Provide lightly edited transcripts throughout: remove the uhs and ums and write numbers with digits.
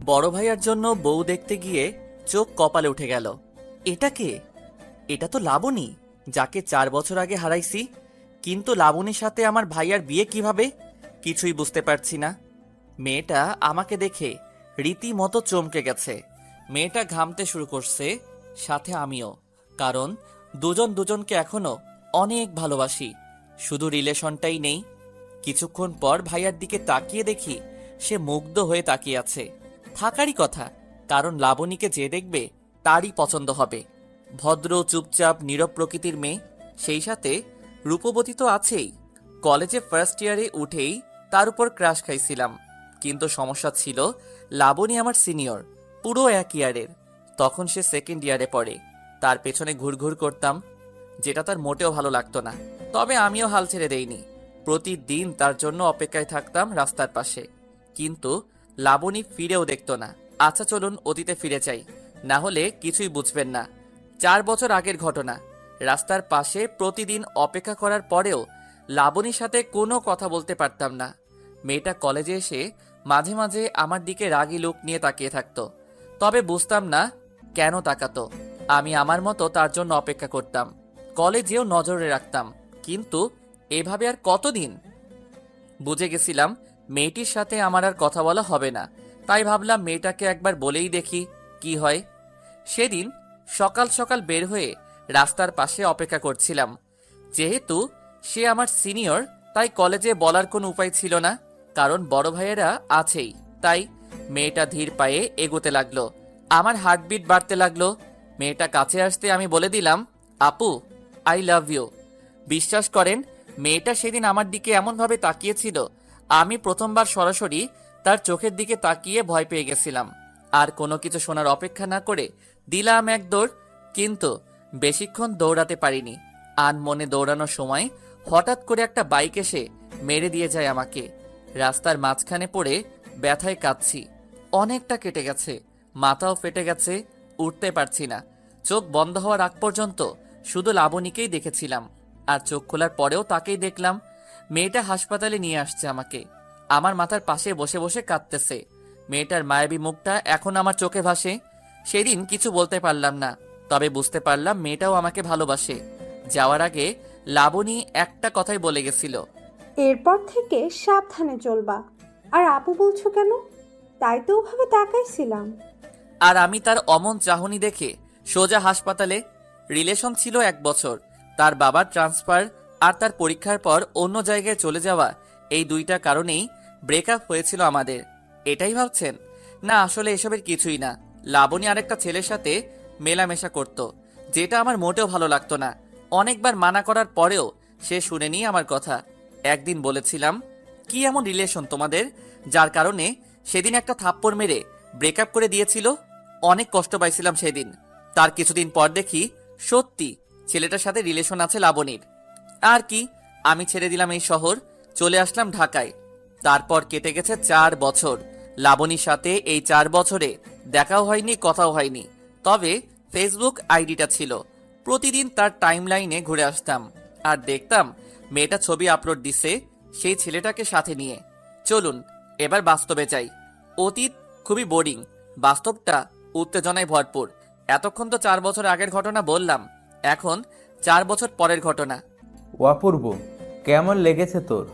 বড় ভাইয়ার জন্য বউ দেখতে গিয়ে চোখ কপালে উঠে গেল। এটা কে? এটা তো লাবণী, যাকে 4 বছর আগে হারাইছি। কিন্তু লাবণীর সাথে আমার ভাইয়ার বিয়ে কিভাবে? কিছুই বুঝতে পারছি না। মেয়েটা আমাকে দেখে রীতিমতো চমকে গেছে। মেয়েটা ঘামতে শুরু করছে, সাথে আমিও। কারণ দুজন দুজনকে এখনো অনেক ভালোবাসি, শুধু রিলেশনটাই নেই। কিছুক্ষণ পর ভাইয়ার দিকে তাকিয়ে দেখি সে মুগ্ধ হয়ে তাকিয়ে আছে। থাকারই কথা, কারণ লাবণীকে যে দেখবে তারই পছন্দ হবে। ভদ্র, চুপচাপ, নীরব প্রকৃতির মেয়ে, সেই সাথে রূপবতী তো আছেই। কলেজে ফার্স্ট ইয়ারে উঠেই তার উপর ক্রাশ খাইছিলাম। কিন্তু সমস্যা ছিল, লাবণী আমার সিনিয়র, পুরো 1 ইয়ারের। তখন সে সেকেন্ড ইয়ারে পড়ে। তার পেছনে ঘুরঘুর করতাম, যেটা তার মোটেও ভালো লাগতো না। তবে আমিও হাল ছেড়ে দেইনি। প্রতিদিন তার জন্য অপেক্ষায় থাকতাম রাস্তার পাশে। কিন্তু লাবণী ফিরেও দেখতো না। আচ্ছা চলুন অতীতে ফিরে যাই, না হলে কিছুই বুঝবেন না। 4 বছর আগের ঘটনা। রাস্তার পাশে প্রতিদিন অপেক্ষা করার পরেও লাবণীর সাথে কোনো কথা বলতে পারতাম না। মেয়েটা কলেজে এসে মাঝে মাঝে আমার দিকে রাগী লুক নিয়ে তাকিয়ে থাকতো। তবে বুঝতাম না কেন তাকাতো। আমি আমার মতো তার জন্য অপেক্ষা করতাম, কলেজেও নজরে রাখতাম। কিন্তু এভাবে আর কতদিন? বুঝে গেছিলাম মেয়েটির সাথে আমার আর কথা বলা হবে না। তাই ভাবলাম মেয়েটাকে একবার বলেই দেখি কি হয়। সেদিন সকাল সকাল বের হয়ে রাস্তার পাশে অপেক্ষা করছিলাম। যেহেতু সে আমার সিনিয়র, তাই কলেজে বলার কোনো উপায় ছিল না, কারণ বড় ভাইয়েরা আছেই। তাই মেয়েটা ধীর পায়ে এগোতে লাগলো। আমার হার্টবিট বাড়তে লাগলো। মেয়েটা কাছে আসতে আমি বলে দিলাম, আপু, আই লাভ ইউ। বিশ্বাস করেন, মেয়েটা সেদিন আমার দিকে এমনভাবে তাকিয়েছিল, আমি প্রথমবার সরাসরি তার চোখের দিকে তাকিয়ে ভয় পেয়ে গেছিলাম। আর কোনো কিছু শোনার অপেক্ষা না করে দিলাম এক দৌড়। কিন্তু বেশিক্ষণ দৌড়াতে পারিনি। আনমনে দৌড়ানোর সময় হঠাৎ করে একটা বাইক এসে মেরে দিয়ে যায় আমাকে। রাস্তার মাঝখানে পড়ে ব্যথায় কাঁদছি। অনেকটা কেটে গেছে, মাথাও ফেটে গেছে, উঠতে পারছি না। চোখ বন্ধ হওয়ার আগ পর্যন্ত শুধু লাবণীকেই দেখেছিলাম। আর চোখ খোলার পরেও তাকেই দেখলাম। মেয়েটা হাসপাতালে নিয়ে আসছে আমাকে। আমার মাথার পাশে বসে বসে কাঁদতেছে। মেয়েটার মায়াবী মুখটা এখন আমার চোখে ভাসে। সেদিন কিছু বলতে পারলাম না, তবে বুঝতে পারলাম মেয়েটাও আমাকে ভালোবাসে। যাওয়ার আগে লাবণী একটা কথাই বলে গেছিল, এরপর থেকে সাবধানে চলবা। আর আপু বলছো কেন? তাই তো ওভাবে তাকাইছিলাম। আর আমি তার অমন চাহনি দেখে সোজা হাসপাতালে। রিলেশন ছিল 1 বছর। তার বাবার ট্রান্সফার আর তার পরীক্ষার পর অন্য জায়গায় চলে যাওয়া, এই দুইটা কারণেই ব্রেকআপ হয়েছিল আমাদের। এটাই ভাবছেন? না, আসলে এসবের কিছুই না। লাবণী আরেকটা ছেলের সাথে মেলামেশা করত, যেটা আমার মোটেও ভালো লাগতো না। অনেকবার মানা করার পরেও সে শুনেনি আমার কথা। একদিন বলেছিলাম, কি এমন রিলেশন তোমাদের, যার কারণে সেদিন একটা থাপ্পড় মেরে ব্রেকআপ করে দিয়েছিল? অনেক কষ্ট পাইছিলাম সেদিন। তার কিছুদিন পর দেখি সত্যি ছেলেটার সাথে রিলেশন আছে লাবণীর। আর কি, আমি ছেড়ে দিলাম এই শহর, চলে আসলাম ঢাকায়। তারপর কেটে গেছে 4 বছর। লাবণীর সাথে এই 4 বছরে দেখাও হয়নি, কথাও হয়নি। তবে ফেসবুক আইডিটা ছিল। প্রতিদিন তার টাইমলাইনে ঘুরে আসতাম আর দেখতাম মেয়েটা ছবি আপলোড দিছে সেই ছেলেটাকে সাথে নিয়ে। চলুন এবার বাস্তবে যাই। অতীত খুবই বোরিং, বাস্তবটা উত্তেজনায় ভরপুর। এতক্ষণ তো 4 বছর আগের ঘটনা বললাম, এখন 4 বছর পরের ঘটনা। অপূর্ব, কেমন লেগেছে তোর?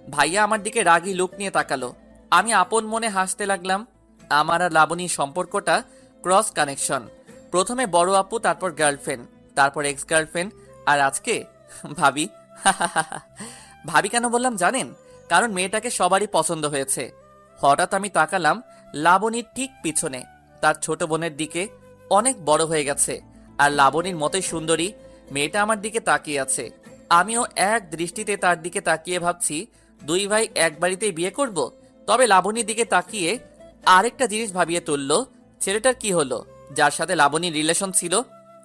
ভাইয়া আমার দিকে রাগী লুক নিয়ে তাকালো। আমি আপন মনে হাসতে লাগলাম। আমার আর লাবণীর সম্পর্কটা ক্রস কানেকশন। প্রথমে বড় আপু, তারপর গার্লফ্রেন্ড, তারপর এক্স গার্লফ্রেন্ড, আর আজকে ভাবি। ভাবি কেন বললাম জানেন? কারণ মেয়েটাকে সবারই পছন্দ হয়েছে। হঠাৎ আমি তাকালাম লাবণীর ঠিক পিছনে, তার ছোট বোনের দিকে। অনেক বড় হয়ে গেছে আর লাবণীর মতোই সুন্দরী। মেয়েটা আমার দিকে তাকিয়ে আছে। আমিও এক দৃষ্টিতে তার দিকে তাকিয়ে ভাবছি, দুই ভাই এক বাড়িতেই বিয়ে করব। তবে লাবণীর দিকে তাকিয়ে আরেকটা জিনিস ভাবিয়ে তুলল, ছেলেটার কি হলো যার সাথে লাবণীর রিলেশন ছিল?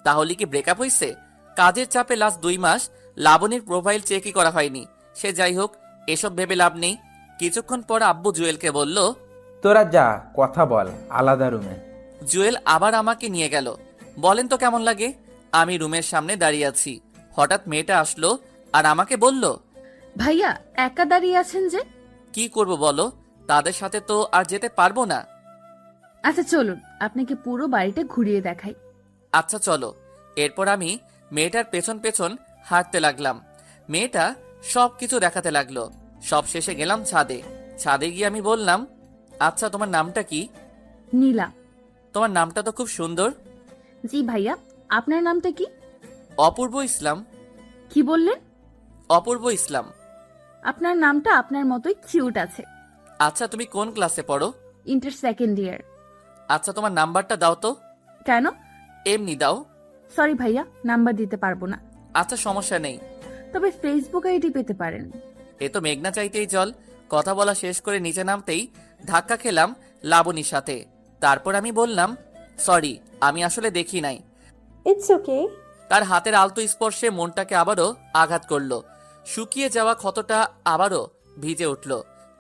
তাহলে কি ব্রেকআপ হয়েছে? কাজের চাপে লাস্ট 2 মাস লাবণীর প্রোফাইল চেকই করা হয়নি। সে যাই হোক, এসব ভেবে লাভ নেই। কিছুক্ষণ পর আব্বু জুয়েলকে বলল, তোরা যা, কথা বল আলাদা রুমে। জুয়েল আবার আমাকে নিয়ে গেল। বলেন তো কেমন লাগে? আমি রুমের সামনে দাঁড়িয়ে আছি। হঠাৎ মেয়েটা আসলো আর আমাকে বলল, ভাইয়া একা দাঁড়িয়ে আছেন যে? কি করব বলো, তাদের সাথে তো আর যেতে পারবো না। আচ্ছা চলুন, আপনাকে পুরো বাড়িটা ঘুরিয়ে দেখাই। আচ্ছা চলো। এরপর আমি মেয়েটার পেছন পেছন হাঁটতে লাগলাম। মেয়েটা সব কিছু দেখাতে লাগলো। সব শেষে গেলাম ছাদে। ছাদে গিয়ে আমি বললাম, আচ্ছা তোমার নামটা কি? নীলা। তোমার নামটা তো খুব সুন্দর। জি ভাইয়া, আপনার নামটা কি? অপূর্ব ইসলাম। কি বললেন? অপূর্ব ইসলাম। আপনার নামটা আপনার মতোই কিউট আছে। আচ্ছা তুমি কোন ক্লাসে পড়ো? Inter second year. আচ্ছা তোমার নাম্বারটা দাও তো। কেন? এমনি দাও। সরি ভাইয়া, নাম্বার দিতে পারবো না। আচ্ছা সমস্যা নেই। তবে ফেসবুক আইডি পেতে পারেন। এ তো মেঘনা চাইতেই জল। কথা বলা শেষ করে নিচে নামতেই ধাক্কা খেলাম লাবণীর সাথে। তারপর আমি বললাম, সরি, আমি আসলে দেখি নাই। It's okay. তার হাতের আলতো স্পর্শে মনটাকে আবারও আঘাত করলো। শুকিয়ে যাওয়া ক্ষতটা আবারও ভিজে উঠল।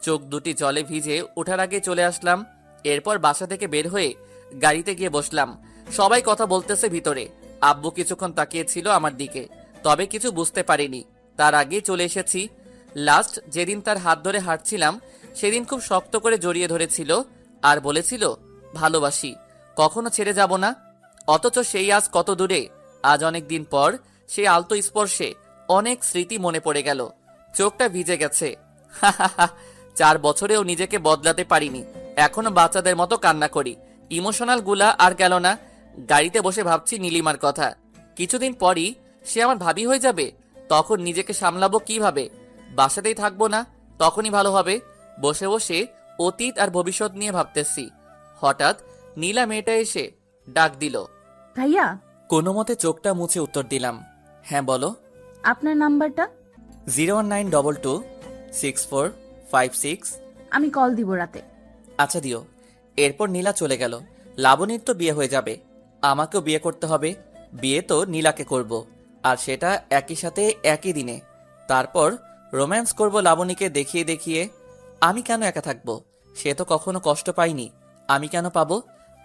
চোখ দুটি জলে ভিজে ওঠার আগে চলে আসলাম। এরপর বাসা থেকে বের হয়ে গাড়িতে গিয়ে বসলাম। সবাই কথা বলতেছে ভিতরে। আব্বু কিছুক্ষণ তাকিয়েছিল আমার দিকে, তবে কিছু বুঝতে পারিনি। তার আগেই চলে এসেছি। লাস্ট যেদিন তার হাত ধরে হাঁটছিলাম সেদিন খুব শক্ত করে জড়িয়ে ধরেছিল আর বলেছিল, ভালোবাসি, কখনো ছেড়ে যাব না। অথচ সেই আজ কত দূরে। আজ অনেক দিন পর সেই আলতো স্পর্শে অনেক স্মৃতি মনে পড়ে গেল। চোখটা ভিজে গেছে। 4 বছরেও নিজেকে বদলাতে পারিনি। এখনো বাচ্চাদের মতো কান্না করি। ইমোশনাল গুলা আর গেল না। গাড়িতে বসে ভাবছি নীলিমার কথা। কিছুদিন পরই সে আমার ভাবি হয়ে যাবে। তখন নিজেকে সামলাবো কিভাবে? বাসাতেই থাকবো না, তখনই ভালো হবে। বসে বসে অতীত আর ভবিষ্যৎ নিয়ে ভাবতেছি। হঠাৎ নীলা মেয়েটা এসে ডাক দিল। ভাইয়া, কোনো মতে চোখটা মুছে উত্তর দিলাম, হ্যাঁ বলো। আপনার নাম্বারটা? 019226456। আমি কল দিব রাতে। আচ্ছা দিও। এরপর নীলা চলে গেল। লাবণীর তো বিয়ে হয়ে যাবে, আমাকেও বিয়ে করতে হবে। বিয়ে তো নীলাকে করব, আর সেটা একই সাথে একই দিনে। তারপর রোম্যান্স করব লাবণীকে দেখিয়ে দেখিয়ে। আমি কেন একা থাকবো? সে তো কখনো কষ্ট পায়নি, আমি কেন পাবো?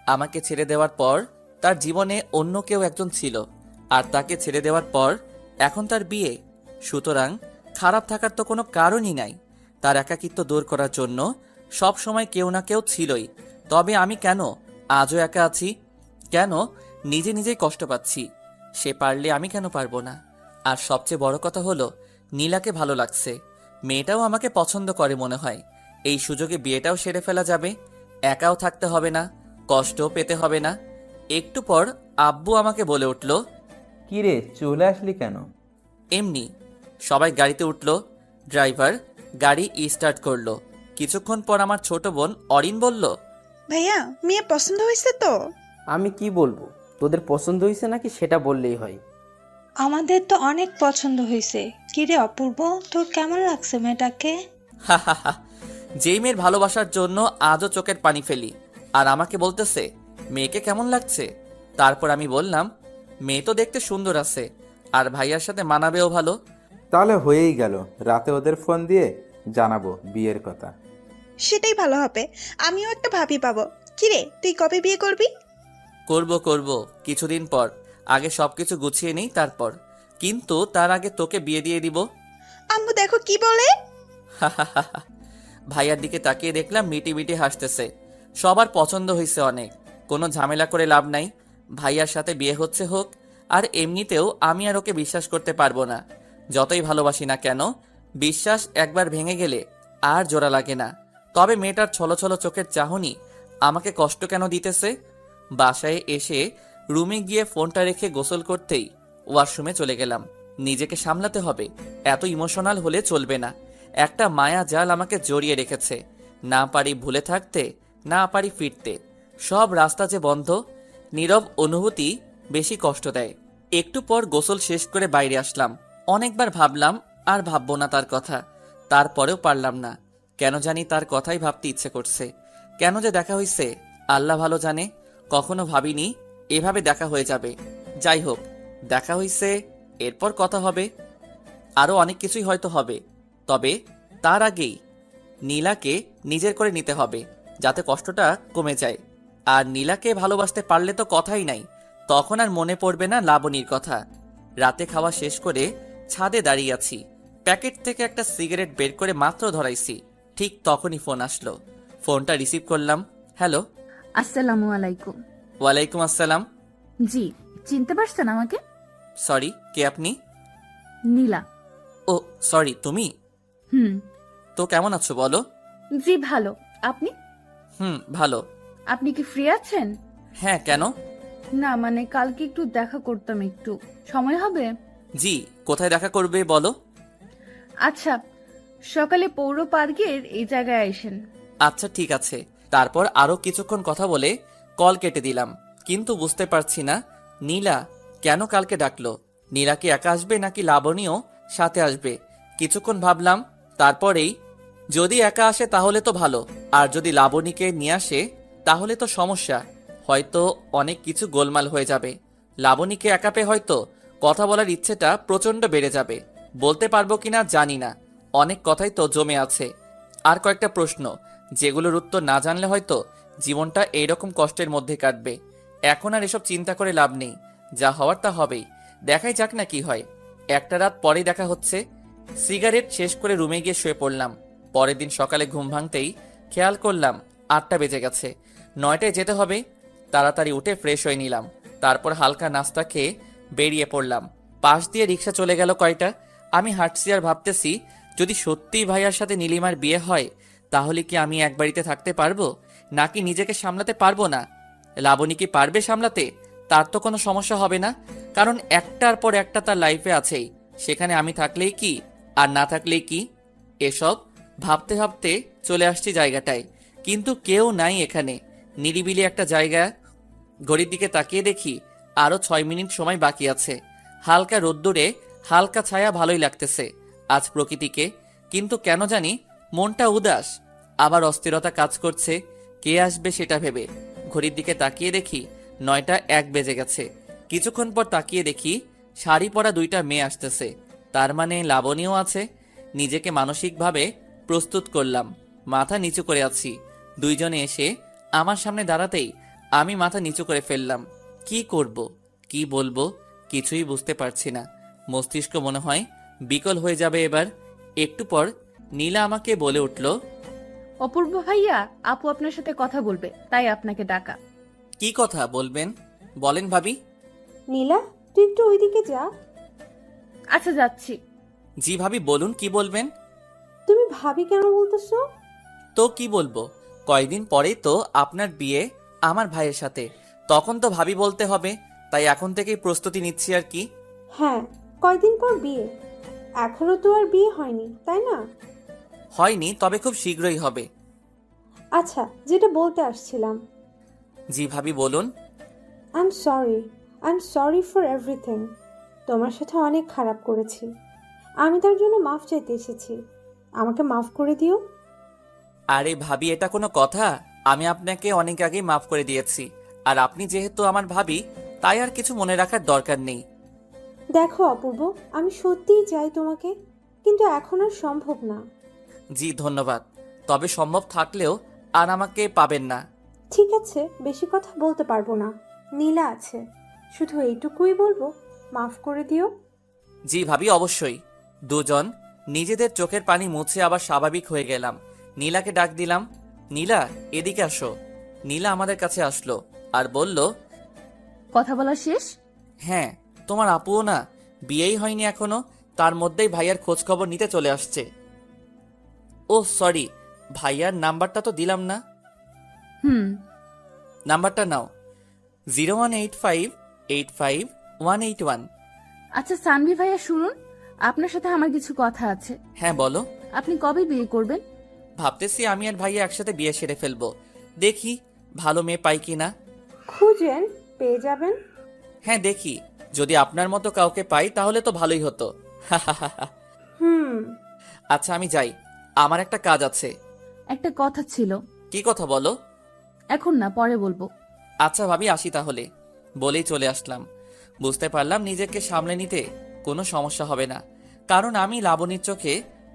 আমাকে ছেড়ে দেওয়ার পর তার জীবনে অন্য কেউ একজন ছিল, আর তাকে ছেড়ে দেওয়ার পর এখন তার বিয়ে। সুতরাং খারাপ থাকার তো কোনো কারণই নাই। তার একাকিত্ব দূর করার জন্য সব সময় কেউ না কেউ ছিলই। তবে আমি কেন আজও একা আছি? কেন নিজে নিজেই কষ্ট পাচ্ছি? সে পারলে আমি কেন পারবো না? আর সবচেয়ে বড় কথা হলো, নীলাকে ভালো লাগছে। মেয়েটাও আমাকে পছন্দ করে মনে হয়। এই সুযোগে বিয়েটাও সেরে ফেলা যাবে। একাও থাকতে হবে না, কষ্টও পেতে হবে না। একটু পর আব্বু আমাকে বলে উঠল, কি রে, চলে আসলি কেন? এমনি। সবাই গাড়িতে উঠল। ড্রাইভার গাড়ি স্টার্ট করলো। কিছুক্ষণ পর আমার ছোট বোন অরিন বলল, ভাইয়া, মেয়ে পছন্দ হয়েছে তো? আমি কি বলবো, তোদের পছন্দ হয়েছে নাকি সেটা বললেই হয়। আমাদের তো অনেক পছন্দ হয়েছে। কিরে অপূর্ব, তোর কেমন লাগছে মেয়েটাকে? হা হা হা। যেই মেয়ের ভালোবাসার জন্য আজও চোখের পানি ফেলি, আর আমাকে বলতেছে মেয়েকে কেমন লাগছে। তারপর আমি বললাম, মেয়ে তো দেখতে সুন্দর আছে, আর ভাইয়ার সাথে মানাবেও ভালো। তাহলে হয়েই গেল, রাতে ওদের ফোন দিয়ে জানাবো বিয়ের কথা। সেটাই ভালো হবে, আমিও একটা ভাবি পাবো। কিরে, তুই কবে বিয়ে করবি? করব করব, কিছুদিন পর। আগে সবকিছু গুছিয়ে নেই তারপর। কিন্তু তার আগে তোকে বিয়ে দিয়ে দিব। আম্মু দেখো কি বলে। ভাইয়ার দিকে তাকিয়ে দেখলাম মিটি মিটি হাসতেছে। সবার পছন্দ হয়েছে অনেক, কোনো ঝামেলা করে লাভ নাই। ভাইয়ার সাথে বিয়ে হচ্ছে হোক। আর এমনিতেও আমি আর ওকে বিশ্বাস করতে পারবো না। যতই ভালোবাসি না কেন, বিশ্বাস একবার ভেঙে গেলে আর জোড়া লাগে না। তবে মেয়েটার ছলো ছলো চোখের চাহনি আমাকে কষ্ট কেন দিতেছে? বাসায় এসে রুমে গিয়ে ফোনটা রেখে গোসল করতেই ওয়াশরুমে চলে গেলাম। নিজেকে সামলাতে হবে, এত ইমোশনাল হলে চলবে না। একটা মায়া জাল আমাকে জড়িয়ে রেখেছে। না পারি ভুলে থাকতে, না পারি ফিরতে। সব রাস্তা যে বন্ধ। নীরব অনুভূতি বেশি কষ্ট দেয়। একটু পর গোসল শেষ করে বাইরে আসলাম। অনেকবার ভাবলাম আর ভাববো না তার কথা, তারপরেও পারলাম না। কেন জানি তার কথাই ভাবতে ইচ্ছে করছে। কেন যে দেখা হয়েছে আল্লাহ ভালো জানে। কখনো ভাবিনি এভাবে দেখা হয়ে যাবে। যাই হোক, দেখা হয়েছে, এরপর কথা হবে। আরো অনেক কিছুই হয়তো হবে। তবে তার আগেই নীলাকে নিজের করে নিতে হবে, যাতে কষ্টটা কমে যায়। আর নীলাকে ভালোবাসতে পারলে তো কথাই নাই। তখন আর মনে পড়বে না লাবণীর কথা। রাতে খাওয়া শেষ করে ছাদে দাঁড়িয়ে আছি। প্যাকেট থেকে একটা সিগারেট বের করে মাত্র ধরাইছি, ঠিক তখনই ফোন আসলো। ফোনটা রিসিভ করলাম। হ্যালো। আসসালামু আলাইকুম। ওয়ালাইকুম আসসালাম। জি, চিনতে পারছেন আমাকে? সরি, কে আপনি? নীলা। ও সরি, তুমি? হুম। তো কেমন আছো বলো? জি ভালো। আপনি? ভালো। আপনি কি ফ্রি আছেন? হ্যাঁ, কেন? না মানে কালকে একটু দেখা করতাম, একটু সময় হবে? জি, কোথায় দেখা করবে বলো? আচ্ছা, সকালে পৌর পার্কের এই জায়গায় আইসেন। আচ্ছা ঠিক আছে। তারপর আরো কিছুক্ষণ কথা বলে কল কেটে দিলাম, কিন্তু বুঝতে পারছি না নীলা কেন কালকে ডাকলো। নীলা কি একা আসবে নাকি লাবণীও সাথে আসবে? কিছুক্ষণ ভাবলাম, তারপরেই যদি একা আসে তাহলে তো ভালো, আর যদি লাবণীকে নিয়ে আসে তাহলে তো সমস্যা, হয়তো অনেক কিছু গোলমাল হয়ে যাবে। লাবণীকে একা পেয়ে হয়তো কথা বলার ইচ্ছেটা প্রচন্ড বেড়ে যাবে। বলতে পারবো কিনা জানি না, অনেক কথাই তো জমে আছে। আর কয়েকটা প্রশ্ন যেগুলোর উত্তর না জানলে হয়তো জীবনটা এইরকম কষ্টের মধ্যে কাটবে। এখন আর এসব চিন্তা করে লাভ নেই, যা হওয়ার তা হবেই। দেখাই যাক না কি হয়। একটা রাত পরেই দেখা হচ্ছে। সিগারেট শেষ করে রুমে গিয়ে শুয়ে পড়লাম। পরের দিন সকালে ঘুম ভাঙতেই খেয়াল করলাম 8টা বেজে গেছে। 9টায় যেতে হবে। তাড়াতাড়ি উঠে ফ্রেশ হয়ে নিলাম। তারপর হালকা নাস্তা খেয়ে বেরিয়ে পড়লাম। পাশ দিয়ে রিক্সা চলে গেল কয়টা। আমি হাঁটছি আর ভাবতেছি, যদি সত্যিই ভাইয়ার সাথে নীলিমার বিয়ে হয় তাহলে কি আমি এক বাড়িতে থাকতে পারবো, নাকি নিজেকে সামলাতে পারবো না? লাবণী কি পারবে সামলাতে? তার তো কোনো সমস্যা হবে না, কারণ একটার পর একটা তার লাইফে আছেই। সেখানে আমি থাকলেই কি আর না থাকলেই কি? এসব ভাবতে ভাবতে চলে আসছি জায়গাটায়, কিন্তু কেউ নাই এখানে। নিরিবিলি একটা জায়গা। ঘড়ির দিকে তাকিয়ে দেখি আরো 6 মিনিট সময় বাকি আছে। হালকা রোদ্দুরে হালকা ছায়া ভালোই লাগতেছে আজ প্রকৃতিকে, কিন্তু কেন জানি মনটা উদাস। আবার অস্থিরতা কাজ করছে কে আসবে সেটা ভেবে। ঘড়ির দিকে তাকিয়ে দেখি 9টা 1 বেজে গেছে। কিছুক্ষণ পর তাকিয়ে দেখি শাড়ি পরা 2টা মেয়ে আসতেছে, তার মানে লাবণীও আছে। নিজেকে মানসিকভাবে প্রস্তুত করলাম, মাথা নিচু করে আছি। দুইজনে এসে আমার সামনে দাঁড়াতেই আমি মাথা নিচু করে ফেললাম। কি করব, কি বলবো কিছুই বুঝতে পারছি না। মস্তিষ্ক মনে হয় বিকল হয়ে যাবে এবার। একটু পর নীলা আমাকে বলে উঠল, অপূর্ব ভাইয়া, আপু আপনার সাথে কথা বলবে, তাই আপনাকে ডাকা। কি কথা বলবেন বলেন ভাবি। নীলা, তুই একটু ওইদিকে যা। আচ্ছা যাচ্ছি। জি ভাবি বলুন, কি বলবেন? তুমি ভাবি কেন বলতেছো? তো কি বলবো, কয়দিন পরেই তো আপনার বিয়ে আমার ভাইয়ের সাথে, তখন তো ভাবি বলতে হবে, তাই এখন থেকেই প্রস্তুতি নিচ্ছি আর কি। হ্যাঁ, কয়দিন পর বিয়ে? এখনো তো আর বিয়ে হয়নি, তাই না? হয়নি, তবে খুব শীঘ্রই হবে। আচ্ছা, যেটা বলতে আসছিলাম, জি ভাবি বলুন। I am sorry for everything. তোমার সাথে অনেক খারাপ করেছি, আমি তার জন্য মাফ চাইতে এসেছি। আমাকে মাফ করে দিও। আরে ভাবি, এটা কোনো কথা? আমি আপনাকে অনেক আগেই মাফ করে দিয়েছি, আর আপনি যেহেতু আমার ভাবি তাই আর কিছু মনে রাখার দরকার নেই। দেখো অপূর্ব, আমি সত্যিই চাই তোমাকে, কিন্তু এখন আর সম্ভব না। জি ধন্যবাদ, তবে সম্ভব থাকলেও আর আমাকে পাবেন না। ঠিক আছে, বেশি কথা বলতে পারবো না। নীলা আছে, শুধু এইটুকুই বলবো, মাফ করে দিও। জি ভাবি অবশ্যই। দুজন নিজেদের চোখের পানি মুছে আবার স্বাভাবিক হয়ে গেলাম। নীলাকে ডাক দিলাম, নীলা এদিকে আসো। নীলা আমাদের কাছে আসলো আর বলল, কথা বলা শেষ? হ্যাঁ, তোমার আপুও না বিয়েই হয়নি এখনো, তার মধ্যেই ভাইয়ার খোঁজ খবর নিতে চলে আসছে। ও সরি, ভাইয়ার নাম্বারটা তো দিলাম না। হুম। নাম্বারটা নাও, 0185851181। আচ্ছা সানভি ভাইয়া শুনুন, আপনার সাথে আমার কিছু কথা আছে। হ্যাঁ বলো। আপনি কবে বিয়ে করবেন? ভাবতেছি আমি আর ভাইয়া একসাথে বিয়ে সেরে ফেলবো, দেখি ভালো মেয়ে পাই কিনা। খুঁজেন, পেয়ে যাবেন। হ্যাঁ দেখি, যদি আপনার মতো কাউকে পাই তাহলে তো ভালোই হতো। হুম। আচ্ছা আমি যাই, আমার একটা কাজ আছে। একটা কথা ছিল। কি কথা বলো? এখন না, পরে বলবো। আচ্ছা ভাবি আসি তাহলে, বলেই চলে আসলাম। বুঝতে পারলাম নিজেকে সামলে নিতে কোনো সমস্যা হবে না, কারণ আমি লাবণীর চোখে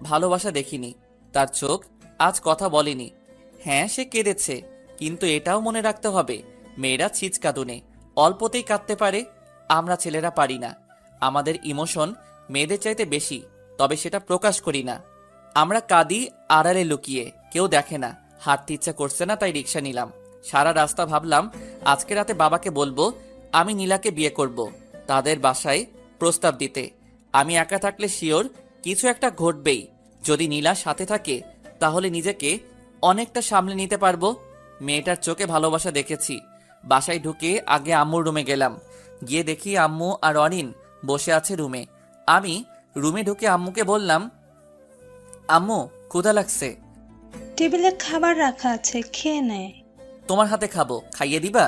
ভালোবাসা দেখিনি। তার চোখ আজ কথা বলেনি। হ্যাঁ সে কেঁদেছে, কিন্তু এটাও মনে রাখতে হবে মেয়েরা ছিচকাদুনে অল্পতেই কাঁদতে পারে, আমরা ছেলেরা পারি না। আমাদের ইমোশন মেয়েদের চাইতে বেশি, তবে সেটা প্রকাশ করি না। আমরা কাঁদি আড়ালে লুকিয়ে, কেউ দেখে না, হাঁটতে ইচ্ছা করছে না, তাই রিক্সা নিলাম। সারা রাস্তা ভাবলাম আজকে রাতে বাবাকে বলবো আমি নীলাকে বিয়ে করব, তাদের বাসায় প্রস্তাব দিতে। আমি একা থাকলে শিওর কিছু একটা ঘটবেই। যদি নীলা সাথে থাকে তাহলে নিজেকে অনেকটা সামলে নিতে পারবো। মেয়েটার চোখে ভালোবাসা দেখেছি। বাসায় ঢুকে আগে আম্মুর রুমে গেলাম। গিয়ে দেখি আম্মু আর অরিন বসে আছে রুমে। আমি রুমে ঢুকে আম্মুকে বললাম, আম্মু ক্ষুধা লাগছে, টেবিলে খাবার রাখা আছে, খেয়ে নে। তোমার হাতে খাবো, খাইয়ে দিবা?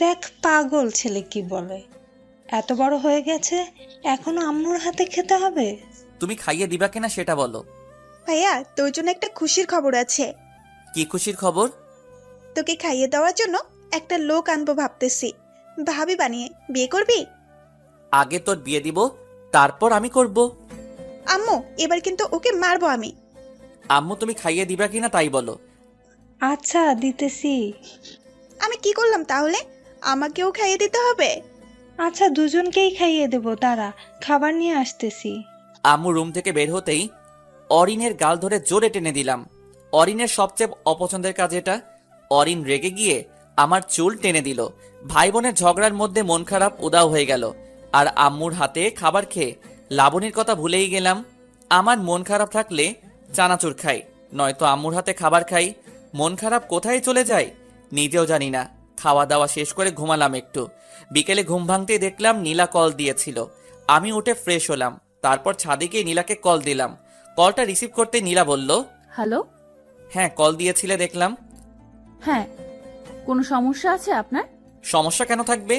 দেখ পাগল ছেলে কি বলে, এত বড় হয়ে গেছে এখনো আম্মুর হাতে খেতে হবে? তুমি খাইয়ে দিবা কিনা সেটা বলো। ভাইয়া, তোর জন্য একটা খুশির খবর আছে। কি খুশির খবর? তোকে খাইয়ে দেওয়ার জন্য একটা লোক আনবো ভাবতেছি। ভাবি বানিয়ে বিয়ে করবি? আগে তোর বিয়ে দিব, তারপর আমি করব। আম্মু, এবার কিন্তু ওকে মারবো আমি। আম্মু তুমি খাইয়ে দিবা কিনা তাই বলো। আচ্ছা দিতেছি। আমি কি করলাম তাহলে? আমাকেও খাইয়ে দিতে হবে? আচ্ছা দুজনকেই খাইয়ে দেবো, দাঁড়া খাবার নিয়ে আসতেছি। আম্মু রুম থেকে বের হতেই অরিনের গাল ধরে জোরে টেনে দিলাম। অরিনের সবচেয়ে অপছন্দের কাজ এটা। অরিন রেগে গিয়ে আমার চুল টেনে দিল। ভাই বোনের ঝগড়ার মধ্যে মন খারাপ উদাও হয়ে গেল। আর আম্মুর হাতে খাবার খেয়ে লাবণীর কথা ভুলেই গেলাম। আমার মন খারাপ থাকলে চানাচুর খাই, নয়তো আম্মুর হাতে খাবার খাই। মন খারাপ কোথায় চলে যায় নিজেও জানি না। খাওয়া দাওয়া শেষ করে ঘুমালাম একটু। বিকেলে ঘুম ভাঙতেই দেখলাম নীলা কল দিয়েছিল। আমি উঠে ফ্রেশ হলাম, তারপর ছাদে গিয়ে নীলাকে কল দিলাম। কলটা রিসিভ করতে নীলা বলল, হ্যালো। হ্যাঁ কল দিয়েছিলে দেখলাম। হ্যাঁ, কোনো সমস্যা আছে আপনার? সমস্যা কেন থাকবে?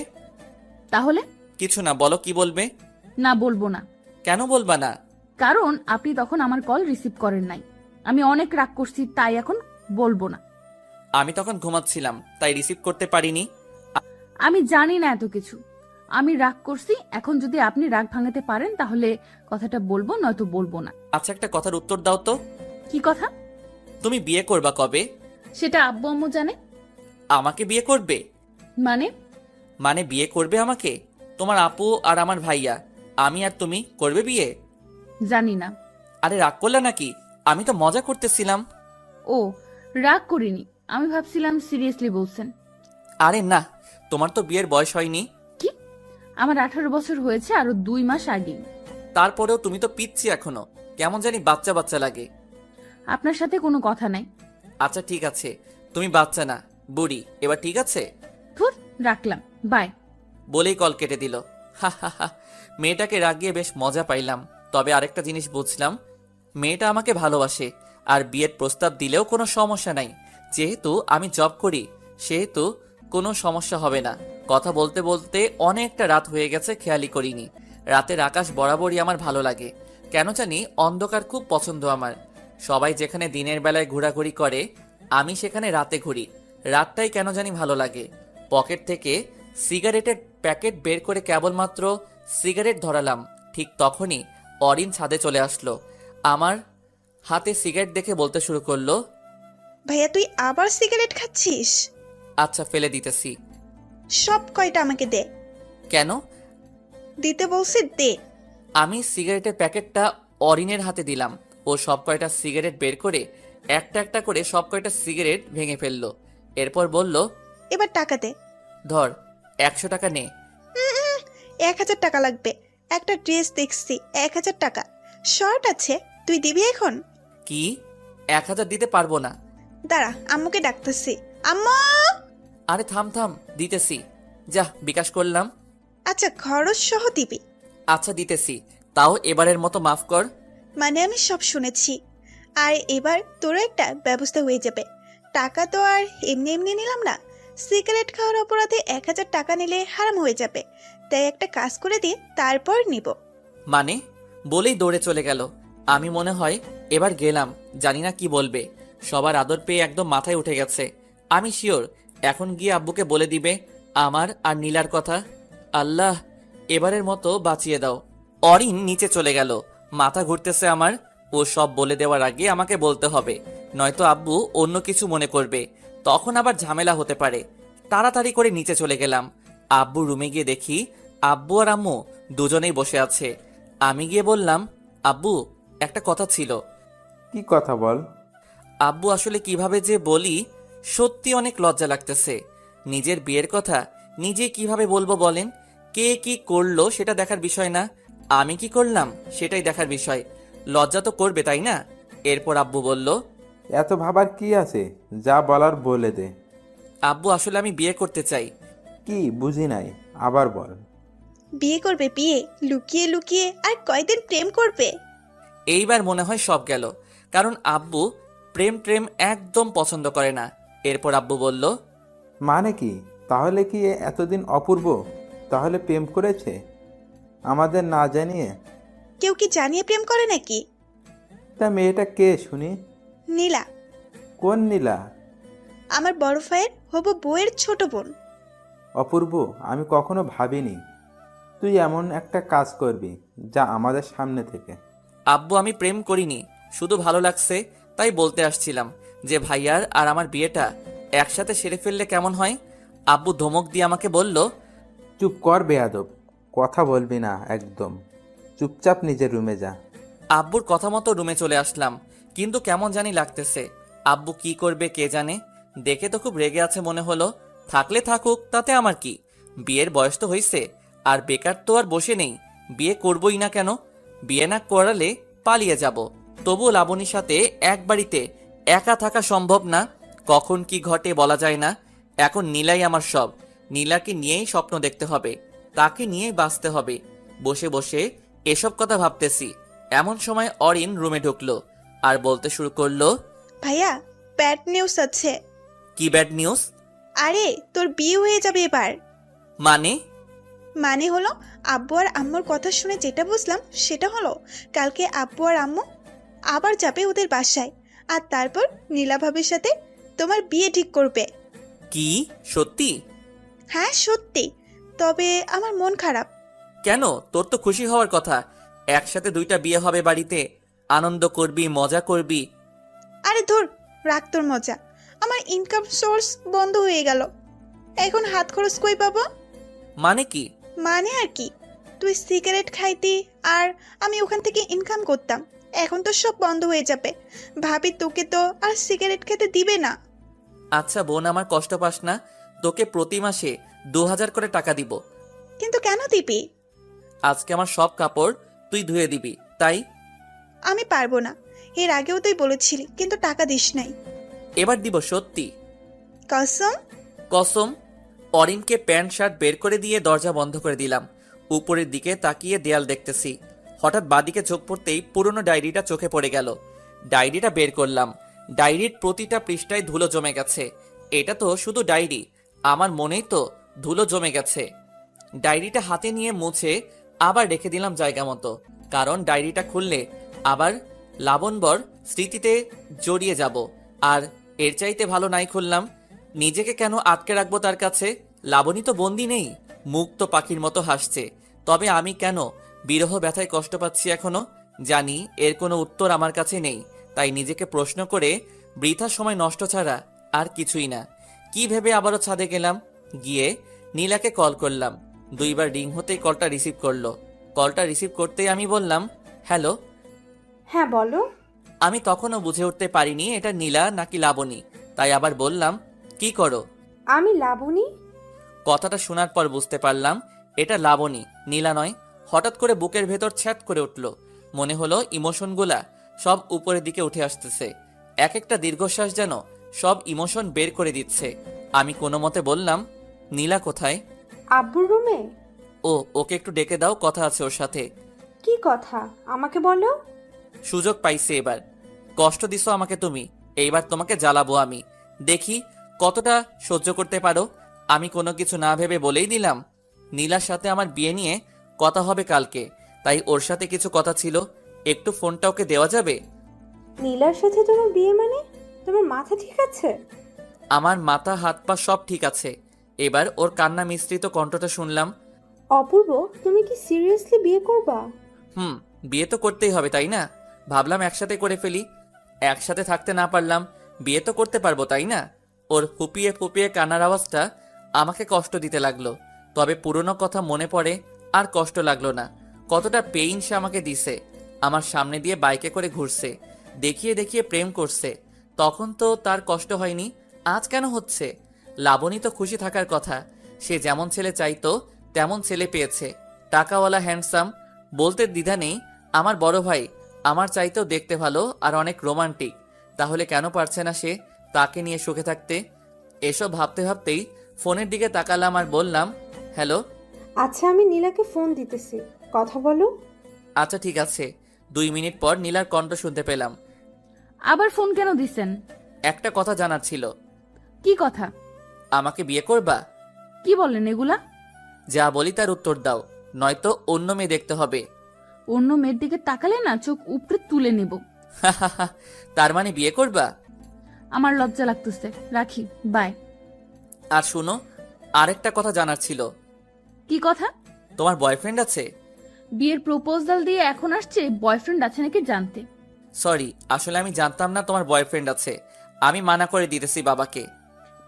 তাহলে? কিছু না, বলো কি বলবে। না, বলবো না। কেন বলবা না? কারণ আপনি তখন আমার কল রিসিভ করেন নাই। আমি অনেক রাগ করছি, তাই এখন বলবো না। আমি তখন ঘুমাচ্ছিলাম, তাই রিসিভ করতে পারিনি। আমি জানি না এত কিছু। আমি রাগ করছি, এখন যদি আপনি রাগ ভাঙাতে পারেন তাহলে কথাটা বলবো, নয়তো বলবো না। আচ্ছা একটা কথার উত্তর দাও তো, কি কথা? তুমি বিয়ে করবা কবে? সেটা আব্বু আম্মু জানে। আমাকে বিয়ে করবে? মানে? মানে বিয়ে করবে আমাকে? তোমার আপু আর আমার ভাইয়া, আমি আর তুমি করবে বিয়ে? জানি না। আরে রাগ করলে নাকি? আমি তো মজা করতেছিলাম। ও, রাগ করিনি, আমি ভাবছিলাম সিরিয়াসলি বলছেন। আরে না, তোমার তো বিয়ের বয়স হয়নি। কি? আমার 18 বছর হয়েছে আরো 2 মাস আগেই। তারপরেও তুমি তো পিচ্ছি এখনো, কেমন জানি বাচ্চা বাচ্চা লাগে। আপনার সাথে কোনো কথা নাই। আচ্ছা ঠিক আছে, তুমি বাচ্চা না, বুড়ি। এবার ঠিক আছে? ধুর, রাখলাম, বাই। বলেই কল কেটে দিল। হা হা হা, মেয়েটাকে রাগিয়ে বেশ মজা পাইলাম। তবে আরেকটা জিনিস বুঝলাম, মেয়েটা আমাকে ভালোবাসে। আর বিয়ের প্রস্তাব দিলেও কোনো সমস্যা নাই। যেহেতু আমি জব করি সেহেতু কোনো সমস্যা হবে না। কথা বলতে বলতে অনেকটা রাত হয়ে গেছে, খেয়ালই করিনি। রাতের আকাশ বরাবরই আমার ভালো লাগে। কেন জানি অন্ধকার খুব পছন্দ আমার। সবাই যেখানে দিনের বেলায় ঘোরাঘুরি করে আমি সেখানে রাতে ঘুরি। রাতটাই কেন জানি ভালো লাগে। পকেট থেকে সিগারেটের প্যাকেট বের করে কেবলমাত্র সিগারেট ধরালাম, ঠিক তখনই অরিন ছাদে চলে আসলো। আমার হাতে সিগারেট দেখে বলতে শুরু করলো, ভাইয়া, তুই আবার সিগারেট খাচ্ছিস? আচ্ছা ফেলে দিতেছি। সব কয়টা আমাকে দে। কেন? দিতে বলছি, দে। আমি সিগারেটের প্যাকেটটা অরিনের হাতে দিলাম। ও সব কয়টা সিগারেট বের করে একটা একটা করে সব কয়টা সিগারেট ভেঙে ফেললো। এরপর বলল, এবার টাকা দে। ধর 100 টাকা নে। 1000 টাকা লাগবে। একটা ড্রেস দেখছি, 1000 টাকা। শর্ট আছে, তুই দিবি এখন? কি? 1000 দিতে পারবো না। দাঁড়া, আম্মুকে ডাকতেছি। আম্মু! আরে থাম থাম, দিতেছি। যা বিকাশ করলাম। আচ্ছা, খরচ সহ দিবি? আচ্ছা দিতেছি, তাও এবারের মতো মাফ কর। মানে আমি সব শুনেছি। আর এবার তোরও একটা ব্যবস্থা হয়ে যাবে। টাকা তো আর এমনি এমনি নিলাম না। সিগারেট খাওয়ার অপরাধে 1000 টাকা নিলে হারাম হয়ে যাবে। তাই একটা কাজ করে দিয়ে তারপর নিব। মানে? বলেই দৌড়ে চলে গেল। আমি মনে হয় এবার গেলাম, জানি না কি বলবে। সবার আদর পেয়ে একদম মাথায় উঠে গেছে। আমি শিওর এখন গিয়ে আব্বুকে বলে দিবে আমার আর নীলার কথা। আল্লাহ, এবারের মতো বাঁচিয়ে দাও। অরিন নিচে চলে গেল। মাথা ঘুরতেছে আমার। ও সব বলে দেওয়ার আগে আমাকে বলতে হবে, নয়তো আব্বু অন্য কিছু মনে করবে। তখন আবার ঝামেলা হতে পারে। তাড়াতাড়ি করে নিচে চলে গেলাম। আব্বু রুমে গিয়ে দেখি আব্বু আর আম্মু দুজনেই বসে আছে। আমি গিয়ে বললাম, আব্বু একটা কথা ছিল। কি কথা বল? আব্বু আসলে কিভাবে যে বলি, সত্যি অনেক লজ্জা লাগতেছে। নিজের বিয়ের কথা নিজে কিভাবে বলবো বলেন? কে কি করলো সেটা দেখার বিষয় না, আমি কি করলাম সেটাই দেখার বিষয়। লজ্জা তো করবে, তাই না? এরপর আব্বু বলল, এত ভাবার কি আছে, যা বলার বলে দে। আব্বু আসলে আমি বিয়ে করতে চাই। কি বুঝি নাই, আবার বল। বিয়ে করবে? বিয়ে লুকিয়ে লুকিয়ে? আর কয়দিন প্রেম করবে? এইবার মনে হয় সব গেল, কারণ আব্বু প্রেম প্রেম একদম পছন্দ করে না। এরপর আব্বু বলল, মানে কি? তাহলে কি এতদিন অপূর্ব তাহলে প্রেম করেছে আমাদের না জানিয়ে? কেউ কি জানিয়ে প্রেম করে নাকি? তা মেয়েটা কে শুনি? নীলা, কোন নীলা? আমার বড় ভাইয়ের হবু বউয়ের ছোট বোন। অপূর্ব, আমি কখনো ভাবিনি তুই এমন একটা কাজ করবি যা আমাদের সামনে থেকে। আব্বু আমি প্রেম করিনি, শুধু ভালো লাগছে তাই বলতে আসছিলাম যে ভাইয়ার আর আমার বিয়েটা একসাথে সেরে ফেললে কেমন হয়। আব্বু ধমক দিয়ে আমাকে বলল, চুপ কর বেয়াদব, কথা বলবি না একদম, চুপচাপ নিজের রুমে যা। আব্বুর কথা মতো রুমে চলে আসলাম, কিন্তু কেমন জানি লাগতেছে। আব্বু কি করবে কে জানে, দেখে তো খুব রেগে আছে মনে হলো। থাকলে থাকুক, তাতে আমার কি? বিয়ের বয়স তো হয়েছে, আর বেকার তো আর বসে নেই, বিয়ে করবই না কেন? বিয়ে না করালে পালিয়ে যাব। তবুও লাবণীর সাথে এক বাড়িতে একা থাকা সম্ভব না, কখন কি ঘটে বলা যায় না। এখন নীলাই আমার সব, নীলাকে নিয়েই স্বপ্ন দেখতে হবে, তাকে নিয়েই বাঁচতে হবে। বসে বসে এসব কথা ভাবতেছি, এমন সময় অরিন রুমে ঢুকলো আর বলতে শুরু করলো, ভাইয়া, ব্যাড নিউজ আছে। কি ব্যাড নিউজ? আরে তোর বিয়ে হয়ে যাবে এবার। মানে? মানে হলো, আব্বু আর আম্মুর কথা শুনে যেটা বুঝলাম সেটা হলো, কালকে আব্বু আর আম্মু আবার যাবে ওদের বাসায়, আর তারপর নীলা ভাবির সাথে তোমার বিয়ে ঠিক করবে। কি সত্যি? হ্যাঁ সত্যি, তবে আমার মন খারাপ। কেন? তোর তো খুশি হওয়ার কথা, একসাথে দুইটা বিয়ে হবে বাড়িতে, আনন্দ করবি, মজা করবি। আরে ধুর, রাখ তোর মজা। আমার ইনকাম সোর্স বন্ধ হয়ে গেল, এখন হাত খরচ কই পাবো? মানে কি? মানে আর কি, তুই সিগারেট খাইতি আর আমি ওখান থেকে ইনকাম করতাম, এখন তো সব বন্ধ হয়ে যাবে। ভাবি তোকে তো আর সিগারেট খেতে দিবে না। আচ্ছা বোন, আমার কষ্ট পাস না, তোকে প্রতি মাসে 2000 করে টাকা দিব। কিন্তু কেন দিবি? আজকে আমার সব কাপড় তুই ধুয়ে দিবি, তাই। আমি পারবো না, এর আগেও তুই বলেছিলি কিন্তু টাকা দিস নাই। এবার দিব সত্যি। কসম? কসম। অরিনকে প্যান্ট শার্ট বের করে দিয়ে দরজা বন্ধ করে দিলাম। উপরের দিকে তাকিয়ে দেয়াল দেখতেছি, হঠাৎ বাদিকে চোখ পড়তেই পুরনো ডায়েরিটা চোখে পড়ে গেল। ডায়েরিটা বের করলাম, ডায়েরির প্রতিটা পৃষ্ঠায় ধুলো জমে গেছে। এটা তো শুধু ডায়েরি, আমার মনেই তো ধুলো জমে গেছে। ডায়েরিটা হাতে নিয়ে মুছে আবার রেখে দিলাম জায়গা মতো, কারণ ডায়েরিটা খুললে আবার লাবণবর স্মৃতিতে জড়িয়ে যাব। আর এর চাইতে ভালো নাই খুললাম, নিজেকে কেন আটকে রাখবো তার কাছে? লাবণী তো বন্দি নেই, মুক্ত পাখির মতো হাসছে, তবে আমি কেন বিরহ ব্যথায় কষ্ট পাচ্ছি এখনো? জানি এর কোনো উত্তর আমার কাছে নেই, তাই নিজেকে প্রশ্ন করে বৃথা সময় নষ্ট ছাড়া আর কিছুই না। কি ভেবে আবারও ছাদে গেলাম, গিয়ে নীলাকে কল করলাম। 2 বার রিং হতেই কলটা রিসিভ করলো। কলটা রিসিভ করতেই আমি বললাম, হ্যালো। হ্যাঁ বলো। আমি তখনও বুঝে উঠতে পারিনি এটা নীলা নাকি লাবণী, তাই আবার বললাম, কি করো? আমি লাবণী। কথাটা শোনার পর বুঝতে পারলাম এটা লাবণী, নীলা নয়। হঠাৎ করে বুকের ভেতর ছ্যাত করে উঠল, মনে হলো ইমোশনগুলা সব উপরের দিকে উঠে আসতেছে। এক একটা দীর্ঘশ্বাস যেন সব ইমোশন বের করে দিচ্ছে। আমি কোনো মতে বললাম, নীলা কোথায়? আব্বুর রুমে। ও, ওকে একটু ডেকে দাও, কথা আছে ওর সাথে। কি কথা আমাকে বলো। সুযোগ পাইছে এবার, কষ্ট দিছো আমাকে তুমি, এইবার তোমাকে জ্বালাবো আমি, দেখি কতটা সহ্য করতে পারো। আমি কোনো কিছু না ভেবে বলেই দিলাম, নীলার সাথে আমার বিয়ে নিয়ে কথা হবে কালকে, তাই ওর সাথে কিছু কথা ছিল, একটু ফোনটা ওকে দেওয়া যাবে? নীলার সাথে তোমার বিয়ে মানে? তোমার মাথা ঠিক আছে? আমার মাথা হাত পা সব ঠিক আছে। এবার ওর কান্না মিশ্রিত কণ্ঠটা শুনলাম। অপূর্ব, তুমি কি সিরিয়াসলি বিয়ে করবা? বিয়ে তো করতেই হবে তাই না? ভাবলাম একসাথে করে ফেলি, একসাথে থাকতে না পারলাম, বিয়ে তো করতে পারবো তাই না? ওর ফুপিয়ে ফুপিয়ে কান্নার আওয়াজটা আমাকে কষ্ট দিতে লাগলো, তবে পুরনো কথা মনে পড়ে আর কষ্ট লাগলো না। কতটা পেইন সে আমাকে দিছে, আমার সামনে দিয়ে বাইকে করে ঘুরছে, দেখিয়ে দেখিয়ে প্রেম করছে, তখন তো তার কষ্ট হয়নি, আজ কেন হচ্ছে? লাবণী তো খুশি থাকার কথা, সে যেমন ছেলে চাইতো তেমন ছেলে পেয়েছে, টাকাওয়ালা, হ্যান্ডসাম। বলতে দ্বিধা নেই, আমার বড় ভাই আমার চাইতেও দেখতে ভালো আর অনেক রোমান্টিক। তাহলে কেন পারছে না সে তাকে নিয়ে সুখে থাকতে? এসব ভাবতে ভাবতেই ফোনের দিকে তাকালাম আর বললাম, হ্যালো। আচ্ছা, আমি নীলাকে ফোন দিতেছি, কথা বলো। আচ্ছা ঠিক আছে। 2 মিনিট পর নীলার কণ্ঠ শুনতে পেলাম। আবার ফোন কেন দিছেন? একটা কথা জানার ছিল। কি কথা? আমাকে বিয়ে করবা? কি বলেন এগুলা? যা বলি তার উত্তর দাও, নয়তো অন্য মেয়ে দেখতে হবে। অন্য মেয়ের দিকে তাকালে না চোখ উপরে তুলে নেব। তার মানে বিয়ে করবা? আমার লজ্জা লাগতেছে, রাখি, বাই। আর শুনো, আরেকটা কথা জানার ছিল। কি কথা? তোমার বয়ফ্রেন্ড আছে? বিয়ের প্রপোজাল দিয়ে এখন আসছে বয়ফ্রেন্ড আছে নাকি জানতে। সরি, আসলে আমি জানতাম না তোমার বয়ফ্রেন্ড আছে। আমি মানা করে দিতেছি বাবাকে।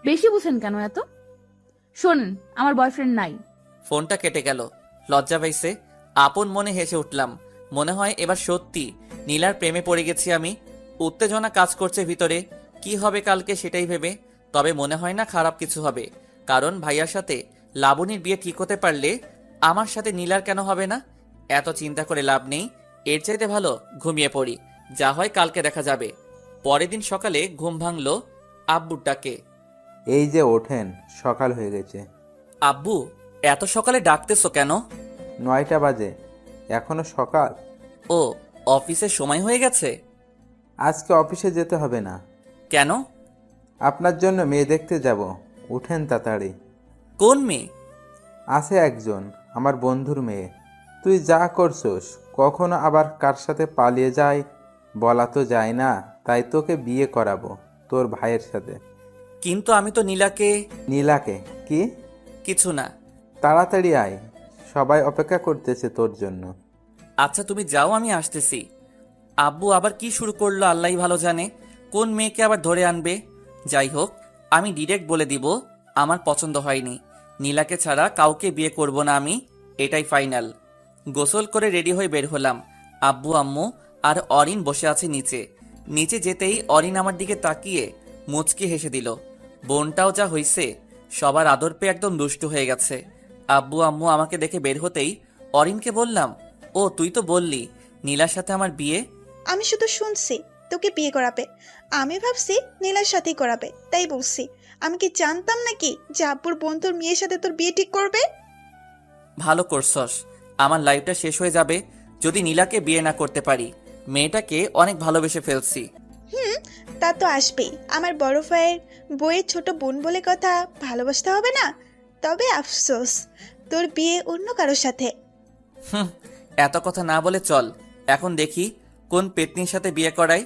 বেশি বুঝেন কেন এত? শোনেন, আমার বয়ফ্রেন্ড নাই। ফোনটা কেটে গেল। লজ্জা পাইছে। আপন মনে হেসে উঠলাম। মনে হয় এবার সত্যি নীলার প্রেমে পড়ে গেছি আমি। উত্তেজনা কাজ করছে ভিতরে, কি হবে কালকে সেটাই ভেবে। তবে মনে হয় না খারাপ কিছু হবে, কারণ ভাইয়ার সাথে লাবণীর বিয়ে ঠিক হতে পারলে আমার সাথে নীলার কেন হবে না? এত চিন্তা করে লাভ নেই, এর চাইতে ভালো ঘুমিয়ে পড়ি, যা হয় কালকে দেখা যাবে। পরের দিন সকালে ঘুম ভাঙলো আব্বুর ডাকে। এই যে ওঠেন, সকাল হয়ে গেছে। আব্বু, এত সকালে ডাকতেছো কেন? 9টা বাজে, এখনো সকাল? ও, অফিসের সময় হয়ে গেছে? আজকে অফিসে যেতে হবে না। কেন? আপনার জন্য মেয়ে দেখতে যাব, উঠেন তাড়াতাড়ি। কোন মেয়ে? আছে একজন, আমার বন্ধুর মেয়ে। তুই যা করছস, কখনো আবার কার সাথে পালিয়ে যায় বলা তো যায় না, তাই তোকে বিয়ে করাবো তোর ভাইয়ের সাথে। কিন্তু আমি তো নীলাকে। নীলাকে? কি? কিছু না। তাড়াতাড়ি আয়, সবাই অপেক্ষা করতেছে তোর জন্য। আচ্ছা তুমি যাও, আমি আসতেছি। আব্বু আবার কি শুরু করলো আল্লাহই ভালো জানে, কোন মেয়েকে আবার ধরে আনবে। যাই হোক, আমি ডিরেক্ট বলে দিব আমার পছন্দ হয়নি, নীলাকে ছাড়া কাউকে বিয়ে করব না আমি, এটাই ফাইনাল। গোসল করে রেডি হয়ে বের হলাম। আব্বু, আম্মু আর অরিন বসে আছে নিচে। নিচে যেতেই অরিন আমার দিকে তাকিয়ে মুচকি হেসে দিল। বোনটাও যা হইছে, সবার আদর পেয়ে একদম দুষ্টু হয়ে গেছে। আব্বু আম্মু আমাকে দেখে বের হতেই অরিনকে বললাম, ও তুই তো বললি নীলার সাথে আমার বিয়ে। আমি শুধু শুনছি তোকে বিয়ে করাবে, আমি ভাবছি নীলার সাথেই করাবে, তাই বলছি। আমি কি জানতাম নাকি যে আব্বুর বন্ধুর মেয়ের সাথে তোর বিয়ে ঠিক করবে? ভালো করছস, আমার লাইফটা শেষ হয়ে যাবে যদি নীলাকে বিয়ে না করতে পারি। মেয়েটাকে অনেক ভালোবেসে ফেলছি। তা তো আসবেই, আমার বড় ভাইয়ের বইয়ের ছোট বোন বলে কথা, ভালোবাসতে হবে না? তবে আফসোস, তোর বিয়ে অন্য কারোর সাথে। হুম, এত কথা না বলে চল এখন দেখি কোন পেতনির সাথে বিয়ে করাই।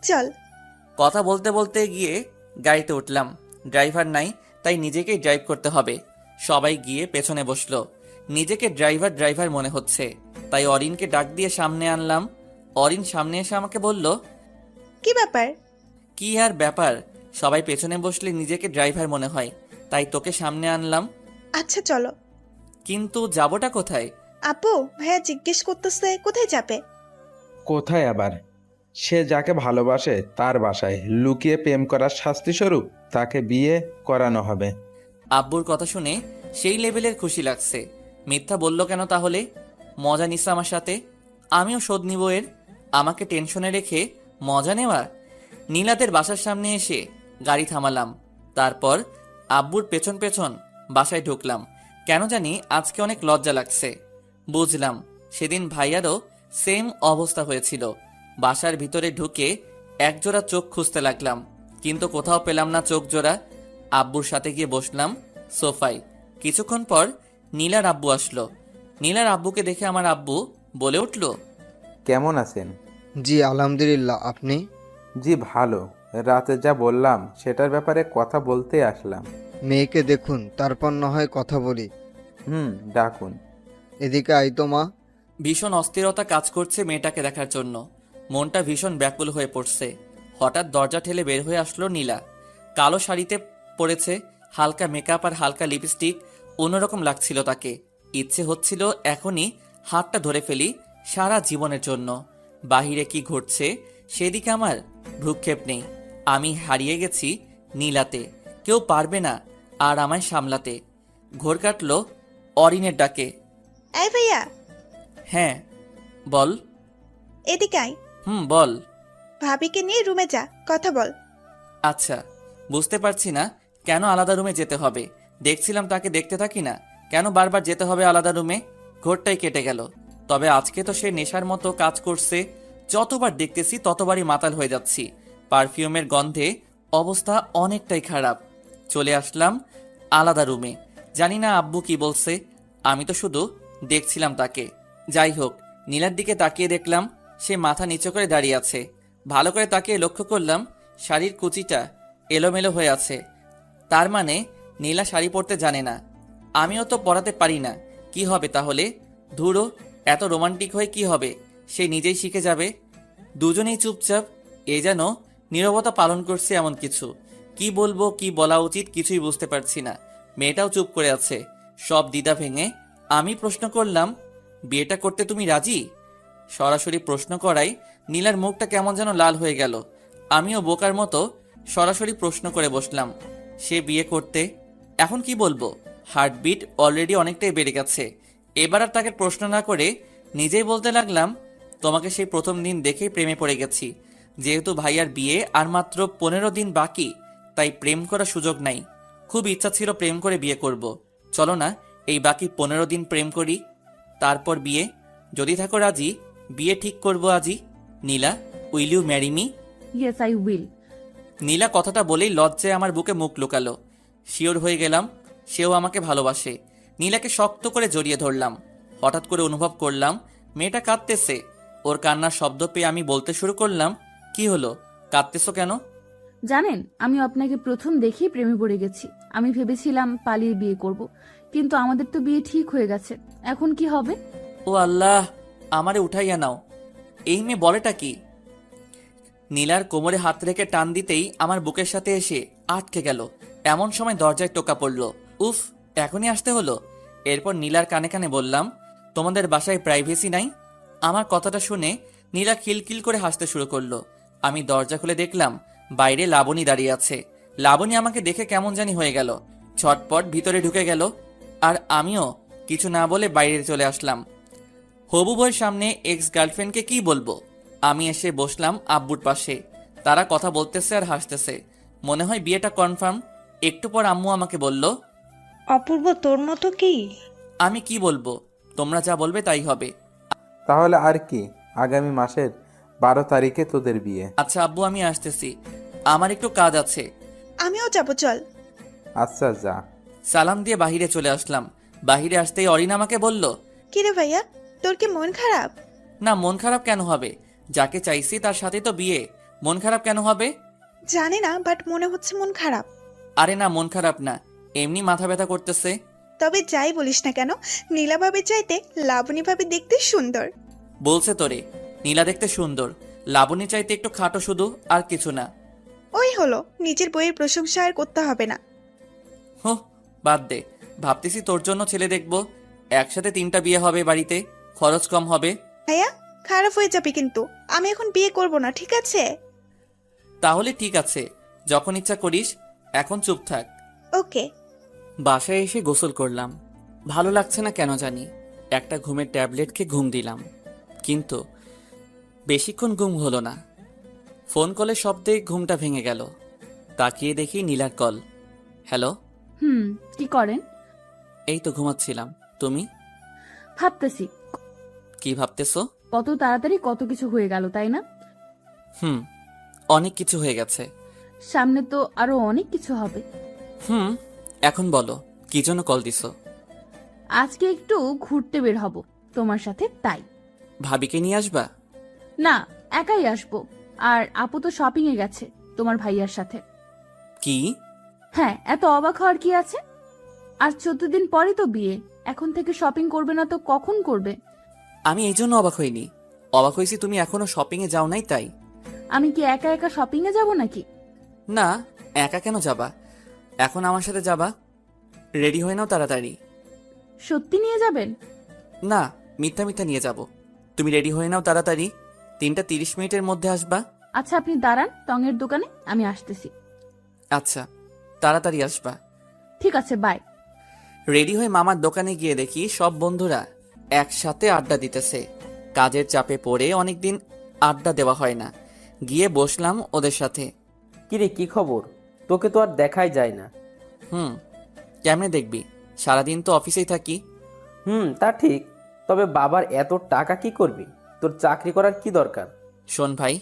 চল। কথা বলতে বলতে গিয়ে গাড়িতে উঠলাম। ড্রাইভার নাই, তাই নিজেকেই ড্রাইভ করতে হবে। সবাই গিয়ে পেছনে বসলো। নিজেকে ড্রাইভার ড্রাইভার মনে হচ্ছে, তাই অরিনকে ডাক দিয়ে সামনে আনলাম। অরিন সামনে এসে আমাকে বলল, কি ব্যাপার? কি আর ব্যাপার, সবাই পেছনে বসলে নিজেকে ড্রাইভার মনে হয়, তাই তোকে সামনে আনলাম। আচ্ছা চলো। কিন্তু যাবোটা কোথায়? আপু, ভাইয়া জিজ্ঞেস করতেছে কোথায় যাবে। কোথায় আবার? সে যাকে ভালোবাসে তার বাসায় লুকিয়ে প্রেম করার শাস্তিস্বরূপ তাকে বিয়ে করানো হবে। আব্বুর কথা শুনে সেই লেভেলের খুশি লাগছে। মিথ্যা বলল কেন তাহলে? মজা নিচ্ছে আমার সাথে, আমিও শোধ নিব এর। আমাকে টেনশনে রেখে মজা নেওয়া। নীলাদের বাসার সামনে এসে গাড়ি থামালাম। তারপর আব্বুর পেছন পেছন বাসায় ঢুকলাম। কেন জানি আজকে অনেক লজ্জা লাগছে। বুঝলাম সেদিন ভাইয়ারও সেম অবস্থা হয়েছিল। বাসার ভিতরে ঢুকে একজোড়া চোখ খুঁজতে লাগলাম, কিন্তু কোথাও পেলাম না চোখ জোড়া। আব্বুর সাথে গিয়ে বসলাম সোফায়। কিছুক্ষণ পর নীলার আব্বু আসলো। নীলার আব্বুকে দেখে আমার আব্বু বলে উঠল, কেমন আছেন? জি আলহামদুলিল্লাহ, আপনি? জি ভালো। রাতে যা বললাম সেটার ব্যাপারে কথা বলতে আসলাম। মেয়েকে দেখুন, তারপর না হয় কথা বলি। ডাকুন। এদিকে আই তো মা। ভীষণ অস্থিরতা কাজ করছে মেয়েটাকে দেখার জন্য। মনটা ভীষণ ব্যাকুল হয়ে পড়ছে। হঠাৎ দরজা ঠেলে বের হয়ে আসলো নীলা। কালো শাড়িতে পরেছে, হালকা মেকআপ আর হালকা লিপস্টিক, অন্যরকম লাগছিল তাকে। ইচ্ছে হচ্ছিল এখনই হাতটা ধরে ফেলি সারা জীবনের জন্য। বাহিরে কি ঘটছে সেদিকে আমার ভ্রুক্ষেপ নেই। আমি হারিয়ে গেছি নীলাতে। কেউ পারবে না আর আমায় সামলাতে। ঘোর কাটলো অরিনের ডাকে। এই ভাইয়া, হ্যাঁ বল। এদিকে আয়। বল। ভাবিকে নিয়ে রুমে যা, কথা বল। আচ্ছা, বুঝতে পারছি না কেন আলাদা রুমে যেতে হবে। দেখছিলাম তাকে দেখতে থাকি না, কেন বারবার যেতে হবে আলাদা রুমে? ঘোরটাই কেটে গেল। তবে আজকে তো সে নেশার মতো কাজ করছে। যতবার দেখতেছি ততবারই মাতাল হয়ে যাচ্ছি। পারফিউমের গন্ধে অবস্থা অনেকটাই খারাপ। চলে আসলাম আলাদা রুমে। জানি না আব্বু কি বলছে, আমি তো শুধু দেখছিলাম তাকে। যাই হোক, নীলার দিকে তাকিয়ে দেখলাম সে মাথা নিচু করে দাঁড়িয়ে আছে। ভালো করে তাকিয়ে লক্ষ্য করলাম শাড়ির কুচিটা এলোমেলো হয়ে আছে। তার মানে নীলা শাড়ি পরতে জানে না। আমিও তো পরাতে পারি না। কি হবে তাহলে? ধুরো, এত রোমান্টিক হয়ে কি হবে? সে নিজেই শিখে যাবে। দুজনেই চুপচাপ, এ যেন নীরবতা পালন করছে এমন কিছু। কি বলবো, কি বলা উচিত কিছুই বুঝতে পারছি না। মেয়েটাও চুপ করে আছে। সব দ্বিধা ভেঙে আমি প্রশ্ন করলাম, বিয়েটা করতে তুমি রাজি? সরাসরি প্রশ্ন করাই নীলার মুখটা কেমন যেন লাল হয়ে গেল। আমিও বোকার মতো সরাসরি প্রশ্ন করে বসলাম, সে বিয়ে করতে? এখন কি বলবো? হার্টবিট অলরেডি অনেকটাই বেড়ে গেছে। এবার আর তাকে প্রশ্ন না করে নিজেই বলতে লাগলাম, তোমাকে সেই প্রথম দিন দেখেই প্রেমে পড়ে গেছি। যেহেতু ভাইয়ার বিয়ে আর মাত্র 15 দিন বাকি, তাই প্রেম করার সুযোগ নাই। খুব ইচ্ছা ছিল প্রেম করে বিয়ে করব। চলো না এই বাকি 15 দিন প্রেম করি, তারপর বিয়ে। যদি থাকো রাজি, বিয়ে ঠিক করব আজই। Nila, will you marry me? Yes I will. Nila কথাটা বলেই লজ্জায় আমার বুকে মুখ লুকালো। শিওর হয়ে গেলাম সেও আমাকে ভালোবাসে। নীলাকে শক্ত করে জড়িয়ে ধরলাম। হঠাৎ করে অনুভব করলাম মেয়েটা কাঁদতেছে। ওর কান্নার শব্দ পেয়ে আমি বলতে শুরু করলাম, কি হলো, কাঁদতেছো কেন? জানেন, আমি আপনাকে প্রথম দেখেই প্রেমে পড়ে গেছি। আমি ভেবেছিলাম পালিয়ে বিয়ে করব, কিন্তু আমাদের তো বিয়ে ঠিক হয়ে গেছে। এখন কি হবে? ও আল্লাহ, আমারে উঠাইয়া নাও। এই মেয়ে বলেটা কি? নীলার কোমরে হাত রেখে টান দিতেই আমার বুকের সাথে এসে আটকে গেল। এমন সময় দরজায় টোকা পড়ল। উফ, এখনই আসতে হলো। এরপর নীলার কানে কানে বললাম, তোমাদের বাসায় প্রাইভেসি নাই? আমার কথাটা শুনে নীলা খিলখিল করে হাসতে শুরু করলো। আমি দরজা খুলে দেখলাম বাইরে লাবণী দাঁড়িয়ে আছে। লাবণী আমাকে দেখে কেমন জানি হয়ে গেল, ছটপট ভিতরে ঢুকে গেল। আর আমিও কিছু না বলে বাইরে চলে আসলাম। হবু বউয়ের সামনে এক্স গার্লফ্রেন্ডকে কি বলবো? আমি এসে বসলাম আব্বুর পাশে। তারা কথা বলতেছে আর হাসতেছে। মনে হয় বিয়েটা কনফার্ম। একটু পর আম্মু আমাকে বলল, অপূর্ব, তোর মতো কি? আমি কি বলবো? তোমরা যা বলবে তাই হবে। তাহলে আর কি, আগামী মাসের 12 তারিখে তোদের বিয়ে। আচ্ছা আব্বু, আমি আসতেছি, আমার একটু কাজ আছে। আমিও যাবো, চল। আচ্ছা যা। সালাম দিয়ে বাহিরে চলে আসলাম। বাহিরে আসতেই অরিন আমাকে বলল, কিরে ভাইয়া, তোর কি মন খারাপ? না, মন খারাপ কেন হবে? যাকে চাইছি তার সাথে তো বিয়ে, মন খারাপ কেন হবে? জানি না, বাট মনে হচ্ছে মন খারাপ। আরে না, মন খারাপ না, এমনি মাথা ব্যথা করতেছে। তবে যাই বলিস না কেন, নীলা ভাবি চাইতে লাবণী ভাবি দেখতে সুন্দর। বলছে তোরে নীলা দেখতে সুন্দর, লাবণী চাইতে একটু খাটো শুধু, আর কিছু না। ওই হলো, নিজের বইয়ের প্রশংসা আর করতে হবে না। হো, বাদ দে। ভাবতেছি তোর জন্য ছেলে দেখবো, একসাথে 3টা বিয়ে হবে বাড়িতে, খরচ কম হবে। ভাইয়া, খারাপ হয়ে যাবে কিন্তু। আমি এখন বিয়ে করব না, ঠিক আছে? তাহলে ঠিক আছে, যখন ইচ্ছা করিস। এখন চুপ থাক। ওকে। বাসায় এসে গোসল করলাম। ভালো লাগছে না কেন জানি। একটা ঘুমের ট্যাবলেট খেয়ে ঘুম দিলাম, কিন্তু বেশিক্ষণ ঘুম হলো না। ফোন কলের শব্দে ঘুমটা ভেঙে গেল। তাকিয়ে দেখি নীলার কল। হ্যালো। কি করেন? এই তো ঘুমাচ্ছিলাম। তুমি? ভাবতেছি কি ভাবতেছো? কত তাড়াতাড়ি কত কিছু হয়ে গেল, তাই না? অনেক কিছু হয়ে গেছে। সামনে তো আরো অনেক কিছু হবে। এখন বলো, কি জন্য কল দিছো? আজকে একটু ঘুরতে বের হব তোমার সাথে, তাই। ভাবিকে নিয়ে আসবা? না, একাই আসবো। আর আপু তো শপিং এ গেছে তোমার ভাইয়ার সাথে। কি? হ্যাঁ, এত অবাক হওয়ার কি আছে? আর 14 দিন পরে তো বিয়ে, এখন থেকে শপিং করবে না তো কখন করবে? আমি এই জন্য অবাক হইনি। অবাক হয়েছি তুমি এখনো শপিং এ যাও নাই তাই। আমি কি একা একা শপিং এ যাব নাকি? না, একা কেন যাবা? এখন আমার সাথে যাবা। রেডি হয়ে নাও তাড়াতাড়ি। সত্যি নিয়ে যাবেন? না, মিথ্যা মিথ্যা নিয়ে যাব। তুমি রেডি হয়ে নাও তাড়াতাড়ি, 3টা 30 মিনিটের মধ্যে আসবা। আচ্ছা আপনি দাঁড়ান টঙের দোকানে, আমি আসতেছি। আচ্ছা, তাড়াতাড়ি আসবা। ঠিক আছে, বাই। রেডি হয়ে মামার দোকানে গিয়ে দেখি সব বন্ধুরা একসাথে আড্ডা দিতেছে। কাজের চাপে পড়ে অনেকদিন আড্ডা দেওয়া হয় না। গিয়ে বসলাম ওদের সাথে। কিরে, কি খবর? তোকে তো আর দেখাই যায় না। কেমনে দেখবি, সারাদিন তো অফিসেই থাকি। তা ঠিক, তবে বাবার এত টাকা কি করবি? তোর চাকরি করার কি দরকার? শোন ভাই,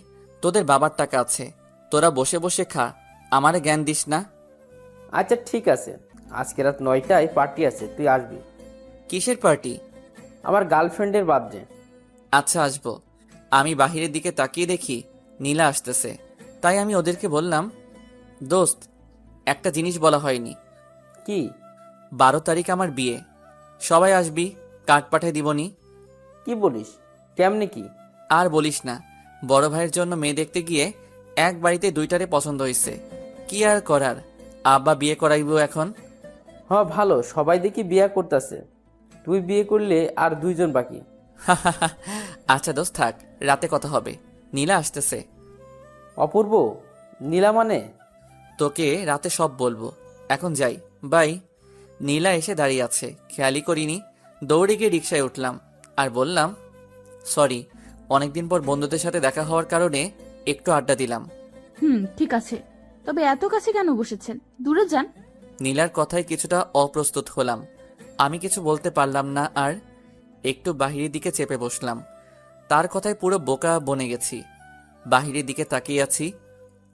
তোদের বাবার টাকা আছে, তোরা বসে বসে খা, আমারে জ্ঞান দিস না। আচ্ছা ঠিক আছে, আজকে রাত 9টায় পার্টি আছে, তুই আসবি। কিসের পার্টি? আমার গার্লফ্রেন্ডের বার্থডে। আচ্ছা, আসবো। আমি বাহিরের দিকে তাকিয়ে দেখি নীলা আসতেছে, তাই আমি ওদেরকে বললাম, দোস্ত, একটা জিনিস বলা হয়নি। কি? 12 তারিখ আমার বিয়ে, সবাই আসবি, কার্ড পাঠায় দিবনি। কি বলিস? কেমনে কি? আর বলিস না, বড় ভাইয়ের জন্য মেয়ে দেখতে গিয়ে এক বাড়িতে দুইটারে পছন্দ হয়েছে। কি আর করার, আব্বা বিয়ে করাইব এখন। ভালো, সবাই দেখি বিয়ে করতেছে, তুই বিয়ে করলে আর 2 জন বাকি। আচ্ছা দোস্ত থাক, রাতে কথা হবে। নীলা আসতেছে। অপূর্ব? নীলা মানে? তোকে রাতে সব বলবো, এখন যাই, বাই। নীলা এসে দাঁড়িয়ে আছে, খেয়ালই করিনি। দৌড়ে গিয়ে রিকশায় উঠলাম আর বললাম, সরি, অনেকদিন পর বন্ধুদের সাথে দেখা হওয়ার কারণে একটু আড্ডা দিলাম। ঠিক আছে, তবে এত কাছে কেন বসেছেন? দূরে যান। নীলার কথায় কিছুটা অপ্রস্তুত হলাম, আমি কিছু বলতে পারলাম না আর একটু বাহিরের দিকে চেপে বসলাম। তার কথায় পুরো বোকা বনে গেছি। বাহিরের দিকে তাকিয়ে আছি,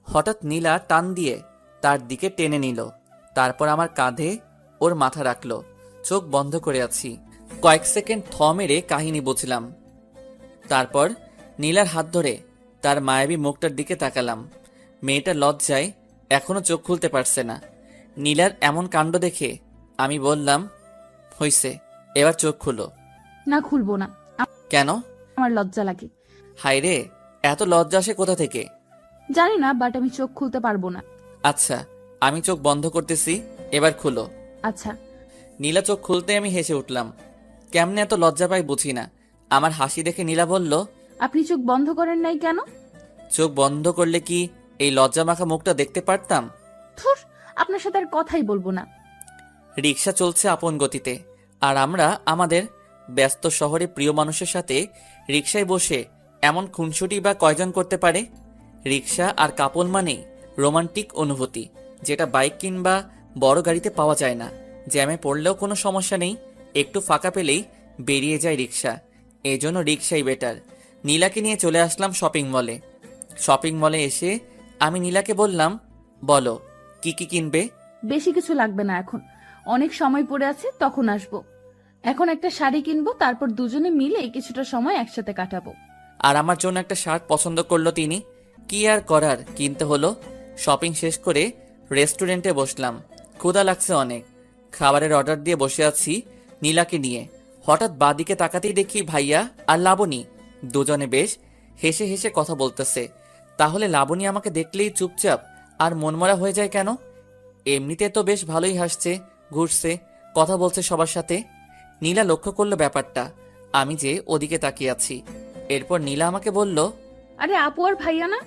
হঠাৎ নীলা টান দিয়ে তার দিকে টেনে নিল, তারপর আমার কাঁধে ওর মাথা রাখলো। চোখ বন্ধ করে আছি, কয়েক সেকেন্ড থ মেরে কাহিনী বুঝলাম। তারপর নীলার হাত ধরে তার মায়াবী মুখটার দিকে তাকালাম। মেয়েটা লজ্জায় এখনো চোখ খুলতে পারছে না। নীলার এমন কাণ্ড দেখে আমি বললাম, হইছে, এবার চোখ খুলো। না, খুলবো না। কেন? আমার লজ্জা লাগে। হায় রে, এত লজ্জা আসে কোথা থেকে? জানি না, বাট আমি চোখ খুলতে পারবো না। আচ্ছা, আমি চোখ বন্ধ করতেছি, এবার খুলো। আচ্ছা। নীলা চোখ খুলতে আমি হেসে উঠলাম। কেমনে এত লজ্জা পাই বুঝি না। আমার হাসি দেখে নীলা বলল, আপনি চোখ বন্ধ করেন নাই কেন? চোখ বন্ধ করলে কি এই লজ্জা মাখা মুখটা দেখতে পারতাম? ধুর, আপনার সাথে আর কথাই বলবো না। রিক্সা চলছে আপন গতিতে, আর আমরা আমাদের ব্যস্ত শহরে প্রিয় মানুষের সাথে রিক্সায় বসে এমন খুনসুটি বা কয়জন করতে পারে? রিক্সা আর কাপল মানেই রোমান্টিক অনুভূতি, যেটা বাইক কিংবা বড় গাড়িতে পাওয়া যায় না। জ্যামে পড়লেও কোনো সমস্যা নেই, একটু ফাঁকা পেলেই বেরিয়ে যায় রিক্সা। এই জন্য রিক্সাই বেটার। নীলাকে নিয়ে চলে আসলাম শপিং মলে। শপিং মলে এসে আমি নীলাকে বললাম, বলো কি কি কিনবে? বেশি কিছু লাগবে না, এখন অনেক সময় পড়ে আছে, তখন আসবো। এখন একটা শাড়ি কিনবো, তারপর দুজনে মিলে কিছুটা সময় একসাথে কাটাবো। আর আমার জন্য একটা শার্ট পছন্দ করলো তিনি। কি আর করার, কিনতে হলো। শপিং শেষ করে রেস্টুরেন্টে বসলাম। ক্ষুধা লাগছে অনেক। খাবারের অর্ডার দিয়ে বসে আছি নীলাকে নিয়ে। হঠাৎ বাদিকে তাকাতেই দেখি ভাইয়া আর লাবণী দুজনে বেশ হেসে হেসে কথা বলতেছে। তাহলে লাবণী আমাকে দেখলেই চুপচাপ আর মনমরা হয়ে যায় কেন? এমনিতে তো বেশ ভালোই হাসছে, ঘুরছে, কথা বলছে সবার সাথে। নীলা লক্ষ্য করলো ব্যাপারটা, আমি যে ওদিকে তাকিয়ে আছি। এরপর নীলা আমাকে বলল, আরে আপু আর ভাইয়া না?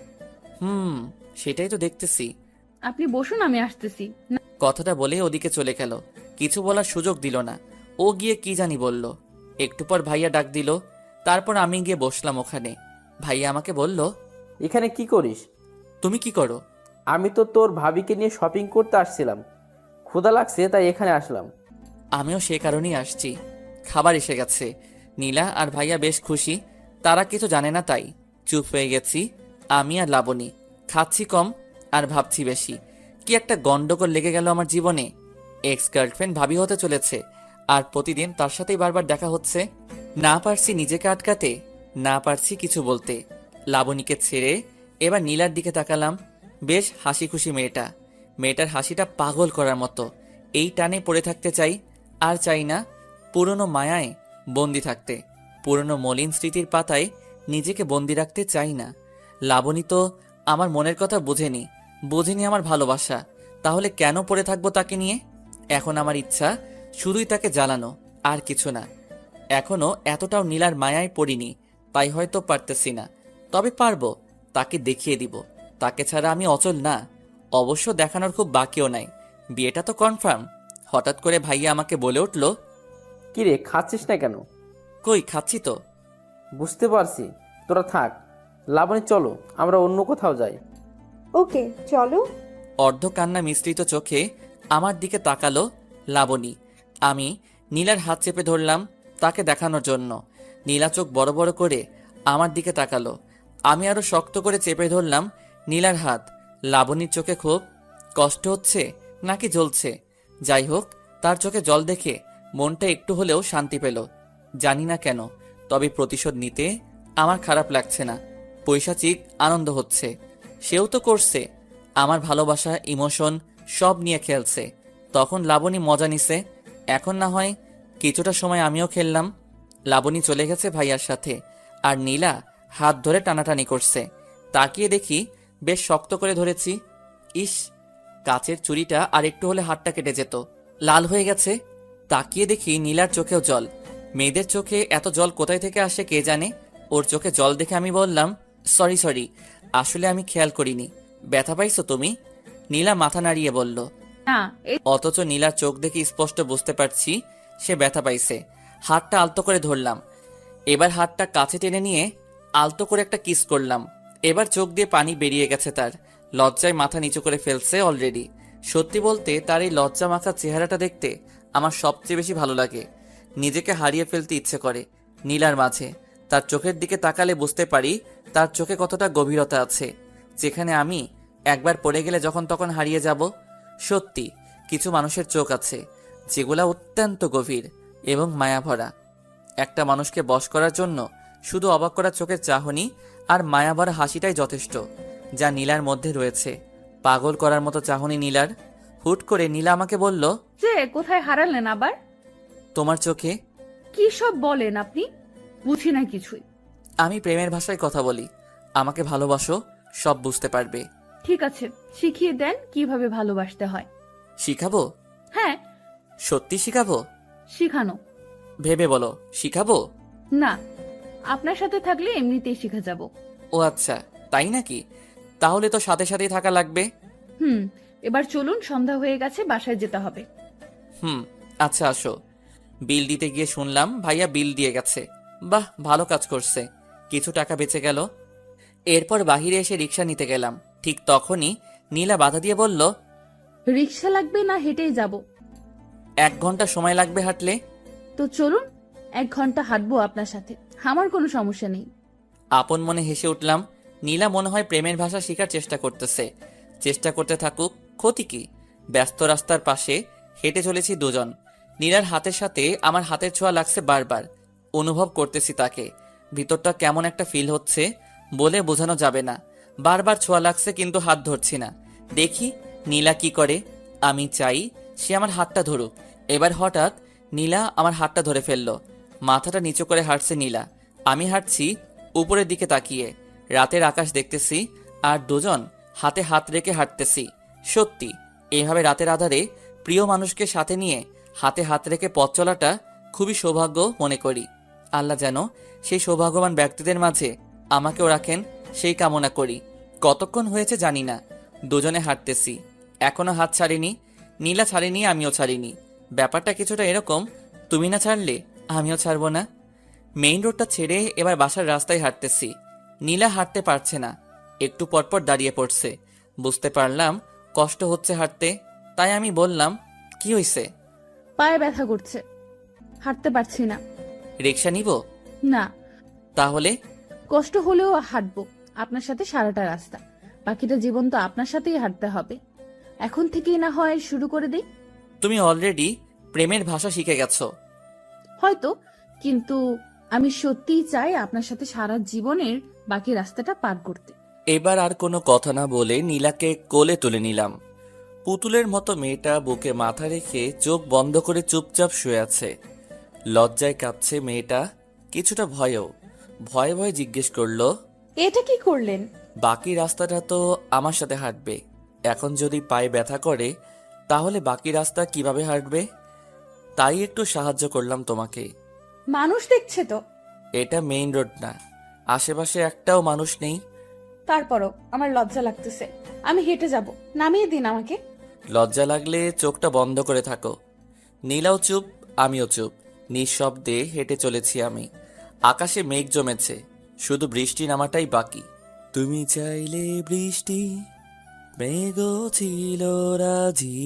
সেটাই তো দেখতেছি। আপনি বসুন, আমি আসতেছি। না, কথাটা বলে ওদিকে চলে গেল, কিছু বলার সুযোগ দিল না। ও গিয়ে কি জানি বলল। একটু পর ভাইয়া ডাক দিল, তারপর আমি গিয়ে বসলাম ওখানে। ভাইয়া আমাকে বলল, এখানে কি করিস? তুমি কি করো? আমি তো তোর ভাবিকে নিয়ে শপিং করতে আসছিলাম, ক্ষুধা লাগছে তাই এখানে আসলাম। আমিও সে কারণেই আসছি। খাবার এসে গেছে। নীলা আর ভাইয়া বেশ খুশি, তারা কিছু জানে না তাই চুপ হয়ে গেছি। আমি আর লাবণী খাচ্ছি কম আর ভাবছি বেশি। কি একটা গন্ডগোল লেগে গেল আমার জীবনে। এক্স গার্লফ্রেন্ড ভাবি হতে চলেছে, আর প্রতিদিন তার সাথেই বারবার দেখা হচ্ছে। না পারছি নিজেকে আটকাতে, না পারছি কিছু বলতে। লাবণীকে ছেড়ে এবার নীলার দিকে তাকালাম। বেশ হাসি খুশি মেয়েটা। মেয়েটার হাসিটা পাগল করার মতো। এই টানে পড়ে থাকতে চাই, আর চাই না পুরনো মায়ায় বন্দি থাকতে। পুরনো মলিন স্মৃতির পাতায় নিজেকে বন্দি রাখতে চাই না। লাবণী তো আমার মনের কথা বোঝেনি আমার ভালোবাসা। তাহলে কেন পড়ে থাকবো তাকে নিয়ে? এখন আমার ইচ্ছা শুধুই তাকে জ্বালানো, আর কিছু না। এখনো এতটাও নীলার মায়ায় পড়িনি, তাই হয়তো পারতেছি না, তবে পারবো। তাকে দেখিয়ে দিব তাকে ছাড়া আমি অচল না। অবশ্য দেখানোর খুব বাকিও নাই, বিয়েটা তো কনফার্ম। হঠাৎ করে ভাইয়া আমাকে বলে উঠল, কি রে, খাচ্ছিস না কেন? কই খাচ্ছি তো। বুঝতে পারছি, তোরা থাক। লাবণী চলো, আমরা অন্য কোথাও যাই। ওকে চলো। অর্ধ কান্না মিশ্রিত চোখে আমার দিকে তাকালো লাবণী। আমি নীলার হাত চেপে ধরলাম তাকে দেখানোর জন্য। নীলা চোখ বড় বড় করে আমার দিকে তাকালো। আমি আরো শক্ত করে চেপে ধরলাম নীলার হাত। লাবণীর চোখে খুব কষ্ট হচ্ছে নাকি জ্বলছে, যাই হোক, তার চোখে জল দেখে মনটা একটু হলেও শান্তি পেল। জানি না কেন, তবে প্রতিশোধ নিতে আমার খারাপ লাগছে না, পৈশাচিক আনন্দ হচ্ছে। সেও তো করছে, আমার ভালোবাসা ইমোশন সব নিয়ে খেলছে। তখন লাবণী মজা নিছে, এখন না হয় কিছুটা সময় আমিও খেললাম। লাবণী চলে গেছে ভাইয়ার সাথে, আর নীলা হাত ধরে টানাটানি করছে। তাকিয়ে দেখি বেশ শক্ত করে ধরেছি। ইস, কাচের চুড়িটা আর একটু হলে হাতটা কেটে যেত। লাল হয়ে গেছে। তাকিয়ে দেখি নীলার চোখেও জল। মেয়েদের চোখে এত জল কোথায় থেকে আসে কে জানে। ওর চোখে জল দেখে আমি বললাম, সরি, আসলে আমি খেয়াল করিনি। ব্যথা পাইছো তুমি? নীলা মাথা নাড়িয়ে বলল। না, এই অথচ নীলার চোখ দেখে স্পষ্ট বুঝতে পারছি সে ব্যথা পাইছে। হাতটা আলতো করে ধরলাম। এবার হাতটা কাছে টেনে নিয়ে আলতো করে একটা কিস করলাম। এবার চোখ দিয়ে পানি বেরিয়ে গেছে তার। লজ্জায় মাথা নিচু করে ফেলছে অলরেডি। সত্যি বলতে তার এই লজ্জা মাখা চেহারাটা দেখতে আমার সবচেয়ে বেশি ভালো লাগে। নিজেকে হারিয়ে ফেলতে ইচ্ছে করে নীলার মাঝে। তার চোখের দিকে তাকালে বুঝতে পারি তার চোখে কতটা গভীরতা আছে, যেখানে আমি একবার পড়ে গেলে যখন তখন হারিয়ে যাব। সত্যি কিছু মানুষের চোখ আছে যেগুলা অত্যন্ত গভীর এবং মায়াভরা। একটা মানুষকে বশ করার জন্য শুধু অবাক করা চোখের চাহনি আর মায়াভরা হাসিটাই যথেষ্ট, যা নীলার মধ্যে রয়েছে। পাগল করার মতো চাহনি নীলার। হুট করে নীলা আমাকে বলল, যে কোথায় হারালেন আবার? তোমার চোখে। কি সব বলেন আপনি? বুঝি না কিছুই। আমি প্রেমের ভাষায় কথা বলি, আমাকে ভালোবাসো, সব বুঝতে পারবে। ঠিক আছে, শিখিয়ে দেন কিভাবে ভালোবাসতে হয়। শিখাবো? হ্যাঁ, সত্যি শিখাবো? শিখানো। ভেবে বলো, শিখাবো? না, আপনার সাথে থাকলে এমনিতেই শিখে যাব। ও আচ্ছা, তাই নাকি? তাহলে তো সাথে সাথেই থাকা লাগবে। এবার চলুন, সন্ধ্যা হয়ে গেছে, বাসায় যেতে হবে। আচ্ছা আসো। বিল দিতে গিয়ে শুনলাম ভাইয়া বিল দিয়ে গেছে। বাহ, ভালো কাজ করছে, কিছু টাকা বেঁচে গেল। এরপর বাহিরে এসে রিক্সা নিতে গেলাম। ঠিক তখনই নীলা বাধা দিয়ে বলল, রিক্সা লাগবে না হেঁটেই যাব? 1 ঘন্টা সময় লাগবে হাঁটলে। তো চলুন, 1 ঘন্টা হাঁটবো আপনার সাথে, আমার কোনো সমস্যা নেই। আপন মনে হেসে উঠলাম। নীলা মনে হয় প্রেমের ভাষা শেখার চেষ্টা করতেছে। চেষ্টা করতে থাকুক, ক্ষতি কি? ব্যস্ত রাস্তার পাশে হেঁটে চলেছি দুজন। নীলার হাতের সাথে আমার হাতের ছোঁয়া লাগছে বারবার। অনুভব করতেছি তাকে। ভিতরটা কেমন একটা ফিল হচ্ছে, বলে বোঝানো যাবে না। বারবার ছোঁয়া লাগছে কিন্তু হাত ধরছি না। দেখি নীলা কি করে। আমি চাই সে আমার হাতটা ধরুক। এবার হঠাৎ নীলা আমার হাতটা ধরে ফেললো। মাথাটা নিচু করে হাঁটছে নীলা। আমি হাঁটছি উপরের দিকে তাকিয়ে। রাতের আকাশ দেখতেছি আর দুজন হাতে হাত রেখে হাঁটতেছি। সত্যি এইভাবে রাতের আধারে প্রিয় মানুষকে সাথে নিয়ে হাতে হাত রেখে পথ চলাটা খুবই সৌভাগ্য মনে করি। আল্লাহ যেন সেই সৌভাগ্যবান ব্যক্তিদের মাঝে আমাকেও রাখেন, সেই কামনা করি। কতক্ষণ হয়েছে জানি না, দুজনে হাঁটতেছি, এখনো হাত ছাড়িনি। নীলা ছাড়িনি, আমিও ছাড়িনি। ব্যাপারটা কিছুটা এরকম, তুমি না ছাড়লে আমিও ছাড়বো না। মেইন রোডটা ছেড়ে এবার বাসার রাস্তায় হাঁটতেছি। নীলা হাঁটতে পারছে না, একটু পরপর দাঁড়িয়ে পড়ছে। বুঝতে পারলাম কষ্ট হচ্ছে হাঁটতে, তাই আমি বললাম, কি হইছে? পায়ে ব্যথা করছে, হাঁটতে পারছি না। রিক্সা নিব? না, তাহলে? কষ্ট হলেও হাঁটবো আপনার সাথে সারাটা রাস্তা। বাকিটা জীবন তো আপনার সাথেই হাঁটতে হবে। এখন থেকেই না হয় শুরু করে দিই। তুমি অলরেডি প্রেমের ভাষা শিখে গেছো। হয়তো, কিন্তু আমি সত্যিই চাই আপনার সাথে সারা জীবনের বাকি রাস্তাটা পার করতে। এবার আর কোনো কথা না বলে নীলাকে কোলে তুলে নিলাম। পুতুলের মতো মেয়েটা বুকে মাথা রেখে চোখ বন্ধ করে চুপচাপ শুয়ে আছে। লজ্জায় কাঁপছে মেয়েটা, কিছুটা ভয়েও। ভয়ে ভয়ে জিজ্ঞেস করলো, এটা কি করলেন? বাকি রাস্তাটা তো আমার সাথে হাঁটবে। এখন যদি পায়ে ব্যথা করে তাহলে বাকি রাস্তা কিভাবে হাঁটবে? তাই একটু সাহায্য করলাম তোমাকে। মানুষ দেখছে তো। এটা মেইন রোড না, আশেপাশে একটাও মানুষ নেই। তারপরও আমার লজ্জা লাগতেছে। আমি হেঁটে যাব, নামিয়ে দিন আমাকে। লজ্জা লাগলে চোখটা বন্ধ করে থাকো। নীলাও চুপ, আমিও চুপ। নিঃশব্দে হেঁটে চলেছি আমি। আকাশে মেঘ জমেছে, শুধু বৃষ্টি নামাটাই বাকি। তুমি চাইলে বৃষ্টি, মেঘও ছিল রাজি,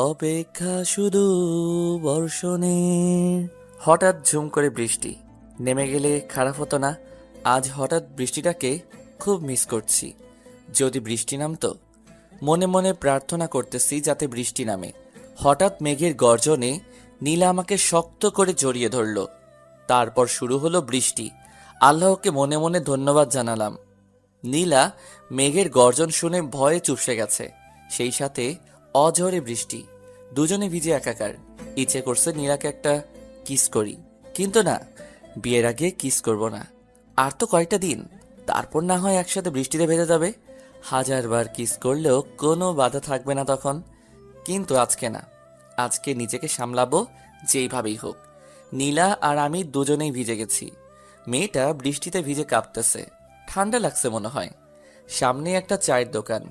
অপেক্ষা শুধু বর্ষণের। হঠাৎ ঝুম করে বৃষ্টি নেমে গেলে খারাপ হতো না? আজ হঠাৎ বৃষ্টিটাকে খুব মিস করছি। যদি বৃষ্টি নামতো। মনে মনে প্রার্থনা করতেছি যাতে বৃষ্টি নামে। হঠাৎ মেঘের গর্জনে নীলা আমাকে শক্ত করে জড়িয়ে ধরল। তারপর শুরু হলো বৃষ্টি। আল্লাহকে মনে মনে ধন্যবাদ জানালাম। নীলা মেঘের গর্জন শুনে ভয়ে চুপসে গেছে, সেই সাথে অঝরে বৃষ্টি। দুজনে ভিজে একাকার। ইচ্ছে করছে নীলাকে একটা কিস করি, কিন্তু না, বিয়ের আগে কিস করব না। আর তো কয়েকটা দিন, তারপর না হয় একসাথে বৃষ্টিতে ভেজে যাবে। হাজারবার কিস করলেও কোনো বাধা থাকবে না তখন। কিন্তু আজকে না, আজকে নিজেকে সামলাবো যেইভাবেই হোক। নীলা আর আমি দুজনেই ভিজে গেছি। মেয়েটা বৃষ্টিতে ভিজে কাঁপতেছে, ঠান্ডা লাগছে মনে হয়। সামনে একটা চায়ের দোকান,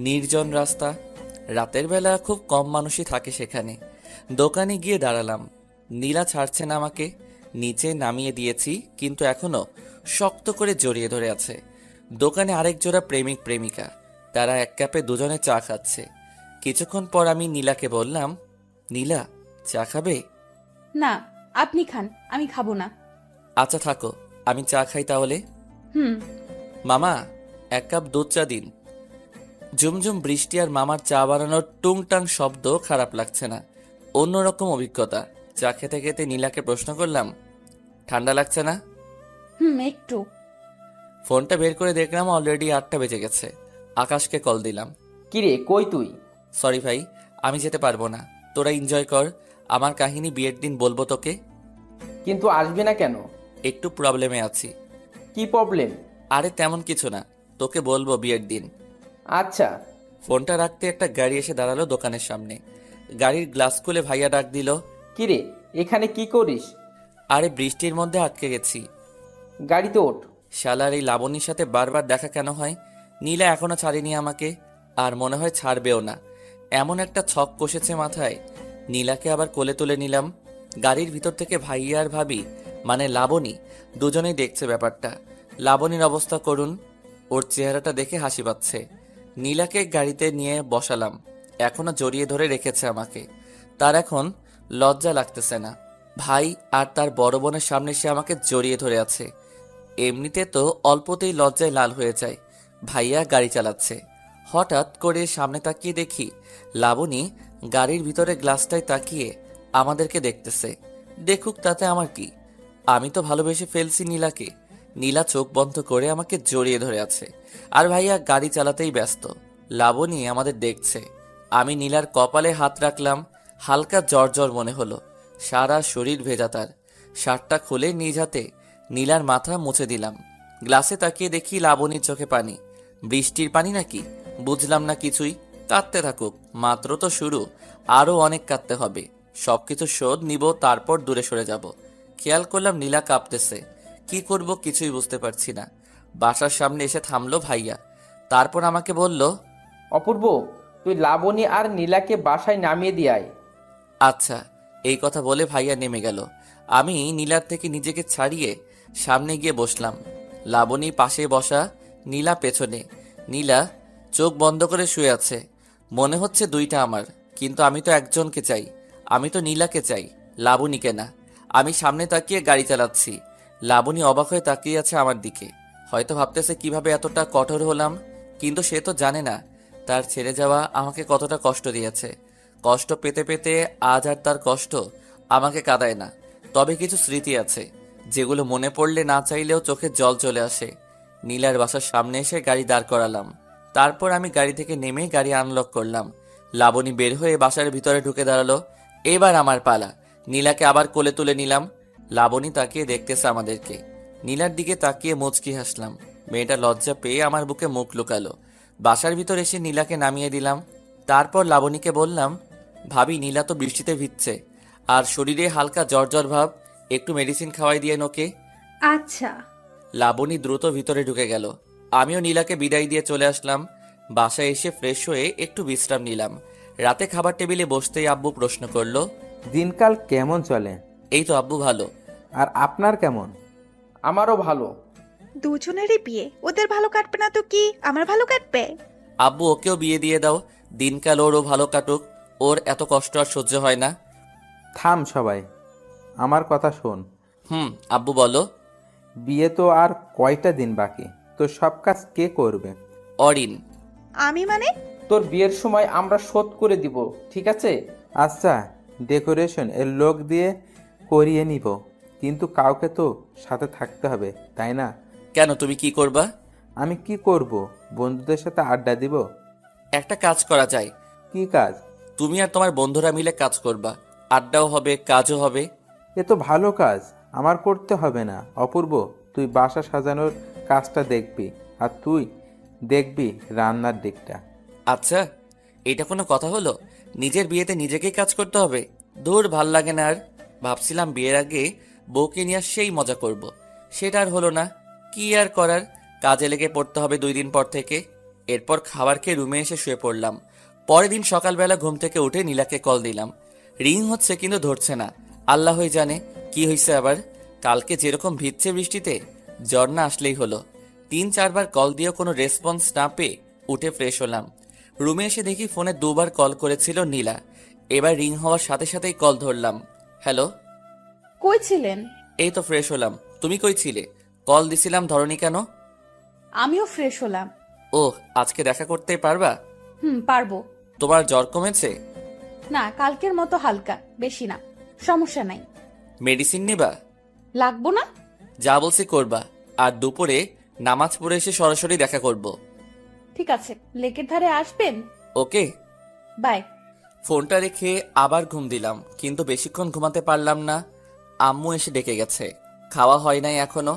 নির্জন রাস্তা। রাতের বেলা খুব কম মানুষই থাকে সেখানে। দোকানে গিয়ে দাঁড়ালাম। নীলা ছাড়ছে না আমাকে। নিচে নামিয়ে দিয়েছি, কিন্তু এখনো শক্ত করে জড়িয়ে ধরে আছে। দোকানে আরেক জোড়া প্রেমিক প্রেমিকা, তারা এক কাপে দুজনে চা খাচ্ছে। কিছুক্ষণ পর আমি নীলাকে বললাম, নীলা, চা খাবে? না, আপনি খান, আমি খাবো না। আচ্ছা থাকো, আমি চা খাই তাহলে। হুম। মামা, এক কাপ দুধ চা দিন। ঝুমঝুম বৃষ্টি আর মামার চা বানানোর টুংটাং শব্দ খারাপ লাগছে না, অন্যরকম অভিজ্ঞতা। চা খেতে খেতে নীলাকে প্রশ্ন করলাম, ঠান্ডা লাগছে না? একটু। ফোনটা বের করে দেখলাম অলরেডি 8টা বেজে গেছে। আকাশকে কল দিলাম। কিরে, কই তুই? সরি ভাই, আমি যেতে পারবো না। তোরা এনজয় কর, আমার কাহিনী বিয়ের দিন বলবো তোকে। কিন্তু আসবি না কেন? একটু প্রবলেমে আছি। কি প্রবলেম? আরে তেমন কিছু না, তোকে বলবো বিয়ের দিন। আচ্ছা। ফোনটা রাখতে একটা গাড়ি এসে দাঁড়ালো দোকানের সামনে। গাড়ির গ্লাস খুলে ভাইয়া ডাক দিল, কিরে, এখানে কি করিস? আরে বৃষ্টির মধ্যে আটকে গেছি। গাড়িতে ওঠ। শালার এই লাবণীর সাথে বারবার দেখা কেন হয়? নীলা এখনো ছাড়েনি আমাকে, আর মনে হয় ছাড়বেও না। এমন একটা ছক কষেছে মাথায়। নীলাকে আবার কোলে তুলে নিলাম। গাড়ির ভিতর থেকে ভাইয়া আর ভাবি, মানে লাবণী, দুজনেই দেখছে ব্যাপারটা। লাবণীর অবস্থা করুন, ওর চেহারাটা দেখে হাসি পাচ্ছে। নীলাকে গাড়িতে নিয়ে বসালাম। এখনো জড়িয়ে ধরে রেখেছে আমাকে। তার এখন লজ্জা লাগতেছে না। ভাই আর তার বড় বোনের সামনে সে আমাকে জড়িয়ে ধরে আছে। এমনিতে তো অল্পতেই লজ্জায় লাল হয়ে যায়। ভাইয়া গাড়ি চালাচ্ছে। হঠাৎ করে সামনে তাকিয়ে দেখি লাবণী গাড়ির ভিতরে গ্লাসটায় তাকিয়ে আমাদেরকে দেখতেছে। দেখুক, তাতে আমার কি? আমি তো ভালোবেসে ফেলছি নীলাকে। নীলা চোখ বন্ধ করে আমাকে জড়িয়ে ধরে আছে, আর ভাইয়া গাড়ি চালাতেই ব্যস্ত। লাবণী আমাদের দেখছে। আমি নীলার কপালে হাত রাখলাম। হালকা জ্বর জ্বর মনে হলো, সারা শরীর ভেজা তার। শার্টটা খুলে নিজ হাতে নীলার মাথা মুছে দিলাম। গ্লাসে তাকিয়ে দেখি লাবণীর চোখে পানি। বৃষ্টির পানি নাকি? বুঝলাম না কিছুই। কাঁদতে থাকুক, মাত্র তো শুরু, আরও অনেক কাঁদতে হবে। সবকিছু শোধ নিব, তারপর দূরে সরে যাব। খেয়াল করলাম নীলা কাঁপতেছে। কি করব কিছুই বুঝতে পারছি না। বাসার সামনে এসে থামলো ভাইয়া। তারপর আমাকে বলল, অপূর্ব, তুই লাবণী আর নীলাকে বাসায় নামিয়ে দিয়ে আয়। আচ্ছা। এই কথা বলে ভাইয়া নেমে গেল। আমি নীলার থেকে নিজেকে ছাড়িয়ে সামনে গিয়ে বসলাম। লাবণী পাশে বসা, নীলা পেছনে। নীলা চোখ বন্ধ করে শুয়ে আছে। মনে হচ্ছে দুইটা আমার, কিন্তু আমি তো একজনকে চাই। আমি তো নীলাকে চাই, লাবণীকে না। আমি সামনে তাকিয়ে গাড়ি চালাচ্ছি। লাবণী অবাক হয়ে তাকিয়ে আছে আমার দিকে। হয়তো ভাবতেছে কিভাবে এতটা কঠোর হলাম, কিন্তু সে তো জানে না তার ছেড়ে যাওয়া আমাকে কতটা কষ্ট দিয়েছে। কষ্ট পেতে পেতে আজ আর তার কষ্ট আমাকে কাঁদায় না। তবে কিছু স্মৃতি আছে যেগুলো মনে পড়লে না চাইলেও চোখে জল চলে আসে। নীলার বাসার সামনে এসে গাড়ি দাঁড় করালাম। তারপর আমি গাড়ি থেকে নেমে গাড়ি আনলক করলাম। লাবণী বের হয়ে বাসার ভিতরে ঢুকে দাঁড়ালো। এবার আমার পালা। নীলাকে আবার কোলে তুলে নিলাম। লাবণী তাকিয়ে দেখতেছে আমাদেরকে। নীলার দিকে তাকিয়ে মুচকি হাসলাম। মেয়েটা লজ্জা পেয়ে আমার বুকে মুখ লুকালো। বাসার ভিতর এসে নীলাকে নামিয়ে দিলাম। তারপর লাবণীকে বললাম, ভাবি, নীলা তো বৃষ্টিতে ভিজছে আর শরীরে হালকা জ্বর জ্বর ভাব, একটু মেডিসিন খাওয়াই দিয়ে ওকে। আচ্ছা। লাবণী দ্রুত ভিতরে ঢুকে গেল। আমিও নীলাকে বিদায় দিয়ে চলে আসলাম। বাসায় এসে ফ্রেশ হয়ে একটু বিশ্রাম নিলাম। রাতে খাবার টেবিলে বসতেই আব্বু প্রশ্ন করলো, দিনকাল কেমন চলে? এই তো আব্বু ভালো। আর আপনার কেমন? আমারও ভালো। দুজনেরই বিয়ে, ওদের ভালো কাটবে না তো কি আমার ভালো কাটবে? আব্বু ওকেও বিয়ে দিয়ে দাও, দিনকাল ওরও ভালো কাটুক, ওর এত কষ্ট আর সহ্য হয় না। থাম সবাই, আমার কথা শোন। আব্বু বলো। বিয়ে তো আর কয়টা দিন বাকি, তো সব কাজ কে করবে? অরিন। আমি মানে? তোর বিয়ের সময় আমরা শোধ করে দিব, ঠিক আছে? আচ্ছা, ডেকোরেশন এর লোক দিয়ে করিয়ে নিব, কিন্তু কাউকে তো সাথে থাকতে হবে, তাই না? কেন, তুমি কি করবা? আমি কি করব? বন্ধুদের সাথে আড্ডা দিব। একটা কাজ করা যায়। কি কাজ? তুমি আর তোমার বন্ধুরা মিলে কাজ করবা, আড্ডাও হবে কাজও হবে। এ তো ভালো কাজ, আমার করতে হবে না। অপূর্ব, তুই বাসা সাজানোর কাজটা দেখবি, আর তুই দেখবি রান্নার দিকটা। আচ্ছা, এটা কোনো কথা হলো? নিজের বিয়েতে নিজেকেই কাজ করতে হবে? দূর, ভাল লাগে না আর। ভাবছিলাম বিয়ের আগে বউকে নিয়ে সেই মজা করব, সেটা আর হলো না। কি আর করার, কাজে লেগে পড়তে হবে 2 দিন পর থেকে। এরপর খাবার খেয়ে রুমে এসে শুয়ে পড়লাম। পরের দিন সকালবেলা ঘুম থেকে উঠে নীলাকে কল দিলাম। রিং হচ্ছে কিন্তু ধরছে না। আল্লাহই জানে কি হয়েছে আবার। কালকে যেরকম ভিজছে বৃষ্টিতে, জ্বর না আসলেই হলো। 3-4 বার কল দিয়েও কোনো রেসপন্স না পেয়ে উঠে ফ্রেশ হলাম। রুমে এসে দেখি ফোনে 2 বার কল করেছিল নীলা। এবার রিং হওয়ার সাথে সাথেই কল ধরলাম। হ্যালো। কই ছিলেন? এই তো ফ্রেশ হলাম। তুমি কই ছিলে? কল দিছিলাম, ধরনি কেন? আমিও ফ্রেশ হলাম। ওহ, আজকে দেখা করতে পারবা? পারবো। তোমার জ্বর কমেছে? না, কালকের মতো হালকা, বেশি না। সমস্যা নাই। মেডিসিন নিবা? লাগবো না। যা বলছি করবা। আর দুপুরে নামাজ পড়ে এসে সরাসরি দেখা করব। ঠিক আছে, লেকের ধারে আসবেন। ওকে। বাই। ফোনটা রেখে আবার ঘুম দিলাম, কিন্তু বেশিক্ষণ ঘুমাতে পারলাম না। আম্মু এসে ডেকে গেছে। খাওয়া হয় নাই এখনো,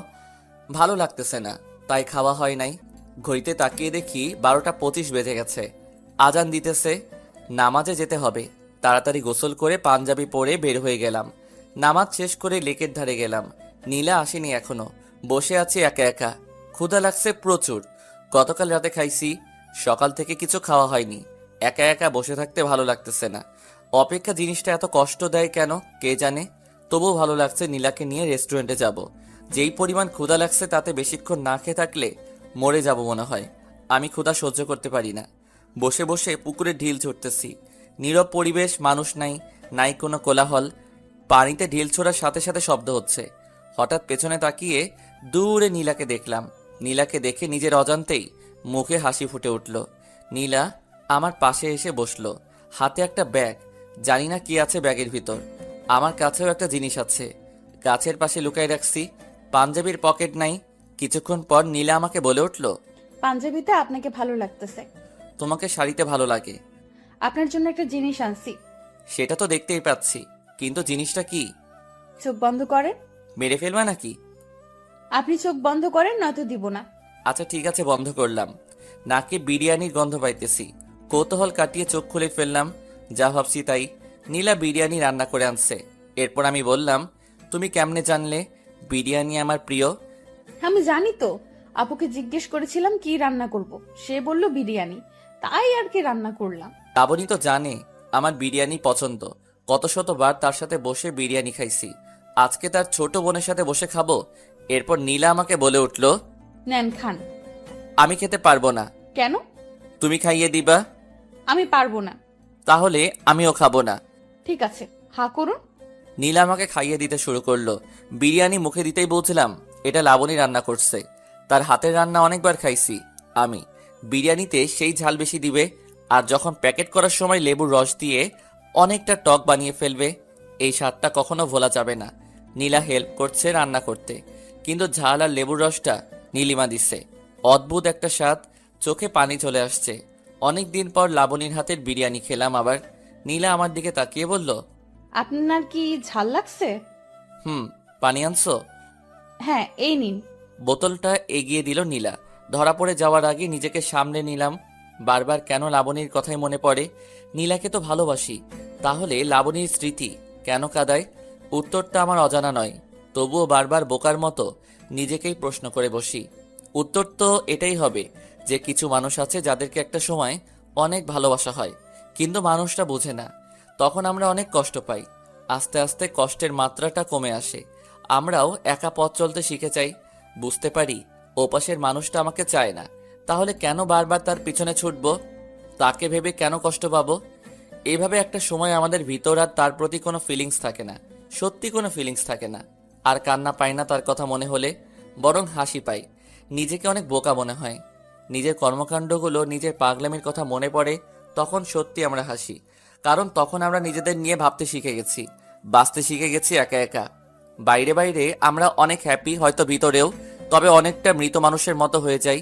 ভালো লাগতেছে না, তাই খাওয়া হয় নাই। ঘড়িতে তাকিয়ে দেখি 12টা 25 বেজে গেছে। আজান দিতেছে, নামাজে যেতে হবে। তাড়াতাড়ি গোসল করে পাঞ্জাবি পরে বের হয়ে গেলাম। নামাজ শেষ করে লেকের ধারে গেলাম। নীলা আসেনি এখনো, বসে আছি একা একা। ক্ষুধা লাগছে প্রচুর। গতকাল রাতে খাইছি, সকাল থেকে কিছু খাওয়া হয়নি। একা একা বসে থাকতে ভালো লাগতেছে না। অপেক্ষা জিনিসটা এত কষ্ট দেয় কেন কে জানে। তবুও ভালো লাগছে নীলাকে নিয়ে রেস্টুরেন্টে যাব। যেই পরিমাণ ক্ষুধা লাগছে তাতে বেশিক্ষণ না খেয়ে থাকলে মরে যাব মনে হয়। আমি ক্ষুধা সহ্য করতে পারি না। বসে বসে পুকুরে ঢিল ছুটতেছি। নীরব পরিবেশ, মানুষ নাই, নাই কোনো কোলাহল। পানিতে ঢিল ছোড়ার সাথে সাথে শব্দ হচ্ছে। হঠাৎ পেছনে তাকিয়ে দূরে নীলাকে দেখলাম। নীলাকে দেখে নিজের অজান্তেই মুখে হাসি ফুটে উঠল। নীলা আমার পাশে এসে বসলো, হাতে একটা ব্যাগ। জানি না কি আছে ব্যাগের ভিতর। আমার কাছেও একটা জিনিস আছে, গাছের পাশে লুকাই রাখছি। পাঞ্জাবির পকেট নাই। কিছুক্ষণ পর নীলা আমাকে বলে উঠল, পাঞ্জাবিতে আপনাকে ভালো লাগতেছে। তোমাকে শাড়িতে ভালো লাগে। আপনার জন্য একটা জিনিস আনছি। সেটা তো দেখতেই পাচ্ছি, কিন্তু জিনিসটা কি? চোখ বন্ধ করেন। মেরে ফেলবা নাকি? আপনি চোখ বন্ধ করেন, নয়তো দিব না। আচ্ছা ঠিক আছে, বন্ধ করলাম। নাকে বিরিয়ানির গন্ধ পাইতেছি। কৌতূহল কাটিয়ে চোখ খুলে ফেললাম। যা ভাবছি তাই, নীলা বিরিয়ানি রান্না করে আনছে। এরপর আমি বললাম, তুমি কেমনে জানলে বিরিয়ানি আমার প্রিয়? আমি জানি তো, আপুকে জিজ্ঞেস করেছিলাম কি রান্না করব, সে বলল বিরিয়ানি, তাই আর কি রান্না করলাম। লাবণী তো জানে আমার বিরিয়ানি পছন্দ। কত শতবার তার সাথে বসে বিরিয়ানি খাইছি, আজকে তার ছোট বোনের সাথে বসে খাবো। এরপর নীলা আমাকে বলে উঠল, নেন খান। আমি খেতে পারবো না। কেন? তুমি খাইয়ে দিবা। আমি পারবো না। তাহলে আমিও খাবো না। ঠিক আছে, হা করুন। নীলা আমাকে খাইয়ে দিতে শুরু করলো। বিরিয়ানি মুখে দিতেই বলছিলাম এটা লাবণী রান্না করছে। তার হাতের রান্না অনেকবার খাইছি আমি। বিরিয়ানিতে সেই ঝাল বেশি দিবে, আর যখন প্যাকেট করার সময় লেবুর রস দিয়ে অনেকটা টক বানিয়ে ফেলবে। এই স্বাদটা কখনো ভোলা যাবে না। নীলা হেল্প করছে রান্না করতে, কিন্তু ঝাল আর লেবুর রসটা নীলিমা দিচ্ছে। অদ্ভুত একটা স্বাদ, চোখে পানি চলে আসছে। অনেক দিন পর লাবণীর হাতের বিরিয়ানি খেলাম আবার। নীলা আমার দিকে তাকিয়ে বলল, আপনার কি ঝাল লাগছে? পানি আনছো? হ্যাঁ, এই নিন। বোতলটা এগিয়ে দিল নীলা। ধরা পড়ে যাওয়ার আগে নিজেকে সামলে নিলাম। বারবার কেন লাবণীর কথাই মনে পড়ে? নীলাকে তো ভালোবাসি, তাহলে লাবণীর স্মৃতি কেন কাঁদায়? উত্তরটা আমার অজানা নয়, তবুও বারবার বোকার মতো নিজেকেই প্রশ্ন করে বসি। উত্তর তো এটাই হবে যে কিছু মানুষ আছে যাদেরকে একটা সময় অনেক ভালোবাসা হয়, কিন্তু মানুষটা বোঝে না। তখন আমরা অনেক কষ্ট পাই। আস্তে আস্তে কষ্টের মাত্রাটা কমে আসে। আমরাও একা পথ চলতে শিখে যাই। বুঝতে পারি ওপাশের মানুষটা আমাকে চায় না, তাহলে কেন বারবার তার পিছনে ছুটবো? তাকে ভেবে কেন কষ্ট পাবো? এইভাবে একটা সময় আমাদের ভিতর আর তার প্রতি কোনো ফিলিংস থাকে না, সত্যি কোনো ফিলিংস থাকে না। আর কান্না পাই না তার কথা মনে হলে, বরং হাসি পাই। নিজেকে অনেক বোকা মনে হয়। নিজের কর্মকাণ্ডগুলো, নিজের পাগলামির কথা মনে পড়ে, তখন সত্যি আমরা হাসি। কারণ তখন আমরা নিজেদের নিয়ে ভাবতে শিখে গেছি, বাঁচতে শিখে গেছি একা একা। বাইরে বাইরে আমরা অনেক হ্যাপি, হয়তো ভিতরেও তবে অনেকটা মৃত মানুষের মতো হয়ে যাই।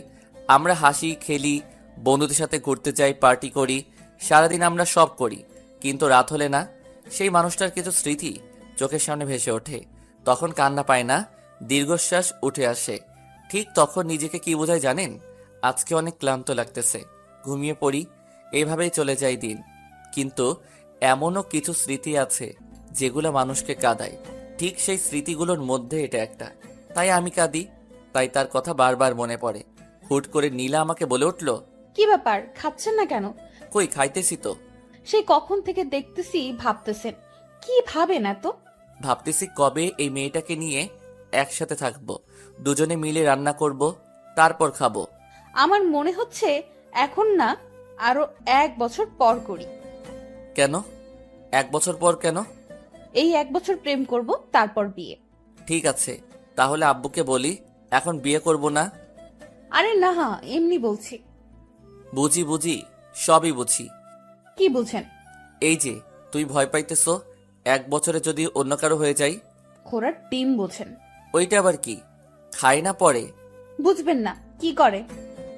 আমরা হাসি, খেলি, বন্ধুদের সাথে ঘুরতে যাই, পার্টি করি, সারাদিন আমরা সব করি, কিন্তু রাত হলে না, সেই মানুষটার কিছু স্মৃতি চোখের সামনে ভেসে ওঠে। তখন কান্না পায় না, দীর্ঘশ্বাস উঠে আসে। ঠিক তখন নিজেকে কি বোঝায় জানেন? আজকে অনেক ক্লান্ত লাগতেছে, ঘুমিয়ে পড়ি। এইভাবেই চলে যায় দিন। কিন্তু এমনও কিছু স্মৃতি আছে যেগুলো মানুষকে কাঁদায়। ঠিক সেই স্মৃতিগুলোর মধ্যে এটা একটা। তাই আমি কাঁদি, তাই তার কথা বারবার মনে পড়ে। হুট করে নীলা আমাকে বলে উঠল, কি ব্যাপার, খাচ্ছেন না কেন? কই, খাইতেছি তো। সেই কখন থেকে দেখতেছি ভাবতেছেন। কি ভাবেন এত? ভাবতেছি কবে এই মেয়েটাকে নিয়ে একসাথে থাকবো, দুজনে মিলে রান্না করব, তারপর খাবো। আমার মনে হচ্ছে এখন না, আরো 1 বছর পর করি। কেন 1 বছর পর কেন? এই 1 বছর প্রেম করব, তারপর বিয়ে। ঠিক আছে, তাহলে আব্বুকে বলি এখন বিয়ে করব না। আরে না, এমনি বলছি। বুঝি বুঝি, সবই বুঝি। কি বুঝেন? এই যে তুই ভয় পাইতেছ 1 বছরে যদি অন্য কারো হয়ে যাই। ঘোড়ার ডিম বোঝেন? ওইটা আবার কি? খাই না পরে? বুঝবেন না, কি করে?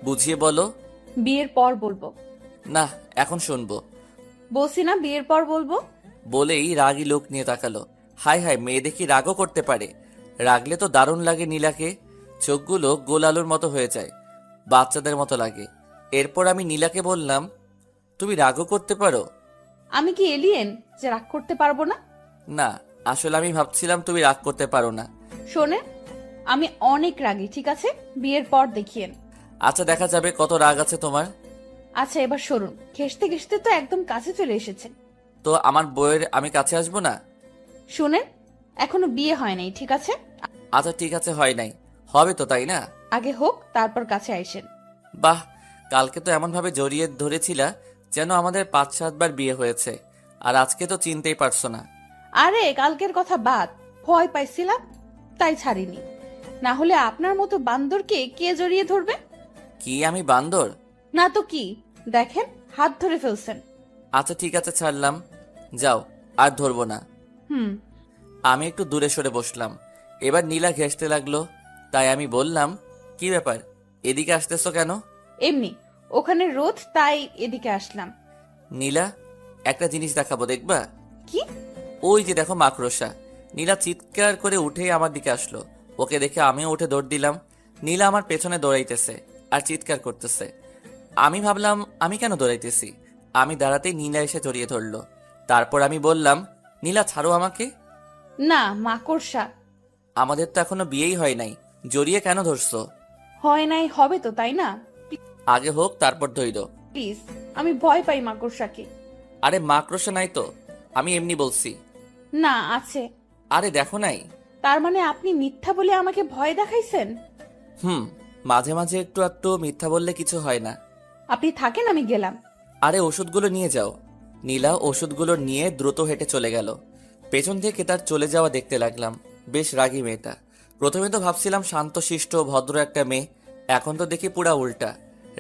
বুঝিয়ে বলো। বিয়ের পর বলবো। না, এখন শুনবো। বলছি না, বিয়ের পর বলবো। বলেই রাগী লোক নিয়ে তাকালো। হায় হায়, মেয়ে দেখি রাগও করতে পারে। রাগলে তো দারুণ লাগে নীলাকে। চোখগুলো গোল আলুর মতো হয়ে যায়, বাচ্চাদের মতো লাগে। এরপর আমি নীলাকে বললাম, তুমি রাগও করতে পারো? আমি কি এলিয়েন যে রাগ করতে পারবো না? না, আসলে আমি ভাবছিলাম তুমি রাগ করতে পারো না। শোনেন, আমি অনেক রাগী, ঠিক আছে? বিয়ের পর দেখিয়েন। আচ্ছা, দেখা যাবে কত রাগ আছে তোমার। আচ্ছা, এবার সরুন। ঘেসতে ঘেসতে তো একদম কাছে চলে এসেছেন। তো আমার বউয়ের আমি কাছে আসবো না? শুনেন, এখনো বিয়ে হয় নাই, ঠিক আছে? আচ্ছা ঠিক আছে, হয় নাই, হবে তো, তাই না? আগে হোক, তারপর কাছে আইসেন। বাহ, কালকে তো এমনভাবে জড়িয়ে ধরেছিলা যেন আমাদের 5-7 বার বিয়ে হয়েছে, আর আজকে তো চিনতেই পারছো না। আরে কালকের কথা বাদ, ভয় পাইছিলাম তাই ছাড়িনি। না হলে আপনার মতো বান্দরকে কে জড়িয়ে ধরবে? কি আমি বান্দর? না তো কি, দেখেন হাত ধরে ফেলছেন। আচ্ছা ঠিক আছে, ছাড়লাম, যাও, আর ধরবো না। হুম। আমি একটু দূরে সরে বসলাম। এবার নীলা ঘেঁষতে লাগলো, তাই আমি বললাম, কি ব্যাপার, এদিকে আসতেছো কেন? এমনি, ওখানে রোদ, তাই এদিকে আসলাম। নীলা, একটা জিনিস দেখাবো, দেখবা? কি? ওই যে দেখো মাকড়সা। নীলা চিৎকার করে উঠেই আমার দিকে আসলো। ওকে দেখে আমিও উঠে দৌড় দিলাম। নীলা আমার পেছনে দৌড়াইতেছে আর চিৎকার করতেছে। আমি ভাবলাম আমি কেন দৌড়াইতেছি। আমি দাঁড়াতেই নীলা এসে জড়িয়ে ধরলো। তারপর আমি বললাম, নীলা ছাড়ো আমাকে। না, মাকড়সা। আমাদের তো এখনো বিয়েই হয় নাই, জড়িয়ে কেন ধরছো? হয় নাই, হবে তো, তাই না? আগে হোক তারপর ধইর। প্লিজ, আমি ভয় পাই মাকড়সাকে। আরে মাকড়সা নাই তো, আমি এমনি বলছি। না, আছে। আরে দেখো নাই। তার মানে আপনি মিথ্যা বলে আমাকে ভয় দেখাইছেন? মাঝে মাঝে একটু একটু মিথ্যা বললে কিছু হয় না। আপনি থাকেন, আমি গেলাম। আরে ওষুধগুলো নিয়ে যাও। নীলা ওষুধগুলো নিয়ে দ্রুত হেঁটে চলে গেল। পেছন থেকে তার চলে যাওয়া দেখতে লাগলাম। বেশ রাগী মেয়েটা। প্রথমে তো ভাবছিলাম শান্তশিষ্ট ভদ্র একটা মেয়ে, এখন তো দেখি পুরা উল্টা,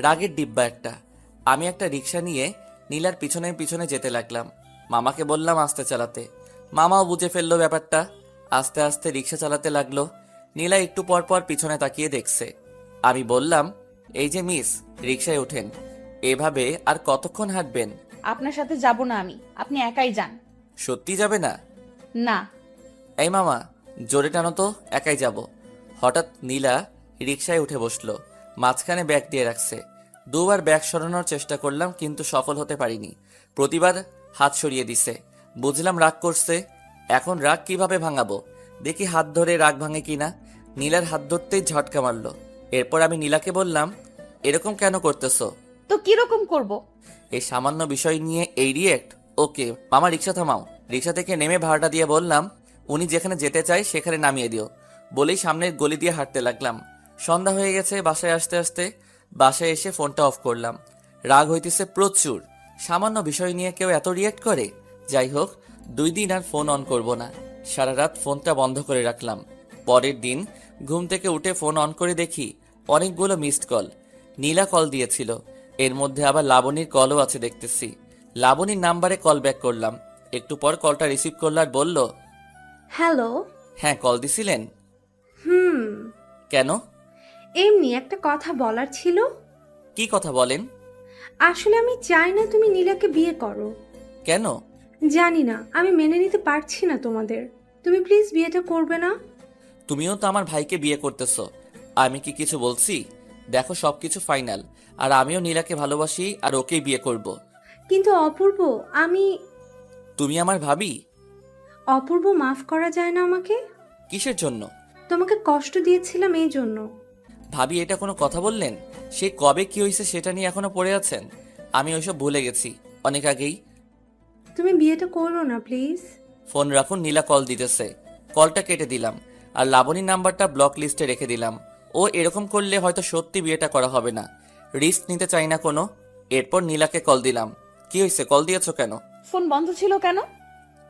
রাগের ডিব্বা একটা। আমি একটা রিক্সা নিয়ে নীলার পিছনে পিছনে যেতে লাগলাম। মামাকে বললাম আস্তে চালাতে। মামাও বুঝে ফেললো ব্যাপারটা, আস্তে আস্তে রিক্সা চালাতে লাগলো। নীলা একটু পর পর পিছনে তাকিয়ে দেখছে। আমি বললাম, এই যে মিস, রিক্সায় ওঠেন। এভাবে আর কতক্ষণ হাঁটবেন? আপনার সাথে যাব না আমি, আপনি একাই যান। সত্যি যাবে না? না। এই মামা, জোরে টানো তো, একাই যাব। হঠাৎ নীলা রিকশায় উঠে বসলো, মাঝখানে ব্যাগ দিয়ে রাখছে। দুবার ব্যাগ সরানোর চেষ্টা করলাম, কিন্তু সফল হতে পারিনি। প্রতিবার হাত সরিয়ে দিছে। বুঝলাম রাগ করছে। এখন রাগ কিভাবে ভাঙাবো? দেখি হাত ধরে রাগ ভাঙে কিনা। নীলার হাত ধরতেই ঝটকা মারলো। এরপর আমি নীলাকে বললাম, এরকম কেন করতেছো? তো কিরকম করব? এই সামান্য বিষয় নিয়ে এই রিয়েক্ট? ওকে মামা, রিক্সা থামাও। রিক্সা থেকে নেমে ভাড়াটা দিয়ে বললাম, উনি যেখানে যেতে চায় সেখানে নামিয়ে দিও। বলেই সামনের গলি দিয়ে হাঁটতে লাগলাম। সন্ধ্যা হয়ে গেছে। বাসায় আসতে আসতে বাসায় এসে ফোনটা অফ করলাম। রাগ হইতেছে প্রচুর। সামান্য বিষয় নিয়ে কেউ এত রিয়েক্ট করে? যাই হোক, 2 দিন আর ফোন অন করব না। সারা রাত ফোনটা বন্ধ করে রাখলাম। পরের দিন ঘুম থেকে উঠে ফোন অন করে দেখি অনেকগুলো মিসড কল। নীলা কল দিয়েছিল, এর মধ্যে আবার লাবণীর কলও আছে দেখতেছি। লাবণীর নাম্বারে কল ব্যাক করলাম। একটু পর কলটা রিসিভ করল আর বলল, হ্যালো। হ্যাঁ কল দিছিলেন? হুম। কেন? এমনি একটা কথা বলার ছিল। কি কথা বলেন? আসলে আমি চাই না তুমি নীলাকে বিয়ে করো। কেন? জানি না, আমি মেনে নিতে পারছি না তোমাদের। তুমি প্লিজ বিয়েটা করবে না? তুমিও তো আমার ভাইকে বিয়ে করতেছো, আমি কি কিছু বলছি? দেখো সবকিছু ফাইনাল, আর আমিও নীলাকে ভালোবাসি আর ওকেই বিয়ে করব। কিন্তু অপূর্ব, আমি তুমি আমার ভাবি। অপূর্ব, মাফ করা যায় না আমাকে? কিসের জন্য? তোমাকে কষ্ট দিয়েছিলাম এই জন্য। ভাবি, এটা কোনো কথা বললেন? সে কবে কি হয়েছে সেটা নিয়ে এখনো পড়ে আছেন? আমি ওইসব ভুলে গেছি অনেক আগেই। তুমি বিয়েটা করো না প্লিজ। ফোন রাখুন, নীলা কল দিতেছে। কলটা কেটে দিলাম আর লাবণীর নাম্বারটা ব্লক লিস্টে রেখে দিলাম। ও এরকম করলে হয়তো সত্যি বিয়েটা করা হবে না, রিস্ক নিতে চাই না কোনো। এরপর নীলাকে কল দিলাম। কি হয়েছে, কল দিয়েছো কেন? ফোন বন্ধ ছিল কেন?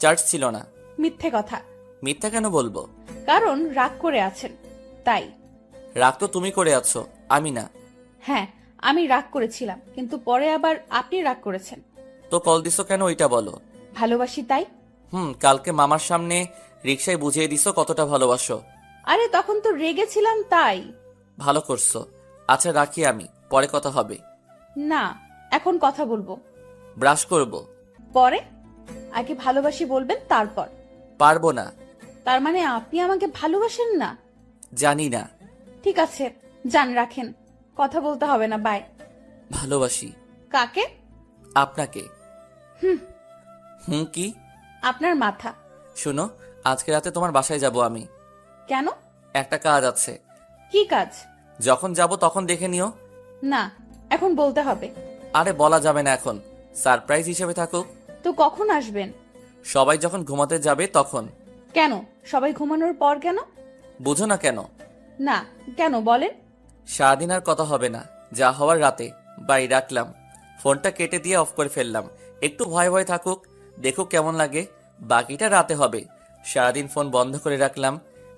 চার্জ ছিল না। মিথ্যে কথা। মিথ্যা কেন বলবো? কারণ রাগ করে আছেন তাই। রাগ তো তুমি করে আছো, আমি না। হ্যাঁ, আমি রাগ করেছিলাম, কিন্তু পরে আবার আপনি রাগ করেছেন। তো কল দিছো কেন ওইটা বলো। ভালোবাসি তাই। কালকে মামার সামনে রিকশায় বুঝিয়ে দিছো কতটা ভালোবাসো। আরে তখন তো রেগেছিলাম তাই। ভালো করছো। আচ্ছা রাখি, আমি পরে কথা হবে। না, এখন কথা বলবো। ব্রাশ করব। পরে। আগে ভালোবাসি বলবেন তারপর। পারবো না। তার মানে আপনি আমাকে ভালোবাসেন না? জানি না। ঠিক আছে, যান, রাখেন। কথা বলতে হবে না, বাই। ভালোবাসি। কাকে? আপনাকে। কি? আপনার মাথা। শোনো, আজকে রাতে তোমার বাসায় যাব আমি। কেন? একটা কাজ আছে। কি কাজ? যখন যাব তখন দেখে নিও। না, এখন বলতে হবে। আরে বলা যাবে না এখন, সারপ্রাইজ হিসেবে থাকুক। তো কখন আসবেন? সবাই যখন ঘুমাতে যাবে তখন। কেন? সবাই ঘুমানোর পর কেন? বুঝো না কেন? না, কেন বলেন? সারাদিন আর কথা হবে না, যা হওয়ার রাতে। বাই, রাখলাম। ফোনটা কেটে দিয়ে অফ করে ফেললাম। একটু ভয় ভয় থাকুক, দেখুক কেমন লাগে, বাকিটা রাতে হবে। সারাদিন ফোন বন্ধ করে রাখলাম।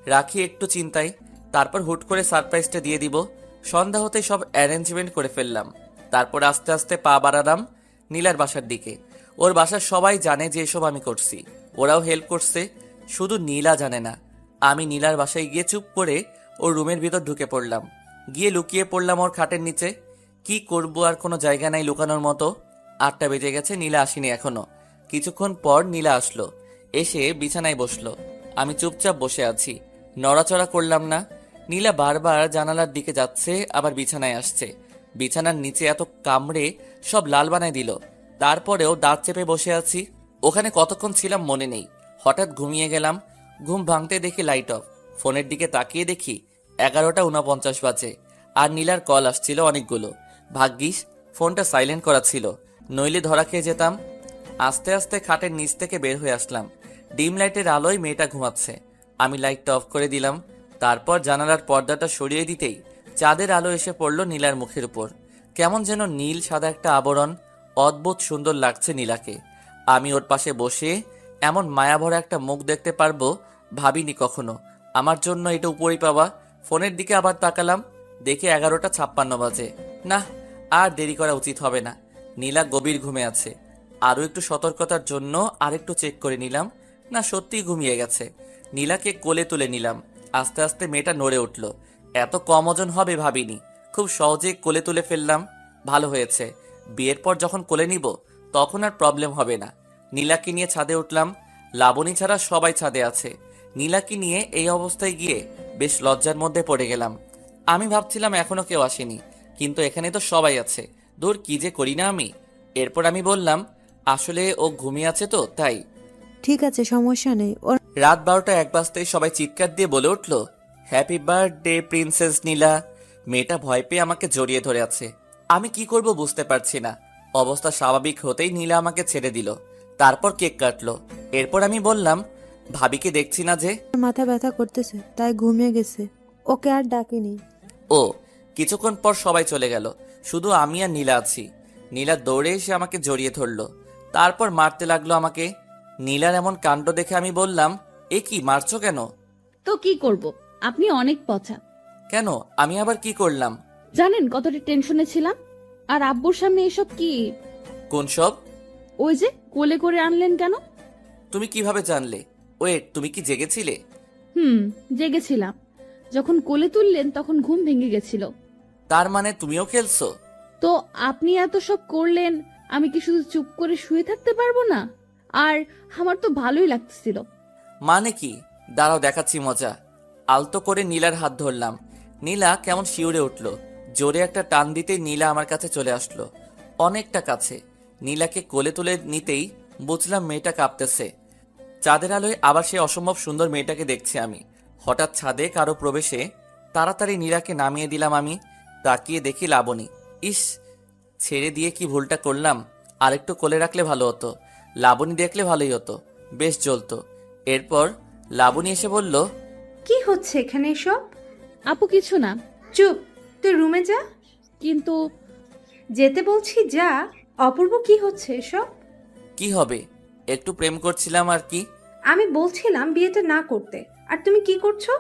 রাখি একটু চিন্তায়, তারপর হুট করে সারপ্রাইজটা দিয়ে দিব। সন্ধ্যা হতে সব অ্যারেঞ্জমেন্ট করে ফেললাম। তারপর আস্তে আস্তে পা বাড়ালাম নীলার বাসার দিকে। ওর বাসার সবাই জানে যে এসব আমি করছি, ওরাও হেল্প করছে। শুধু নীলা জানে না। আমি নীলার বাসায় গিয়ে চুপ করে ওর রুমের ভিতর ঢুকে পড়লাম। গিয়ে লুকিয়ে পড়লাম ওর খাটের নিচে। কি করব, আর কোনো জায়গা নাই লুকানোর মতো। 8টা বেজে গেছে, নীলা আসেনি এখনো। কিছুক্ষণ পর নীলা আসলো, এসে বিছানায় বসলো। আমি চুপচাপ বসে আছি, নড়াচড়া করলাম না। নীলা বারবার জানালার দিকে যাচ্ছে, আবার বিছানায় আসছে। বিছানার নিচে এত কামড়ে সব লাল বানায় দিল। তারপরেও দাঁত চেপে বসে আছি। ওখানে কতক্ষণ ছিলাম মনে নেই। হঠাৎ ঘুমিয়ে গেলাম। ঘুম ভাঙতে দেখি লাইট অফ। ফোনের দিকে তাকিয়ে দেখি 11টা 49 বাজে, আর নীলার কল আসছিল অনেকগুলো। ভাগ্যিস ফোনটা সাইলেন্ট করা ছিল, নইলে ধরা খেয়ে যেতাম। আস্তে আস্তে খাটের নিচ থেকে বের হয়ে আসলাম। ডিম লাইটের আলোয় মেয়েটা ঘুমাচ্ছে। আমি লাইটটা অফ করে দিলাম। তারপর জানালার পর্দাটা সরিয়ে দিতেই চাঁদের আলো এসে পড়ল নীলার মুখের উপর। কেমন যেন নীল সাদা একটা আবরণ। অদ্ভুত সুন্দর লাগছে নীলাকে। আমি ওর পাশে বসে এমন মায়াভরা একটা মুখ দেখতে পারবো ভাবিনি কখনো। আমার জন্য এটা উপরই পাওয়া। ফোনের দিকে আবার তাকালাম, দেখে 11টা 56 বাজে। না, আর দেরি করা উচিত হবে না। নীলা গভীর ঘুমে আছে। আরও একটু সতর্কতার জন্য আরেকটু চেক করে নিলাম। না, সত্যিই ঘুমিয়ে গেছে। নীলাকে কোলে তুলে নিলাম। আস্তে আস্তে মেয়েটা নড়ে উঠল। এত কম ওজন হবে ভাবিনি। খুব সহজেই কোলে তুলে ফেললাম। ভালো হয়েছে, বিয়ের পর যখন কোলে নিব তখন আর প্রবলেম হবে না। নীলাকে নিয়ে ছাদে উঠলাম। লাবণী ছাড়া সবাই ছাদে আছে। নীলাকে নিয়ে এই অবস্থায় গিয়ে বেশ লজ্জার মধ্যে পড়ে গেলাম। আমি ভাবছিলাম এখনো কেউ আসেনি, কিন্তু এখানে তো সবাই আছে। দূর, কি যে করি না আমি। এরপর আমি বললাম, আসলে ও ঘুমিয়ে আছে তো তাই। ঠিক আছে, সমস্যা নেই। ওর রাত 12টা 1 বাজতেই সবাই চিৎকার দিয়ে বলে উঠল, হ্যাপি বার্থডে প্রিন্সেস নীলা। মেয়েটা ভয় পেয়ে আমাকে জড়িয়ে ধরে আছে। আমি কি করব বুঝতে পারছি না। অবস্থা স্বাভাবিক হতেই নীলা আমাকে ছেড়ে দিল, তারপর কেক কাটলো। এরপর আমি বললাম, ভাবিকে দেখছি না যে? মাথা ব্যথা করতেছে তাই ঘুমিয়ে গেছে, ওকে আর ডাকিনি। ও, কিছুক্ষণ পর সবাই চলে গেল, শুধু আমি আর নীলা আছি। নীলা দৌড়ে এসে আমাকে জড়িয়ে ধরলো, তারপর মারতে লাগলো আমাকে। নীলার এমন কাণ্ড দেখে আমি বললাম, এ কি, মারছো কেন? তো কি করব, আপনি অনেক পচা। কেন, আমি আবার কি করলাম? জানেন কতটা টেনশনে ছিলাম। আর আব্বুর সামনে এসব কি? কোন সব? ওই যে কোলে করে আনলেন কেন? তুমি কিভাবে জানলে? ওয়েট, তুমি কি জেগেছিলে? জেগেছিলাম। যখন কোলে তুললেন তখন ঘুম ভেঙে গেছিল। তার মানে তুমিও খেলছো? তো আপনি এত সব করলেন, আমি কি শুধু চুপ করে শুয়ে থাকতে পারবো না? আর আমার তো ভালোই লাগতেছিল। মানে কি? দাঁড়াও, দেখাচ্ছি মজা। আলতো করে নীলার হাত ধরলাম। নীলা কেমন শিউরে উঠল। জোরে একটা টান দিতেই নীলা আমার কাছে চলে আসলো, অনেকটা কাছে। নীলাকে কোলে তুলে নিতেই বুঝলাম মেয়েটা কাঁপতেছে। চাঁদের আলোয় আবার সেই অসম্ভব সুন্দর মেয়েটাকে দেখছি আমি। হঠাৎ ছাদে কারো প্রবেশে তাড়াতাড়ি নীলাকে নামিয়ে দিলাম আমি। তাকিয়ে দেখি লাবণী। ইস, ছেড়ে দিয়ে কি ভুলটা করলাম। আরেকটু কোলে রাখলে ভালো হতো। লাবণী দেখলে ভালোই হতো, বেশ জ্বলতো। এরপর লাবণী এসে বলল, কি হচ্ছে এখানে এসব? আপু কিছু না। চুপ, তুই রুমে যা। কিন্তু যেতে বলছি যা। অপূর্ব, কি হচ্ছে এসব? কি হবে, একটু প্রেম করছিলাম আর কি। আমি বলছিলাম বিয়েটা না করতে, আর তুমি কি করছো?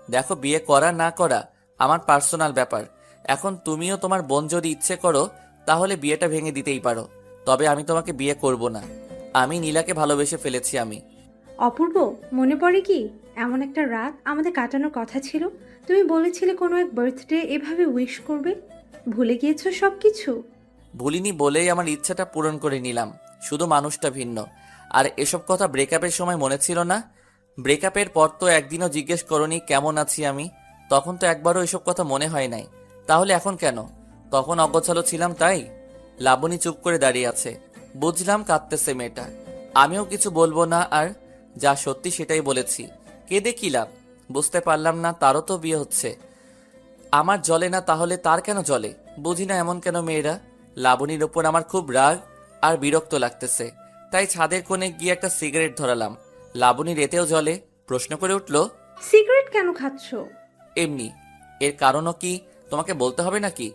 দেখো, বিয়ে করা না করা আমার পার্সোনাল ব্যাপার। এখন তুমিও তোমার বোন যদি ইচ্ছে করো তাহলে বিয়েটা ভেঙে দিতেই পারো, তবে আমি তোমাকে বিয়ে করব না। আমি নীলাকে ভালোবেসে ফেলেছি আমি। অপূর্ব, মনে পড়ে কি এমন একটা রাত আমাদের কাটানোর কথা ছিল? তুমি বলেছিলে কোনো এক বার্থডে এভাবে উইশ করবে। ভুলে গিয়েছো সব কিছু? ভুলিনি বলেই আমার ইচ্ছাটা পূরণ করে নিলাম, শুধু মানুষটা ভিন্ন। আর এসব কথা ব্রেকআপের সময় মনে ছিল না? ব্রেকআপের পর তো একদিনও জিজ্ঞেস করনি কেমন আছি আমি। তখন তো একবারও এসব কথা মনে হয় নাই, তাহলে এখন কেন? তখন অগোছালো ছিলাম তাই। লাবণী চুপ করে দাঁড়িয়ে আছে, বুঝলাম কাঁদতেছে মেয়েটা। আমিও কিছু বলবো না, আর যা সত্যি সেটাই বলেছি। কেঁদে কি লাভ? বুঝতে পারলাম না তারও তো বিয়ে হচ্ছে। আমার জ্বলে না, তাহলে তার কেন জ্বলে? বুঝি না এমন কেন মেয়েরা। লাবণীর ওপর আমার খুব রাগ আর বিরক্ত লাগতেছে, তাই ছাদের কোণে গিয়ে একটা সিগারেট ধরালাম। লাবণীর এতেও জ্বলে, প্রশ্ন করে উঠল, সিগারেট কেন খাচ্ছো? এমনি। এর কারণও কি তোমাকে বলতে হবে নাকি?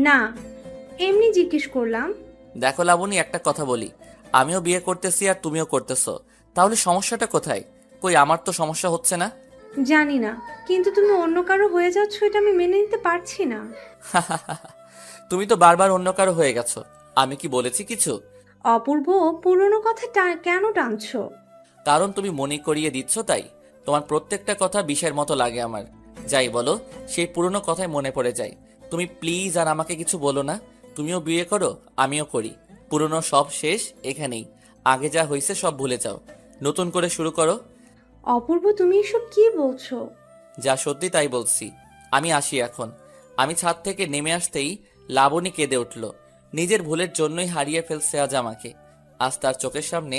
না, এমনি জিজ্ঞেস করলাম। দেখো লাবণী, একটা কথা বলি, আমিও বিয়ে করতেছি আর তুমিও করতেছো, তাহলে সমস্যাটা কোথায়? কই, আমার তো সমস্যা হচ্ছে না। জানি না, কিন্তু তুমি অন্য কারো হয়ে যাচ্ছ, এটা আমি মেনে নিতে পারছি না। তুমি তো বারবার অন্য কারো হয়ে গেছো, আমি কি বলেছি কিছু? অপূর্ব, পুরনো কথা কেন টানছো? কারণ তুমি মনে করিয়ে দিচ্ছ তাই। তোমার প্রত্যেকটা কথা বিষের মতো লাগে আমার। যাই বলো, সেই পুরনো কথাই মনে পড়ে যায়। তুমি প্লিজ আর আমাকে কিছু বলো না। তুমিও বিয়ে করো, আমিও করি। পুরনো সব শেষ এখানেই। আগে যা হয়েছে সব ভুলে যাও, নতুন করে শুরু করো। অপূর্ব, তুমি এসব কি বলছো? যা সত্যি তাই বলছি। আমি আসি এখন। আমি ছাদ থেকে নেমে আসতেই লাবণী কেঁদে উঠল। নিজের ভুলের জন্যই হারিয়ে ফেলছে আজ আমাকে। আজ তার চোখের সামনে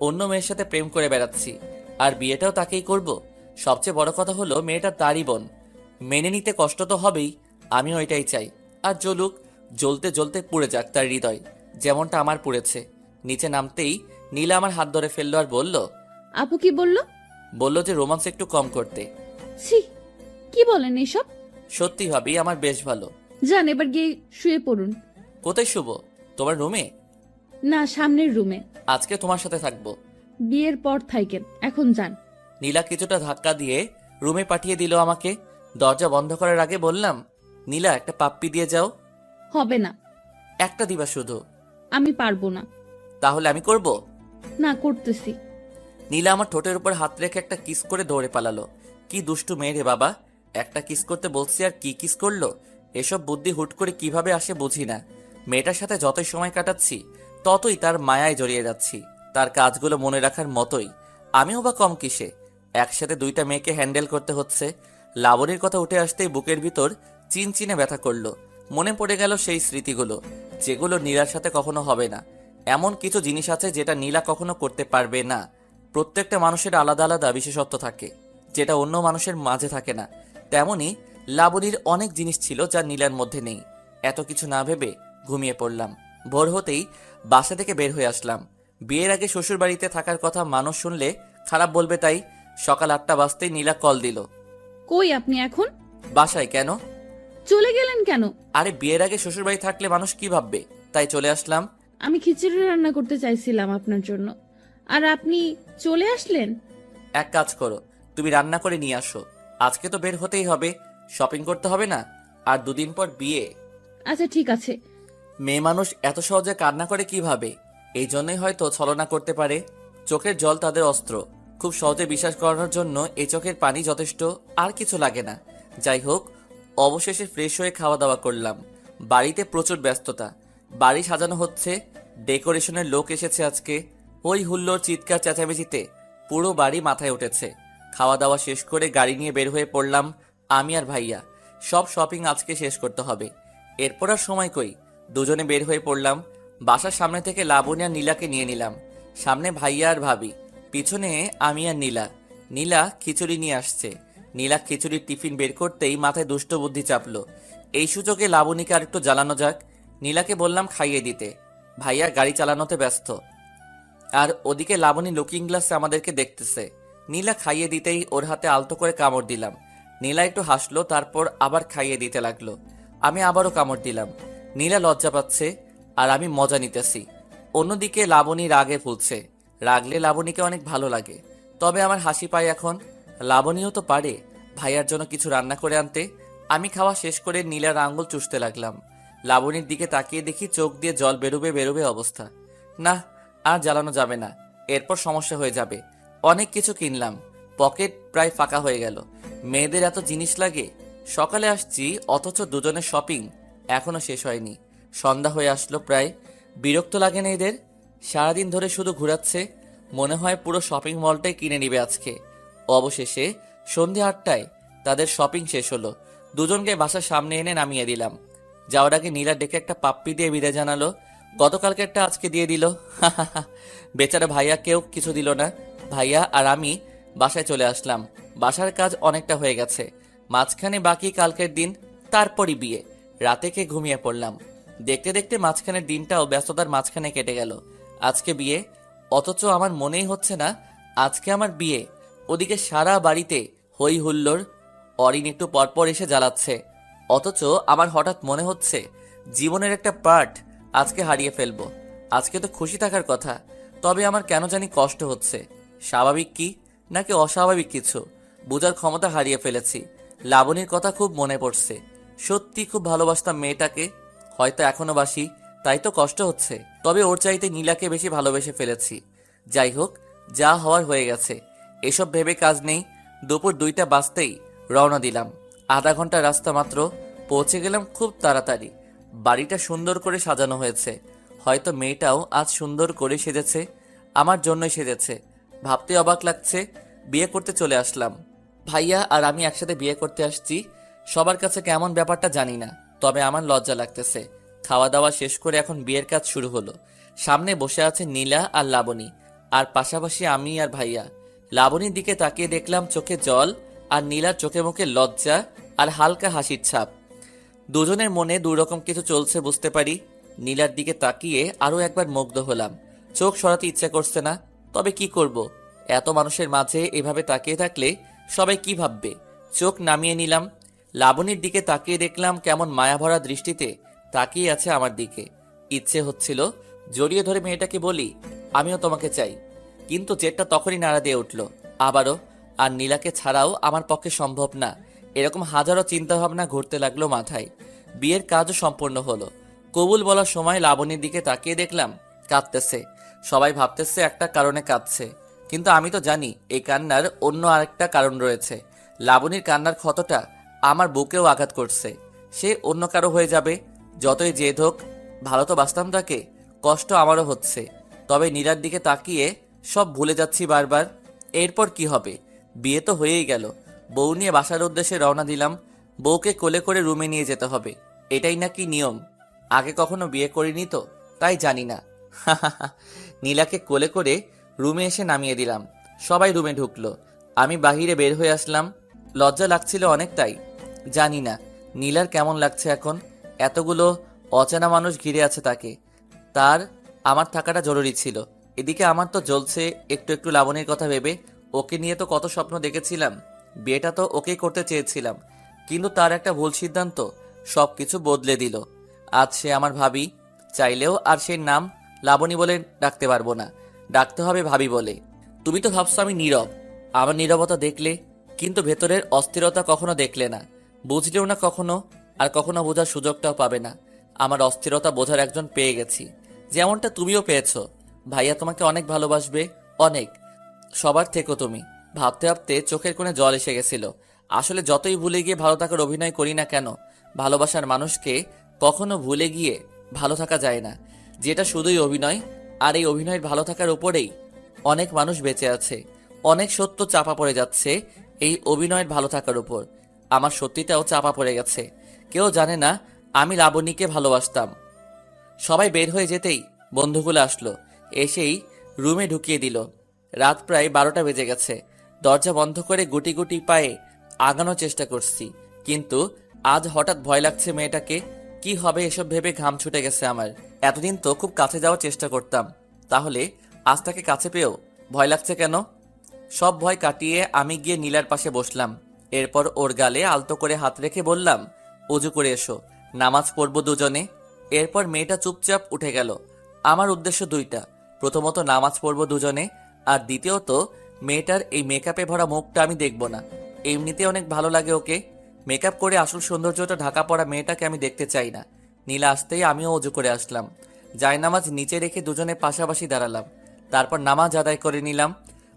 অন্য মেয়ের সাথে প্রেম করে বেড়াচ্ছি, আর বিয়েটাও তাকেই করব। সবচেয়ে বড় কথা হলো মেয়েটা তারই বোন। মেনে নিতে কষ্ট তো হবেই, আমিও এটাই চাই। আর জ্বলুক, জ্বলতে জ্বলতে পুড়ে যাক তার হৃদয়, যেমনটা আমার পুড়েছে। নিচে নামতেই নীলা আমার হাত ধরে ফেললো আর বলল, আপু কি বলল? বলল যে রোমান্স একটু কম করতে। ছি, কি বলেন এসব? সত্যি ভাবি, আমার বেশ ভালো। যান এবার গিয়ে শুয়ে পড়ুন। কোথায় শুভ? তোমার রুমে? না, সামনের রুমে। আজকে তোমার সাথে থাকবো। বিয়ের পর থাকেন, এখন যান। নীলা কিছুটা ধাক্কা দিয়ে রুমে পাঠিয়ে দিল আমাকে। দরজা বন্ধ করার আগে বললাম, নীলা, একটা পাপ্পি দিয়ে যাও। হবে না। একটা দিবা শুধু? আমি পারবো না। তাহলে আমি করব। না, করতেছি। নীলা আমার ঠোঁটের উপর হাত রেখে একটা কিস করে দৌড়ে পালালো। কি দুষ্টু মেয়ে রে বাবা, একটা কিস করতে বলছি আর কি কিস করলো। এসব বুদ্ধি হুট করে কিভাবে আসে বুঝি না। মেয়েটার সাথে যতই সময় কাটাচ্ছি ততই তার মায়ায় জড়িয়ে যাচ্ছি, তার কাজগুলো মনে রাখার মতোই। আমিও বা কম কিসে, একসাথে দুইটা মেয়েকে হ্যান্ডেল করতে হচ্ছে। লাবণীর কথা উঠে আসতেই বুকের ভিতর চিনচিনে ব্যথা করলো। মনে পড়ে গেল সেই স্মৃতিগুলো, যেগুলো নীলার সাথে কখনো হবে না। এমন কিছু জিনিস আছে যেটা নীলা কখনো করতে পারবে না। প্রত্যেকটা মানুষের আলাদা আলাদা বিশেষত্ব থাকে, যেটা অন্য মানুষের মাঝে থাকে না। তেমনি লাবণীর অনেক জিনিস ছিল যা নীলার মধ্যে নেই। এত কিছু না ভেবে ঘুমিয়ে পড়লাম। ভোর হতেই বাসা থেকে বের হয়ে আসলাম। বিয়ের আগে শ্বশুর বাড়িতে থাকার কথা মানুষ শুনলে খারাপ বলবে, তাই সকাল 8টা বাজতেই নীলা কল দিল। কই আপনি এখন? বাসায়। কেন? চলে গেলেন কেন? আরে বিয়ের আগে শ্বশুর বাড়ি থাকলে মানুষ কি ভাববে, তাই চলে আসলাম। আমি খিচুড়ি রান্না করতে চাইছিলাম আপনার জন্য, আর আপনি চলে আসলেন। এক কাজ করো, তুমি রান্না করে নিয়ে আসো। আজকে তো বের হতেই হবে, শপিং করতে হবে না? আর 2 দিন পর বিয়ে। আচ্ছা ঠিক আছে। মেয়ে মানুষ এত সহজে কান্না করে কিভাবে? এই জন্যই হয়তো ছলনা করতে পারে। চোখের জল তাদের অস্ত্র, খুব সহজে বিশ্বাস করানোর জন্য এই চোখের পানি যথেষ্ট, আর কিছু লাগে না। যাই হোক, অবশেষে ফ্রেশ হয়ে খাওয়া দাওয়া করলাম। বাড়িতে প্রচুর ব্যস্ততা, বাড়ি সাজানো হচ্ছে, ডেকোরেশনের লোক এসেছে আজকে। ওই হুল্লোড়, চিৎকার চেঁচামেচিতে পুরো বাড়ি মাথায় উঠেছে। খাওয়া দাওয়া শেষ করে গাড়ি নিয়ে বের হয়ে পড়লাম আমি আর ভাইয়া। সব শপিং আজকে শেষ করতে হবে, এরপর আর সময় কই। দুজনে বের হয়ে পড়লাম। বাসার সামনে থেকে লাবণী আর নীলাকে নিয়ে নিলাম। সামনে ভাইয়া আর ভাবি, পিছনে আমি আর নীলা। নীলা খিচুড়ি নিয়ে আসছে। নীলা খিচুড়ির টিফিন বের করতেই মাথায় দুষ্ট বুদ্ধি চাপলো। এই সুযোগে লাবণীকে আরেকটু জ্বালানো যাক। নীলাকে বললাম খাইয়ে দিতে। ভাইয়া গাড়ি চালানোতে ব্যস্ত, আর ওদিকে লাবণী লুকিং গ্লাসে আমাদেরকে দেখতেছে। নীলা খাইয়ে দিতেই ওর হাতে আলতো করে কামড় দিলাম। নীলা একটু হাসলো, তারপর আবার খাইয়ে দিতে লাগলো। আমি আবারও কামড় দিলাম। নীলা লজ্জা পাচ্ছে, আর আমি মজা নিতেছি। অন্যদিকে লাবণী রাগে ফুলছে। রাগলে লাবণীকে অনেক ভালো লাগে, তবে আমার হাসি পায় এখন। লাবণীও তো পারে ভাইয়ার জন্য কিছু রান্না করে আনতে। আমি খাওয়া শেষ করে নীলার আঙ্গুল চুষতে লাগলাম। লাবণীর দিকে তাকিয়ে দেখি চোখ দিয়ে জল বেরোবে বেরোবে অবস্থা। না, আর জ্বালানো যাবে না, এরপর সমস্যা হয়ে যাবে। অনেক কিছু কিনলাম, পকেট প্রায় ফাঁকা হয়ে গেল। মেয়েদের এত জিনিস লাগে। সকালে আসছি অথচ দুজনের শপিং এখনো শেষ হয়নি। সন্ধ্যা হয়ে আসলো প্রায়। বিরক্ত লাগে না এদের? সারাদিন ধরে শুধু ঘোরাচ্ছে, মনে হয় পুরো শপিং মলটাই কিনে নিবে আজকে। অবশেষে সন্ধ্যে 8টায় তাদের শপিং শেষ হলো। দুজনকে বাসার সামনে এনে নামিয়ে দিলাম। যাওয়ার আগে নীলা ডেকে একটা পাপ্পি দিয়ে বিদায় জানালো। গতকালকে একটা আজকে দিয়ে দিল। বেচারা ভাইয়া কেউ কিছু দিল না। ভাইয়া আর আমি বাসায় চলে আসলাম। বাসার কাজ অনেকটা হয়ে গেছে, মাঝখানে বাকি কালকের দিন, তারপরই বিয়ে। রাতে কে ঘুমিয়ে পড়লাম। দেখতে দেখতে মাঝখানের দিনটাও ব্যস্ততার মাঝখানে কেটে গেল। আজকে বিয়ে, অথচ আমার মনেই হচ্ছে না আজকে আমার বিয়ে। ওদিকে সারা বাড়িতে হই হুল্লোড়। অরিন একটু পরপর এসে জ্বালাচ্ছে, অথচ আমার হঠাৎ মনে হচ্ছে জীবনের একটা পার্ট আজকে হারিয়ে ফেলবো। আজকে তো খুশি থাকার কথা, তবে আমার কেন জানি কষ্ট হচ্ছে। স্বাভাবিক কি নাকি অস্বাভাবিক কিছু বোঝার ক্ষমতা হারিয়ে ফেলেছি। লাবণীর কথা খুব মনে পড়ছে। সত্যি খুব ভালোবাসতাম মেয়েটাকে, হয়তো এখনো বাসি, তাই তো কষ্ট হচ্ছে। তবে ওর চাইতে নীলাকে বেশি ভালোবেসে ফেলেছি। যাই হোক, যা হওয়ার হয়ে গেছে, এসব ভেবে কাজ নেই। দুপুর 2টা বাজতেই রওনা দিলাম। আধা ঘন্টা রাস্তা মাত্র, পৌঁছে গেলাম খুব তাড়াতাড়ি। বাড়িটা সুন্দর করে সাজানো হয়েছে, হয়তো মেয়েটাও আজ সুন্দর করে সেজেছে, আমার জন্যই সেজেছে। ভাবতে অবাক লাগছে, বিয়ে করতে চলে আসলাম। ভাইয়া আর আমি একসাথে বিয়ে করতে আসছি। সবার কাছে কেমন ব্যাপারটা জানি না, তবে আমার লজ্জা লাগতেছে। খাওয়া দাওয়া শেষ করে এখন বিয়ের কাজ শুরু হলো। সামনে বসে আছে নীলা আর লাবণী, আর পাশাপাশি আমি আর ভাইয়া। লাবণীর দিকে তাকিয়ে দেখলাম চোখে জল, আর নীলার চোখে মুখে লজ্জা আর হালকা হাসির ছাপ। দুজনের মনে দুরকম কিছু চলছে বুঝতে পারি। নীলার দিকে তাকিয়ে আরো একবার মুগ্ধ হলাম। চোখ সরাতে ইচ্ছা করছে না, তবে কি করব, এত মানুষের মাঝে এভাবে তাকিয়ে থাকলে সবাই কি ভাববে। চোখ নামিয়ে নিলাম। লাবণীর দিকে তাকিয়ে দেখলাম কেমন মায়াভরা দৃষ্টিতে তাকিয়ে আছে আমার দিকে। ইচ্ছে হচ্ছিল জড়িয়ে ধরে মেয়েটাকে বলি, আমিও তোমাকে চাই, কিন্তু জেদটা তখনই নাড়া দিয়ে উঠল আবারও। আর নীলাকে ছাড়াও আমার পক্ষে সম্ভব না। এরকম হাজারো চিন্তাভাবনা ঘুরতে লাগলো মাথায়। বিয়ের কাজও সম্পূর্ণ হলো। কবুল বলার সময় লাবণীর দিকে তাকিয়ে দেখলাম কাঁদতেছে। সবাই ভাবতেছে একটা কারণে কাঁদছে, কিন্তু আমি তো জানি এই কান্নার অন্য আরেকটা কারণ রয়েছে। লাবণীর কান্নার ক্ষতটা আমার বুকেও আঘাত করছে। সে অন্য কারো হয়ে যাবে, যতই জেদ হোক। ভালো তো বাসতাম তাকে, কষ্ট আমারও হচ্ছে। তবে নীলার দিকে তাকিয়ে সব ভুলে যাচ্ছি বারবার। এরপর কি হবে? বিয়ে তো হয়েই গেল। বউ নিয়ে বাসার উদ্দেশ্যে রওনা দিলাম। বউকে কোলে করে রুমে নিয়ে যেতে হবে, এটাই নাকি নিয়ম। আগে কখনো বিয়ে করিনি তো, তাই জানি না। নীলাকে কোলে করে রুমে এসে নামিয়ে দিলাম। সবাই রুমে ঢুকলো, আমি বাহিরে বের হয়ে আসলাম। লজ্জা লাগছিল অনেক, তাই জানি না নীলার কেমন লাগছে এখন। এতগুলো অচেনা মানুষ ঘিরে আছে তাকে। তার আমার থাকাটা জরুরি ছিল। এদিকে আমার তো জ্বলছে একটু একটু লাবণীর কথা ভেবে। ওকে নিয়ে তো কত স্বপ্ন দেখেছিলাম। বিয়েটা তো ওকেই করতে চেয়েছিলাম, কিন্তু তার একটা ভুল সিদ্ধান্ত সব কিছু বদলে দিল। আজ সে আমার ভাবি, চাইলেও আর সেই নাম লাবণী বলে ডাকতে পারবো না, ডাকতে হবে ভাবি বলে। তুমি তো ভাবছো আমি নীরব, আমার নীরবতা দেখলে, কিন্তু ভেতরের অস্থিরতা কখনো দেখলে না, বুঝলেও না কখনো, আর কখনো বোঝার সুযোগটাও পাবে না। আমার অস্থিরতা বোঝার একজন পেয়ে গেছি, যেমনটা তুমিও পেয়েছো। ভাইয়া তোমাকে অনেক ভালোবাসবে, অনেক, সবার থেকেও তুমি। ভাবতে ভাবতে চোখের কোণে জল এসে গেছিল। আসলে যতই ভুলে গিয়ে ভালো থাকার অভিনয় করি না কেন, ভালোবাসার মানুষকে কখনো ভুলে গিয়ে ভালো থাকা যায় না। যেটা শুধুই অভিনয়, আর এই অভিনয়ের ভালো থাকার উপরেই অনেক মানুষ বেঁচে আছে। অনেক সত্য চাপা পড়ে যাচ্ছে এই অভিনয়ের ভালো থাকার উপর। আমার সত্যিটাও চাপা পড়ে গেছে। কেউ জানে না আমি লাবণীকে ভালোবাসতাম। সবাই বের হয়ে যেতেই বন্ধুগুলো আসলো, এসেই রুমে ঢুকিয়ে দিল। রাত প্রায় 12টা বেজে গেছে। দরজা বন্ধ করে গুটি গুটি পায়ে আগানোর চেষ্টা করছি, কিন্তু আজ হঠাৎ ভয় লাগছে মেয়েটাকে। কি হবে এসব ভেবে ঘাম ছুটে গেছে আমার। এতদিন তো খুব কাছে যাওয়ার চেষ্টা করতাম, তাহলে আজ তাকে কাছে পেয়েও ভয় লাগছে কেন? সব ভয় কাটিয়ে আমি গিয়ে নীলার পাশে বসলাম। এরপর ওর গালে আলতো করে হাত রেখে বললাম, অজু করে এসো, নামাজ পড়বো দুজনে। এরপর মেয়েটা চুপচাপ উঠে গেল। আমার উদ্দেশ্য দুইটা, প্রথমত নামাজ পড়বো দুজনে, আর দ্বিতীয়ত মেয়েটার এই মেকআপে ভরা মুখটা আমি দেখব না। এমনিতে অনেক ভালো লাগে ওকে, মেকআপ করে আসল সৌন্দর্যটা ঢাকা পড়া মেয়েটাকে আমি দেখতে চাই না। নীলা আসতেই আমিও অজু করে আসলাম। জায়নামাজ নিচে রেখে দুজনে পাশাপাশি দাঁড়ালাম। তারপর নামাজ আদায় করে নিলাম।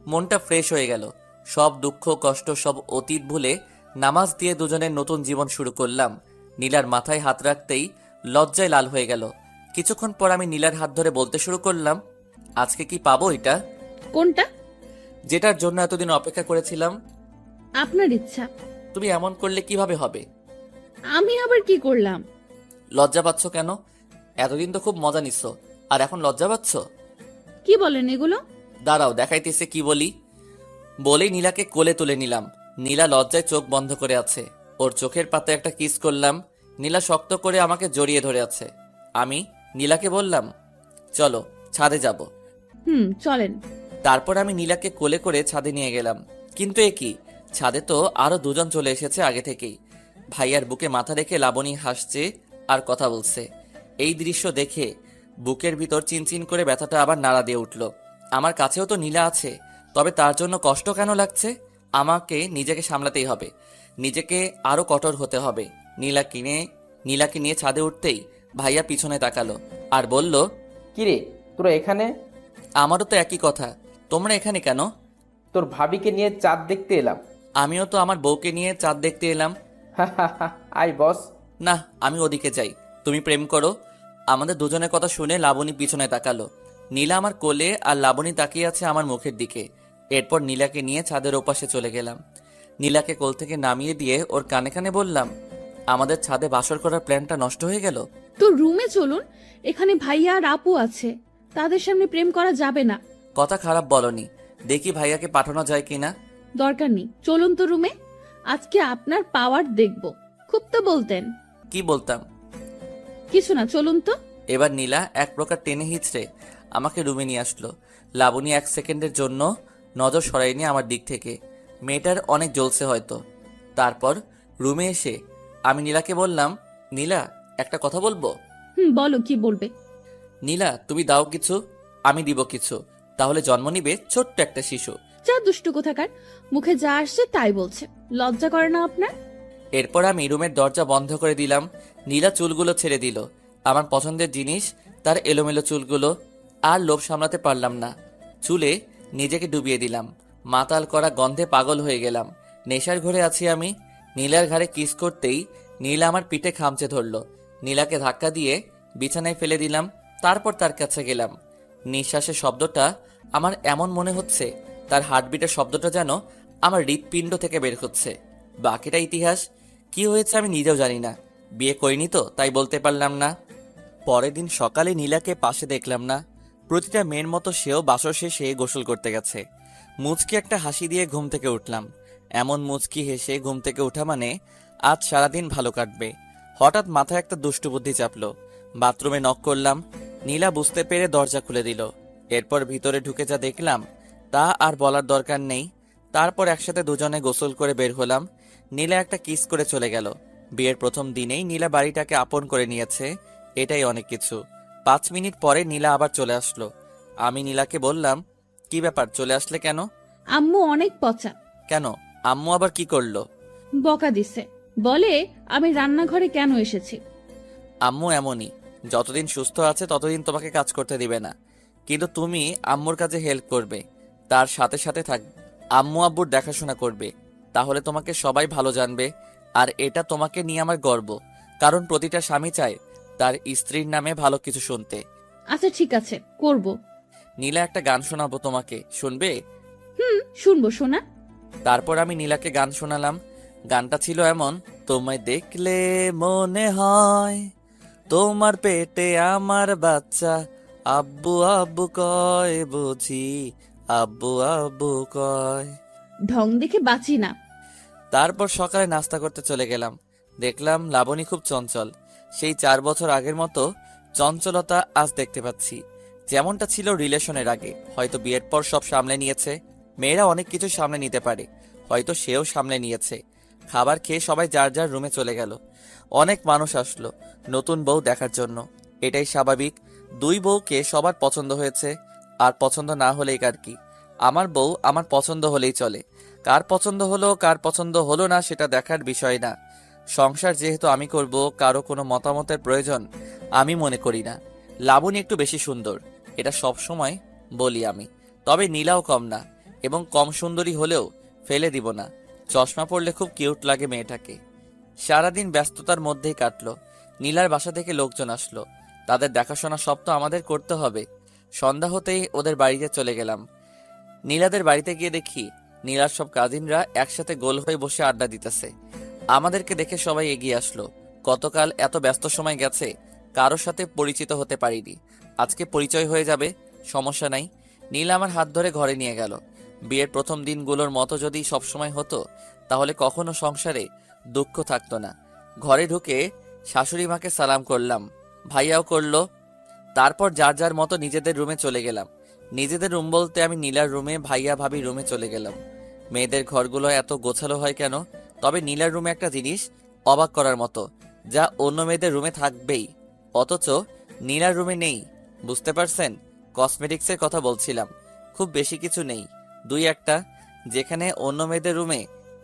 মনটা ফ্রেশ হয়ে গেল। সব দুঃখ কষ্ট সব অতীত ভুলে নামাজ দিয়ে দুজনের নতুন জীবন শুরু করলাম। নীলার মাথায় হাত রাখতেই লজ্জায় লাল হয়ে গেল। কিছুক্ষণ পর আমি নীলার হাত ধরে বলতে শুরু করলাম, আজকে কি পাবো এটা? কোনটা? যেটার জন্য এতদিন অপেক্ষা করেছিলাম। আপনার ইচ্ছা। তুমি এমন করলে কিভাবে হবে? আমি আবার কি করলাম? লজ্জা পাচ্ছ কেন? এতদিন তো খুব মজা নিচ্ছ, আর এখন লজ্জা পাচ্ছ? কি বলেন এগুলো? দাঁড়াও দেখাইতেছে কি বলি। বলেই নীলাকে কোলে তুলে নিলাম। নীলা লজ্জায় চোখ বন্ধ করে আছে। ওর চোখের পাতায় একটা কিস করলাম। নীলা শক্ত করে আমাকে জড়িয়ে ধরে আছে। আমি নীলাকে বললাম, চলো ছাদে যাব। চলেন। তারপর আমি নীলাকে কোলে করে ছাদে নিয়ে গেলাম। কিন্তু এ কি, ছাদে তো আরো দুজন চলে এসেছে আগে থেকেই। ভাইয়ার বুকে মাথা রেখে লাবণী হাসছে আর কথা বলছে। এই দৃশ্য দেখে বুকের ভিতর চিনচিন করে ব্যথাটা আবার নাড়া দিয়ে উঠল। আমার কাছেও তো নীলা আছে, তবে তার জন্য কষ্ট কেন লাগছে? আমাকে নিজেকে সামলাতেই হবে, নিজেকে আরো কঠোর হতে হবে। নীলাকে নিয়ে ছাদে উঠতেই ভাইয়া পিছনে তাকালো আর বলল, কিরে তোরা এখানে? আমারও তো একই কথা, তোমরা এখানে কেন? তোর ভাবিকে নিয়ে চাঁদ দেখতে এলাম। আমিও তো আমার বউকে নিয়ে চাঁদ দেখতে এলাম। আই বস। না, আমি ওদিকে যাই, তুমি প্রেম করো। আমাদের দুজনের কথা শুনে লাবণী পিছনে তাকালো। নীলা আমার কোলে আর লাবণী তাকিয়ে আছে আমার মুখের দিকে। এরপর নীলাকে নিয়ে ছাদের ওপাশে চলে গেলাম। নীলাকে কোল থেকে নামিয়ে দিয়ে ওর কানে কানে বললাম, আমাদের ছাদে বাসর করার প্ল্যানটা নষ্ট হয়ে গেল। তো রুমে চলুন, এখানে ভাইয়া আর আপু আছে, তাদের সামনে প্রেম করা যাবে না। কথা খারাপ বলনি, দেখি ভাইয়াকে পাঠানো যায় কিনা। দরকার নেই, চলুন তো রুমে। আজকে আপনার পাওয়ার দেখব। খুব তো বলতেন। কি বলতাম? কিছু না, চলুন তো। এবার নীলা এক প্রকার টেনে হিচড়ে আমাকে রুমে নিয়ে আসলো। লাবণী এক সেকেন্ডের জন্য নজর সরায়নি আমার দিক থেকে। মেয়েটার অনেক জ্বলছে হয়তো। তারপর রুমে এসে আমি নীলাকে বললাম, নীলা একটা কথা বলবো। বলো, কি বলবে? নীলা তুমি দাও কিছু, আমি দিব কিছু, তাহলে জন্ম নিবে ছোট্ট একটা শিশু। যা দুষ্টু কোথাকার, মুখে যা আসছে তাই বলছে, লজ্জা করে না আপনার? এরপর আমি রুমের দরজা বন্ধ করে দিলাম। নীলা চুলগুলো ছেড়ে দিল। আমার পছন্দের জিনিস তার এলোমেলো চুলগুলো। আর লোভ সামলাতে পারলাম না, চুলে নিজেকে ডুবিয়ে দিলাম। মাতাল করা গন্ধে পাগল হয়ে গেলাম। নেশার ঘরে আছি আমি। নীলার ঘাড়ে কিস করতেই নীলা আমার পিঠে খামচে ধরল। নীলাকে ধাক্কা দিয়ে বিছানায় ফেলে দিলাম। তারপর তার কাছে গেলাম। নিঃশ্বাসের শব্দটা আমার এমন মনে হচ্ছে তার হার্টবিটের শব্দটা যেন আমার হৃৎপিণ্ড থেকে বের হচ্ছে। বাকিটা ইতিহাস। কি হয়েছে আমি নিজেও জানি না। বিয়ে করিনি তো, তাই বলতে পারলাম না। পরের দিন সকালে নীলাকে পাশে দেখলাম না। প্রতিটা মেয়ের মতো সেও বাসর শেষে গোসল করতে গেছে। মুচকি একটা হাসি দিয়ে ঘুম থেকে উঠলাম। এমন মুচকি হেসে ঘুম থেকে ওঠা মানে আজ সারাদিন ভালো কাটবে। হঠাৎ মাথায় একটা দুষ্টু বুদ্ধি চাপলো। বাথরুমে নক করলাম, নীলা বুঝতে পেরে দরজা খুলে দিল। এরপর ভিতরে ঢুকে যা দেখলাম তা আর বলার দরকার নেই। তারপর একসাথে দুজনে গোসল করে বের হলাম। নীলা একটা কিস করে চলে গেল। বিয়ের প্রথম দিনেই নীলা বাড়িটাকে আপন করে নিয়েছে, এটাই অনেক কিছু। 5 মিনিট পরে নীলা আবার চলে আসলো। আমি নীলাকে বললাম, কি ব্যাপার, চলে আসলে কেন? আম্মু অনেক পচা, কেন, আম্মু আবার কি করলো? বকা দিছে, বলে আমি রান্নাঘরে কেন এসেছি। আম্মু এমনই, যতদিন সুস্থ আছে ততদিন তোমাকে কাজ করতে দিবে না, কিন্তু তুমি আম্মুর কাজে হেল্প করবে, তার সাথে সাথে থাকবে, আম্মু আব্বুর দেখাশোনা করবে, তাহলে তোমাকে সবাই ভালো জানবে। আর এটা তোমাকে নিয়ে আমার গর্ব, কারণ প্রতিটা স্বামী চায় তার স্ত্রীর নামে ভালো কিছু শুনতে। আচ্ছা ঠিক আছে, করব। নীলা একটা গান শোনাবো তোমাকে, শুনবে? শুনবো শোনা। তারপর আমি নীলাকে গান শোনালাম। গানটা ছিল এমন, তোমায় দেখলে মনে হয় তোমার পেটে আমার বাচ্চা, আব্বু আব্বু কয় বুঝি, আব্বু আব্বু কয়। ঢং দেখে বাঁচি না। তারপর সকালে নাস্তা করতে চলে গেলাম। দেখলাম লাবণী খুব চঞ্চল, সেই 4 বছর আগের মতো চঞ্চলতা আজ দেখতে পাচ্ছি, যেমনটা ছিল রিলেশনের আগে। হয়তো বিয়ের পর সব সামলে নিয়েছে, মেয়েরা অনেক কিছু সামলে নিতে পারে, হয়তো সেও সামলে নিয়েছে। খাবার খেয়ে সবাই যার যার রুমে চলে গেল। অনেক মানুষ আসলো নতুন বউ দেখার জন্য, এটাই স্বাভাবিক। 2 বউকে সবার পছন্দ হয়েছে, আর পছন্দ না হলেই কার কি। আমার বউ আমার পছন্দ হলেই চলে, কার পছন্দ হলো কার পছন্দ হলো না সেটা দেখার বিষয় না। সংসার যেহেতু আমি করব, কারো কোনো মতামতের প্রয়োজন আমি মনে করি না। লাবণী একটু বেশি সুন্দর, এটা সব সময় বলি আমি, তবে নীলাও কম না, এবং কম সুন্দরী হলেও ফেলে দিব না। চশমা পরলে খুব কিউট লাগে মেয়েটাকে। সারাদিন ব্যস্ততার মধ্যেই কাটলো। নীলার বাসা থেকে লোকজন আসলো, তাদের দেখাশোনা সব তো আমাদের করতে হবে। সন্ধ্যা হতেই ওদের বাড়িতে চলে গেলাম। নীলাদের বাড়িতে গিয়ে দেখি নীলার সব কাজিনরা একসাথে গোল হয়ে বসে আড্ডা দিতেছে। আমাদেরকে দেখে সবাই এগিয়ে আসলো। গতকাল এত ব্যস্ত সময় গেছে, কারোর সাথে পরিচিত হতে পারিনি, আজকে পরিচয় হয়ে যাবে, সমস্যা নাই। নীলা আমার হাত ধরে ঘরে নিয়ে গেল। বিয়ের প্রথম দিনগুলোর মতো যদি সবসময় হতো, তাহলে কখনো সংসারে দুঃখ থাকতো না। ঘরে ঢুকে শাশুড়ি মাকে সালাম করলাম, ভাইয়াও করলো। তারপর যার যার মতো নিজেদের রুমে চলে গেলাম। নিজেদের রুম বলতে আমি নীলার রুমে, ভাইয়া ভাবি রুমে চলে গেলাম। মেয়েদের ঘরগুলো এত গোছালো হয় কেন? তবে নীলার রুমে একটা জিনিস অবাক করার মতো, যা অন্য মেয়েদের রুমে থাকবেই, অথচ নীলার রুমে নেই। বুঝতে পারছেন? কসমেটিক্সের কথা বলছিলাম। খুব বেশি কিছু নেই, 2-1টা। যেখানে অন্য মেয়েদের রুমে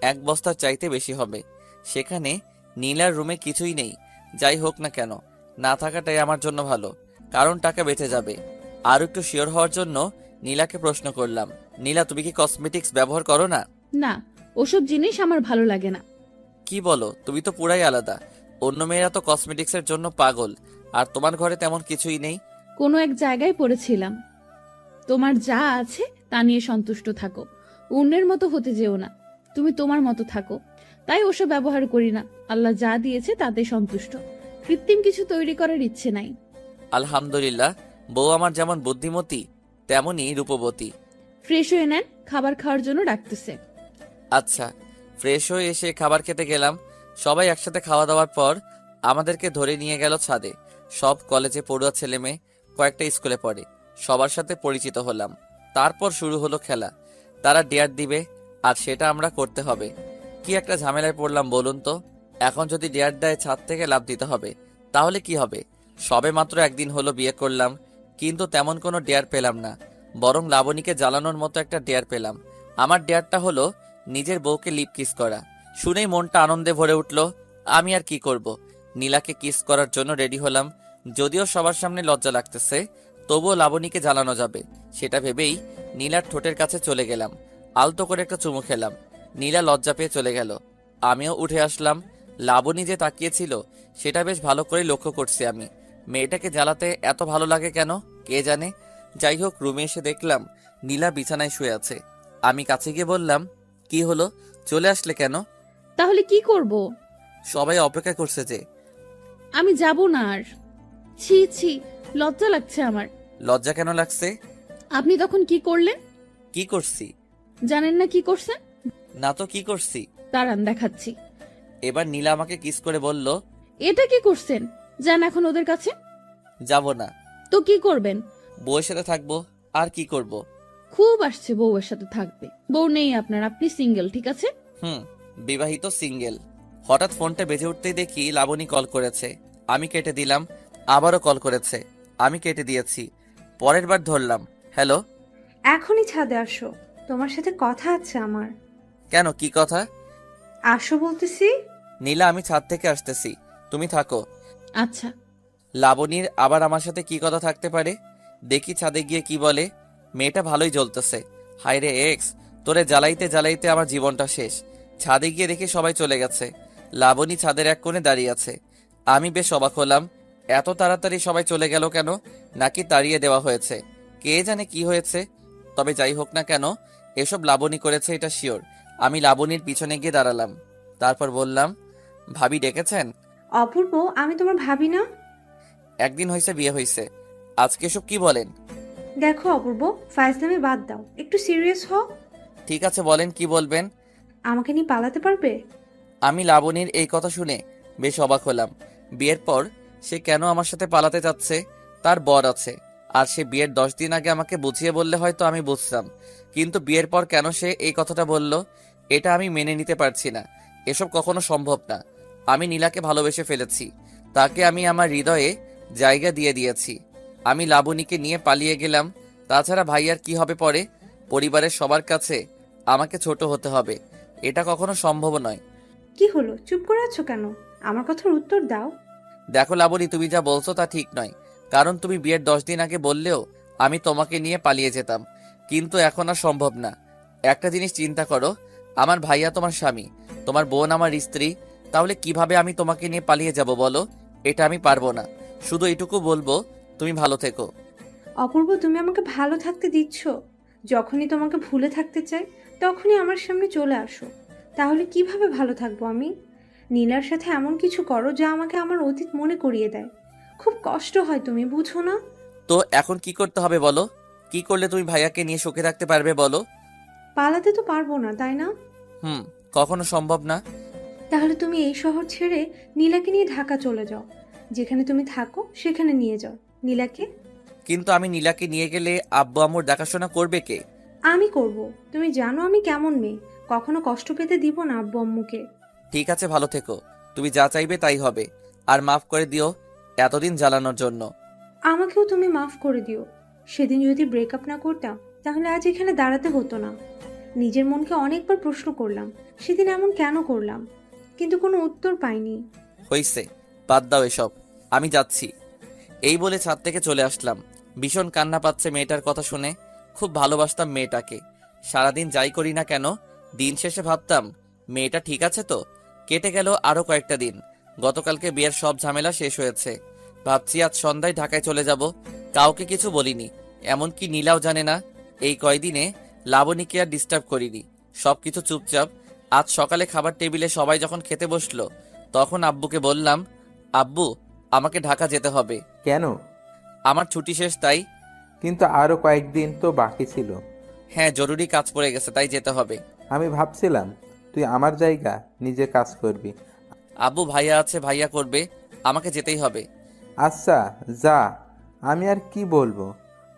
1 বস্তার চাইতে বেশি হবে, সেখানে নীলার রুমে কিছুই নেই। যাই হোক না কেন, না থাকাটাই আমার জন্য ভালো, কারণ টাকা বেঁচে যাবে। আর একটু শিওর হওয়ার জন্য নীলাকে প্রশ্ন করলাম, নীলা তুমি কি কসমেটিক্স ব্যবহার করো না? না, ওসব জিনিস আমার ভালো লাগে না। কি বলো, তুমি তো পুরাই আলাদা। অন্য মেয়েরা তো কসমেটিক্সের জন্য পাগল, আর তোমার ঘরে তেমন কিছুই নেই। কোনো এক জায়গায় পড়েছিলাম, তোমার যা আছে তা নিয়ে সন্তুষ্ট থাকো, অন্যের মতো হতে যেও না, তুমি তোমার মতো থাকো। তাই ওসব ব্যবহার করি না, আল্লাহ যা দিয়েছে তাতে সন্তুষ্ট, কৃত্রিম কিছু তৈরি করার ইচ্ছে নাই। আলহামদুলিল্লাহ, বউ আমার যেমন বুদ্ধিমতী তেমনই রূপবতী। ফ্রেশ হয়ে নেন, খাবার খাওয়ার জন্য ডাকতেছে। আচ্ছা। ফ্রেশ হয়ে এসে খাবার খেতে গেলাম। সবাই একসাথে খাওয়া দাওয়ার পর আমাদেরকে ধরে নিয়ে গেল ছাদে। সব কলেজে পড়ুয়া ছেলে মেয়ে, কয়েকটা স্কুলে পড়ে, সবার সাথে পরিচিত হলাম। তারপর শুরু হলো খেলা। তারা ডেয়ার দিবে, আর সেটা আমরা করতে হবে। কি একটা ঝামেলায় পড়লাম বলুন তো। এখন যদি ডেয়ার দেয় ছাদ থেকে লাফ দিতে হবে, তাহলে কি হবে? সবে মাত্র 1 দিন হলো বিয়ে করলাম, কিন্তু তেমন কোনো ডেয়ার পেলাম না। বরং লাবণীকে জ্বালানোর মতো একটা ডেয়ার পেলাম। আমার ডেয়ারটা হলো নিজের বউকে লিপ কিস করা। শুনেই মনটা আনন্দে ভরে উঠল। আমি আর কি করব, নীলাকে কিস করার জন্য রেডি হলাম। যদিও সবার সামনে লজ্জা লাগতেছে, তবুও লাবণীকে জ্বালানো যাবে, সেটা ভেবেই নীলার ঠোঁটের কাছে চলে গেলাম। আলতো করে একটা চুমু খেলাম। নীলা লজ্জা পেয়ে চলে গেল, আমিও উঠে আসলাম। লাবণী যে তাকিয়েছিল সেটা বেশ ভালো করে লক্ষ্য করছি আমি। মেয়েটাকে জ্বালাতে এত ভালো লাগে কেন কে জানে। যাই হোক, রুমে এসে দেখলাম নীলা বিছানায় শুয়ে আছে। আমি কাছে গিয়ে বললাম, কি হলো, চলে আসলে কেন? তাহলে কি করব? সবাই অপেক্ষা করছে যে। আমি যাব না আর। ছি ছি, লজ্জা লাগছে আমার। লজ্জা কেন লাগছে? আপনি তখন কি করলেন? কি করছি? জানেন না কি করছেন? না তো, কি করছি? দাঁড়ান দেখাচ্ছি। এবার নীলা আমাকে কিস করে বলল, এটা কি করছেন? যান এখন ওদের কাছে। যাব না, তো কি করবেন? বউয়ের সাথে থাকবো, আর কি করব। খুব আসছে বউয়ের সাথে থাকবে। বউ নেই আপনার, আপনি সিঙ্গেল, ঠিক আছে? বিবাহিত সিঙ্গেল। হঠাৎ ফোনটা বেজে উঠতেই দেখি লাবণী কল করেছে। আমি কেটে দিলাম। আবারও কল করেছে, আমি কেটে দিয়েছি। পরের বার ধরলাম, হ্যালো। এখনই ছাদে আসো, তোমার সাথে কথা আছে আমার। কেন, কি কথা? আসো বলতেছি। নীলা, আমি ছাদ থেকে আসতেছি, তুমি থাকো। আচ্ছা। লাবণীর আবার আমার সাথে কি কথা থাকতে পারে? দেখি ছাদে গিয়ে কি বলে। মেয়েটা ভালোই জ্বলতেছে। হায়রে এক্স, তোরে জ্বালাইতে জ্বালাইতে আমার জীবনটা শেষ। ছাদে গিয়ে দেখি সবাই চলে গেছে। লাবণী ছাদের এক কোণে দাঁড়িয়ে আছে। আমি বেশ অবাক হলাম, এত তাড়াতাড়ি সবাই চলে গেল কেন? নাকি তাড়িয়ে দেওয়া হয়েছে? কে জানে কি হয়েছে। তবে যাই হোক না কেন, এসব লাবণী করেছে এটা শিওর। আমি লাবণীর পিছনে গিয়ে দাঁড়ালাম। তারপর বললাম, ভাবি ডেকেছেন? অপূর্ব, আমি তোমার ভাবি না? একদিন হয়েছে বিয়ে হয়েছে, আজকে এসব কি বলেন? দেখো অপূর্ব, ফাইজলামি বাদ দাও, একটু সিরিয়াস হও। ঠিক আছে, বলেন কি বলবেন। আমাকে নিয়ে পালাতে পারবে? আমি লাবণীর এই কথা শুনে বেশ অবাক হলাম। বিয়ের পর সে কেন আমার সাথে পালাতে যাচ্ছে? তার বর আছে, আর সে বিয়ের 10 দিন আগে আমাকে বুঝিয়ে বললে হয়তো আমি বুঝতাম, কিন্তু বিয়ের পর কেন সে এই কথাটা বলল, এটা আমি মেনে নিতে পারছি না। এসব কখনো সম্ভব না। আমি নীলাকে ভালোবেসে ফেলেছি, তাকে আমি আমার হৃদয়ে জায়গা দিয়ে দিয়েছি। আমি লাবণীকে নিয়ে পালিয়ে গেলাম। তাছাড়া ভাইয়ার কি হবে পরে? পরিবারের সবার কাছে আমাকে ছোট হতে হবে, এটা কখনো সম্ভব নয়। কি হলো, চুপ করে আছো কেন? আমার কথার উত্তর দাও। দেখো লাবণী, তুমি যা বলছো তা ঠিক নয়। কারণ তুমি বিয়ের 10 দিন আগে বললেও আমি তোমাকে নিয়ে পালিয়ে যেতাম, কিন্তু এখন আর সম্ভব না। একটা জিনিস চিন্তা করো, আমার ভাইয়া তোমার স্বামী, তোমার বোন আমার স্ত্রী, তাহলে কিভাবে আমি তোমাকে নিয়ে পালিয়ে যাব বলো? এটা আমি পারবো না। শুধু এটুকু বলবো, তুমি ভালো থেকো। অপূর্ব, তুমি আমাকে ভালো থাকতে দিচ্ছ? যখনই তোমাকে ভুলে থাকতে চাই তখনই আমার সামনে চলে আসো। তাহলে কিভাবে ভালো থাকবো আমি? নীলার সাথে এমন কিছু করো যা আমাকে আমার অতীত মনে করিয়ে দেয়। খুব কষ্ট হয়, তুমি বুঝো না? তো এখন কি করতে হবে বলো? কি করলে তুমি ভাইয়াকে নিয়ে সুখে থাকতে পারবে বলো? পালাতে তো পারবো না, তাই না? কখনো সম্ভব না। তাহলে তুমি এই শহর ছেড়ে নীলাকে নিয়ে ঢাকা চলে যাও। যেখানে তুমি থাকো সেখানে নিয়ে যাও নীলাকে। কিন্তু আমি নীলাকে নিয়ে গেলে আব্বু আম্মুর দেখাশোনা করবে কে? আমি করব। তুমি জানো আমি কেমন মেয়ে, কখনো কষ্ট পেতে দিব না আব্বু আম্মুকে। ঠিক আছে, ভালো থেকো। তুমি যা চাইবে তাই হবে। আর মাফ করে দিও এতদিন জ্বালানোর জন্য। আমাকেও তুমি মাফ করে দিও। সেদিন যদি ব্রেকআপ না করতাম তাহলে আজ এখানে দাঁড়াতে হতো না। নিজের মনকে অনেকবার প্রশ্ন করলাম, সেদিন এমন কেন করলাম, কিন্তু কোনো উত্তর পাইনি। হইছে, বাদ দাও এসব, আমি যাচ্ছি। এই বলে ছাদ থেকে চলে আসলাম। ভীষণ কান্না পাচ্ছে মেয়েটার কথা শুনে। খুব ভালোবাসতাম মেয়েটাকে। সারাদিন যাই করি না কেন, দিন শেষে ভাবতাম মেয়েটা ঠিক আছে তো। কেটে গেল আরো কয়েকটা দিন। গতকালকে বিয়ের সব ঝামেলা শেষ হয়েছে। ভাবছি আজ সন্ধ্যায় ঢাকায় চলে যাব। কাউকে কিছু বলিনি, এমনকি নীলাও জানে না। এই কয়দিনে লাবণীকে আর ডিস্টার্ব করিনি, সবকিছু চুপচাপ। আজ সকালে খাবার টেবিলে সবাই যখন খেতে বসলো, তখন আব্বুকে বললাম, আব্বু, আমাকে ঢাকা যেতে হবে। কেন? আমার ছুটি শেষ, তাই। কিন্তু আরো কয়েকদিন তো বাকি ছিল। হ্যাঁ, জরুরি কাজ পড়ে গেছে, তাই যেতে হবে। আমি ভাবছিলাম তুই আমার জায়গা নিজে কাজ করবি। আব্বু, ভাইয়া আছে, ভাইয়া করবে, আমাকে যেতেই হবে। আচ্ছা যা, আমি আর কি বলবো।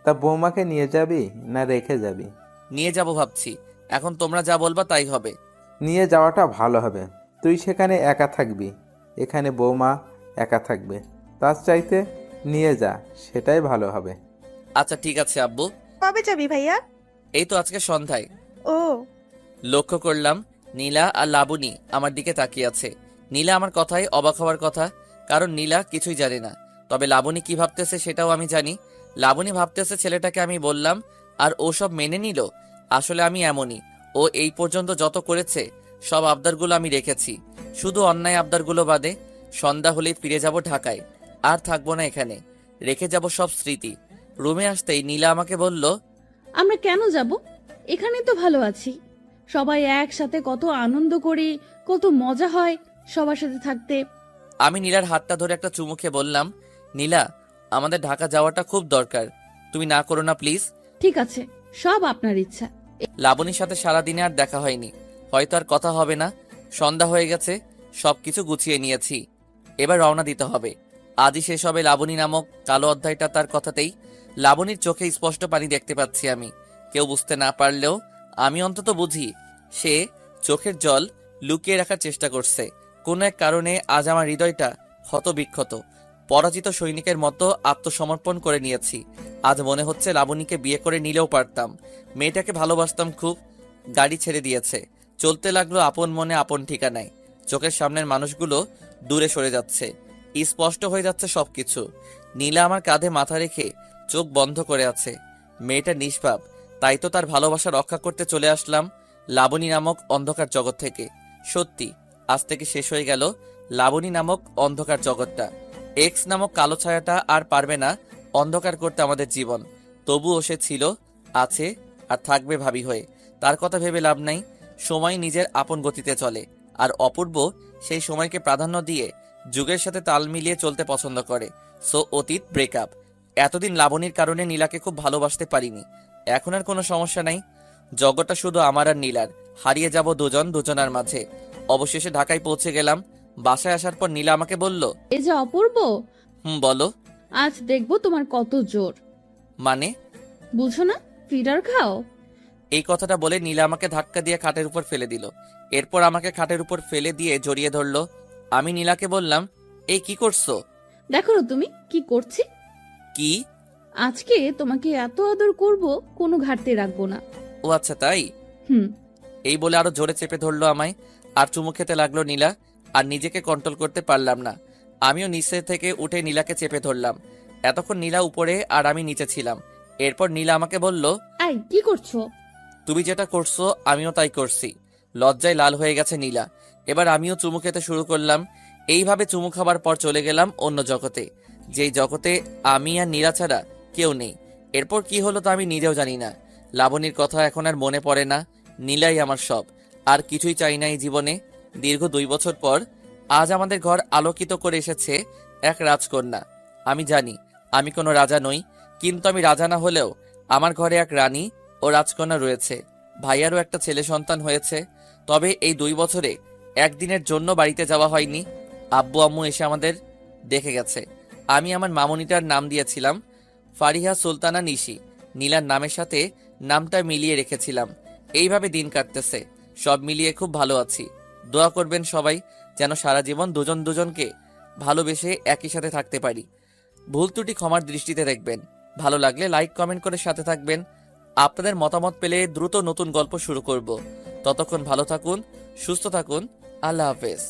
তা বৌমাকে নিয়ে যাবি না রেখে যাবি? নিয়ে যাব ভাবছি। এখন তোমরা যা বলবা তাই হবে। নিয়ে যাওয়াটা ভালো হবে। তুই সেখানে একা থাকবি, এখানে বৌমা একা থাকবে। তার চাইতে নিয়ে যা, সেটাই ভালো হবে। আচ্ছা ঠিক আছে আব্বু। কবে যাবি ভাইয়া? এই তো আজকে সন্ধ্যায়। ও, লক্ষ্য করলাম নীলা আর লাবণী আমার দিকে তাকিয়ে আছে। নীলা আমার কথায় অবাক হওয়ার কথা, কারণ নীলা কিছুই জানে না। তবে লাবণী কি ভাবতেছে সেটাও আমি জানি। লাবণী ভাবতেছে ছেলেটাকে আমি বললাম আর ও সব মেনে নিল। আসলে আমি এমনই। ও এই পর্যন্ত যত করেছে সব আবদারগুলো আমি রেখেছি, শুধু অন্যায় আবদারগুলো বাদে। সন্ধ্যা হলেই ফিরে যাব ঢাকায়, আর থাকবো না এখানে। রেখে যাব সব স্মৃতি। রুমে আসতেই নীলা আমাকে বলল, আমরা কেন যাব? এখানেই তো ভালো আছি। সবাই একসাথে কত আনন্দ করি, কত মজা হয় সবার সাথে থাকতে। আমি নীলার হাতটা ধরে একটা চুমু খেয়ে বললাম, নীলা, আমাদের ঢাকা যাওয়াটা খুব দরকার, তুমি না করো না প্লিজ। ঠিক আছে, সব আপনার ইচ্ছা। লাবণীর সাথে সারাদিনে আর দেখা হয়নি, হয়তো আর কথা হবে না। সন্ধ্যা হয়ে গেছে, সবকিছু গুছিয়ে নিয়েছি, এবার রওনা দিতে হবে। আজই শেষ হবে লাবণী নামক কালো অধ্যায়টা। তার কথাতেই লাবণীর চোখে স্পষ্ট পানি দেখতে পাচ্ছি আমি। কেউ বুঝতে না পারলেও আমি অন্তত বুঝি, সে চোখের জল লুকিয়ে রাখার চেষ্টা করছে। কোনো এক কারণে আজ আমার হৃদয়টা ক্ষতবিক্ষত, পরাজিত সৈনিকের মতো আত্মসমর্পণ করে নিয়েছি। আজ মনে হচ্ছে লাবণীকে বিয়ে করে নিলেও পারতাম। মেয়েটাকে ভালোবাসতাম খুব। গাড়ি ছেড়ে দিয়েছে, চলতে লাগলো আপন মনে আপন ঠিকানায়। চোখের সামনের মানুষগুলো দূরে সরে যাচ্ছে, স্পষ্ট হয়ে যাচ্ছে সবকিছু। নীলা আমার কাঁধে মাথা রেখে চোখ বন্ধ করে আছে। মেয়েটা নিষ্পাপ, তাই তো তার ভালোবাসা রক্ষা করতে চলে আসলাম লাবণী নামক অন্ধকার জগৎ থেকে। সত্যি আজ থেকে শেষ হয়ে গেল লাবণী নামক অন্ধকার জগৎটা। এক্স নামক কালো ছায়াটা আর পারবে না অন্ধকার করতে আমাদের জীবন। তবুও সে ছিল, আছে আর থাকবে ভাবি হয়ে। তার কথা ভেবে লাভ নাই। সময় নিজের আপন গতিতে চলে, আর অপূর্ব সেই সময়কে প্রাধান্য দিয়ে যুগের সাথে তাল মিলিয়ে চলতে পছন্দ করে। সো অতীত ব্রেকআপ। এতদিন লাবণীর কারণে নীলাকে খুব ভালোবাসতে পারিনি, এখন আর কোনো সমস্যা নাই। জগৎটা শুধু আমার আর নীলার, হারিয়ে যাব দুজন দুজনার মাঝে। অবশেষে ঢাকায় পৌঁছে গেলাম। বাসায় আসার পর নীলা আমাকে বলল, এই যে অপূর্ব, বলো। আজ দেখবো তোমার কত জোর। মানে? বুঝো না, ফিডার খাও। এই কথাটা বলে নীলা আমাকে ধাক্কা দিয়ে খাটের উপর ফেলে দিল। এরপর আমাকে খাটের উপর ফেলে দিয়ে জড়িয়ে ধরলো। আমি নীলাকে বললাম, এই কি করছো? দেখো না তুমি কি করছি। কি? আজকে তোমাকে এত আদর করব, কোনো ঘাটতি রাখবো না। ও আচ্ছা তাই? হুম। এই বলে আরো জোরে চেপে ধরলো আমায়, আর চুমু খেতে লাগলো নীলা। আর নিজেকে কন্ট্রোল করতে পারলাম না, আমিও নিচে থেকে উঠে নীলাকে চেপে ধরলাম। এতক্ষণ নীলা উপরে আর আমি নিচে ছিলাম। এরপর নীলা আমাকে বলল, এই কি করছো? তুমি যেটা করছো আমিও তাই করছি। লজ্জায় লাল হয়ে গেছে নীলা। এবার আমিও চুমু খেতে শুরু করলাম। এইভাবে চুমু খাবার পর চলে গেলাম অন্য জগতে, যেই জগতে আমি আর নীলা ছাড়া কেউ নেই। এরপর কি হলো তা আমি নিজেও জানি না। লাবণীর কথা এখন আর মনে পড়ে না। নীলাই আমার সব, আর কিছুই চাই না এই জীবনে। দীর্ঘ 2 বছর পর আজ আমাদের ঘর আলোকিত করে এসেছে এক রাজকন্যা। আমি জানি আমি কোনো রাজা নই, কিন্তু আমি রাজা না হলেও আমার ঘরে এক রানী ও রাজকন্যা রয়েছে। ভাইয়ারও একটা ছেলে সন্তান হয়েছে। তবে এই 2 বছরে একদিনের জন্য বাড়িতে যাওয়া হয়নি। আব্বু আম্মু এসে আমাদের দেখে গেছে। আমি আমার মামুনিটার নাম দিয়েছিলাম ফারিহা সুলতানা নিশি। নীলার নামের সাথে নামটা মিলিয়ে রেখেছিলাম। এইভাবে দিন কাটতেছে। সব মিলিয়ে খুব ভালো আছি। দোয়া করবেন সবাই যেন সারা জীবন দুজন দুজনকে ভালোবেসে একই সাথে থাকতে পারি। ভুল ত্রুটি ক্ষমার দৃষ্টিতে দেখবেন। ভালো লাগলে লাইক কমেন্ট করে সাথে থাকবেন। আপনাদের মতামত পেলে দ্রুত নতুন গল্প শুরু করব। ততক্ষণ ভালো থাকুন, সুস্থ থাকুন। আল্লাহ হাফেজ।